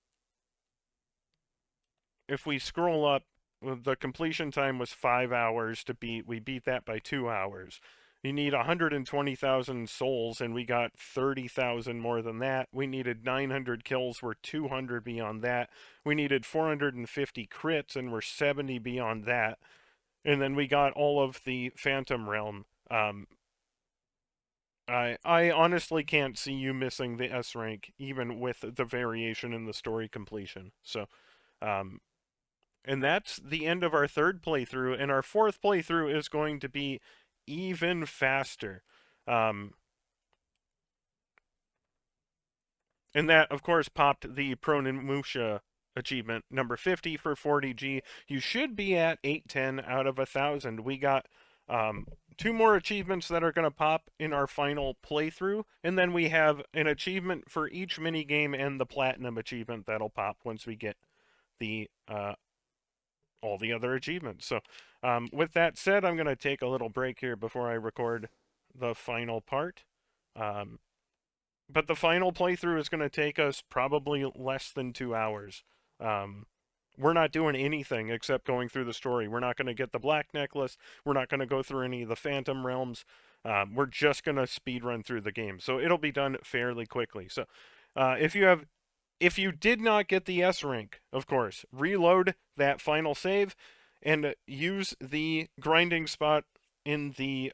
if we scroll up, the completion time was 5 hours to beat. We beat that by 2 hours. You need 120,000 souls, and we got 30,000 more than that. We needed 900 kills, we're 200 beyond that. We needed 450 crits, and we're 70 beyond that. And then we got all of the Phantom Realm. I honestly can't see you missing the S rank, even with the variation in the story completion. So, um, and that's the end of our third playthrough, and our fourth playthrough is going to be even faster. Um, and that, of course, popped the Onimusha achievement, number 50 for 40G. You should be at 810 out of 1,000. We got 2 more achievements that are going to pop in our final playthrough, and then we have an achievement for each minigame and the Platinum achievement that'll pop once we get the all the other achievements. So, with that said, I'm going to take a little break here before I record the final part. But the final playthrough is going to take us probably less than 2 hours. We're not doing anything except going through the story. We're not going to get the Black Necklace. We're not going to go through any of the Phantom Realms. We're just going to speed run through the game. So it'll be done fairly quickly. So if you did not get the S rank, of course, reload that final save and use the grinding spot in the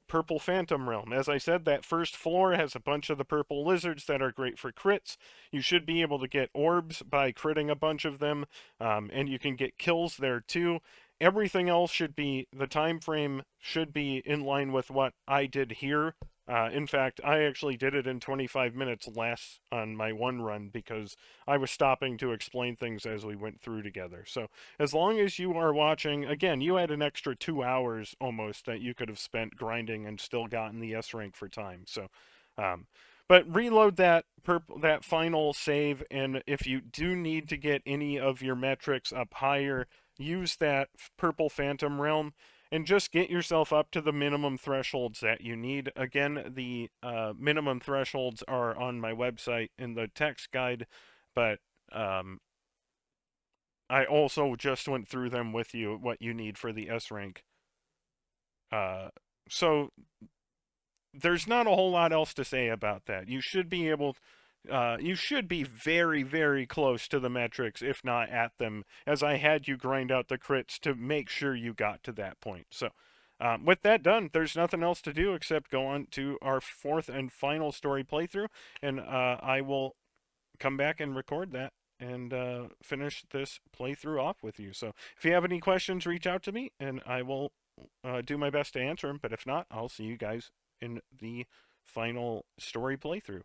purple Phantom Realm. As I said, that first floor has a bunch of the purple lizards that are great for crits. You should be able to get orbs by critting a bunch of them, and you can get kills there too. Everything else should be, the time frame should be in line with what I did here. In fact, I actually did it in 25 minutes less on my one run because I was stopping to explain things as we went through together. So as long as you are watching, again, you had an extra 2 hours almost that you could have spent grinding and still gotten the S rank for time. So, but reload that final save, and if you do need to get any of your metrics up higher, use that purple Phantom Realm and just get yourself up to the minimum thresholds that you need. Again, the minimum thresholds are on my website in the text guide, but I also just went through them with you, what you need for the S rank. So there's not a whole lot else to say about that. You should be able, you should be very, very close to the metrics, if not at them, as I had you grind out the crits to make sure you got to that point. So, with that done, there's nothing else to do except go on to our fourth and final story playthrough, and I will come back and record that and finish this playthrough off with you. So, if you have any questions, reach out to me, and I will do my best to answer them. But if not, I'll see you guys in the final story playthrough.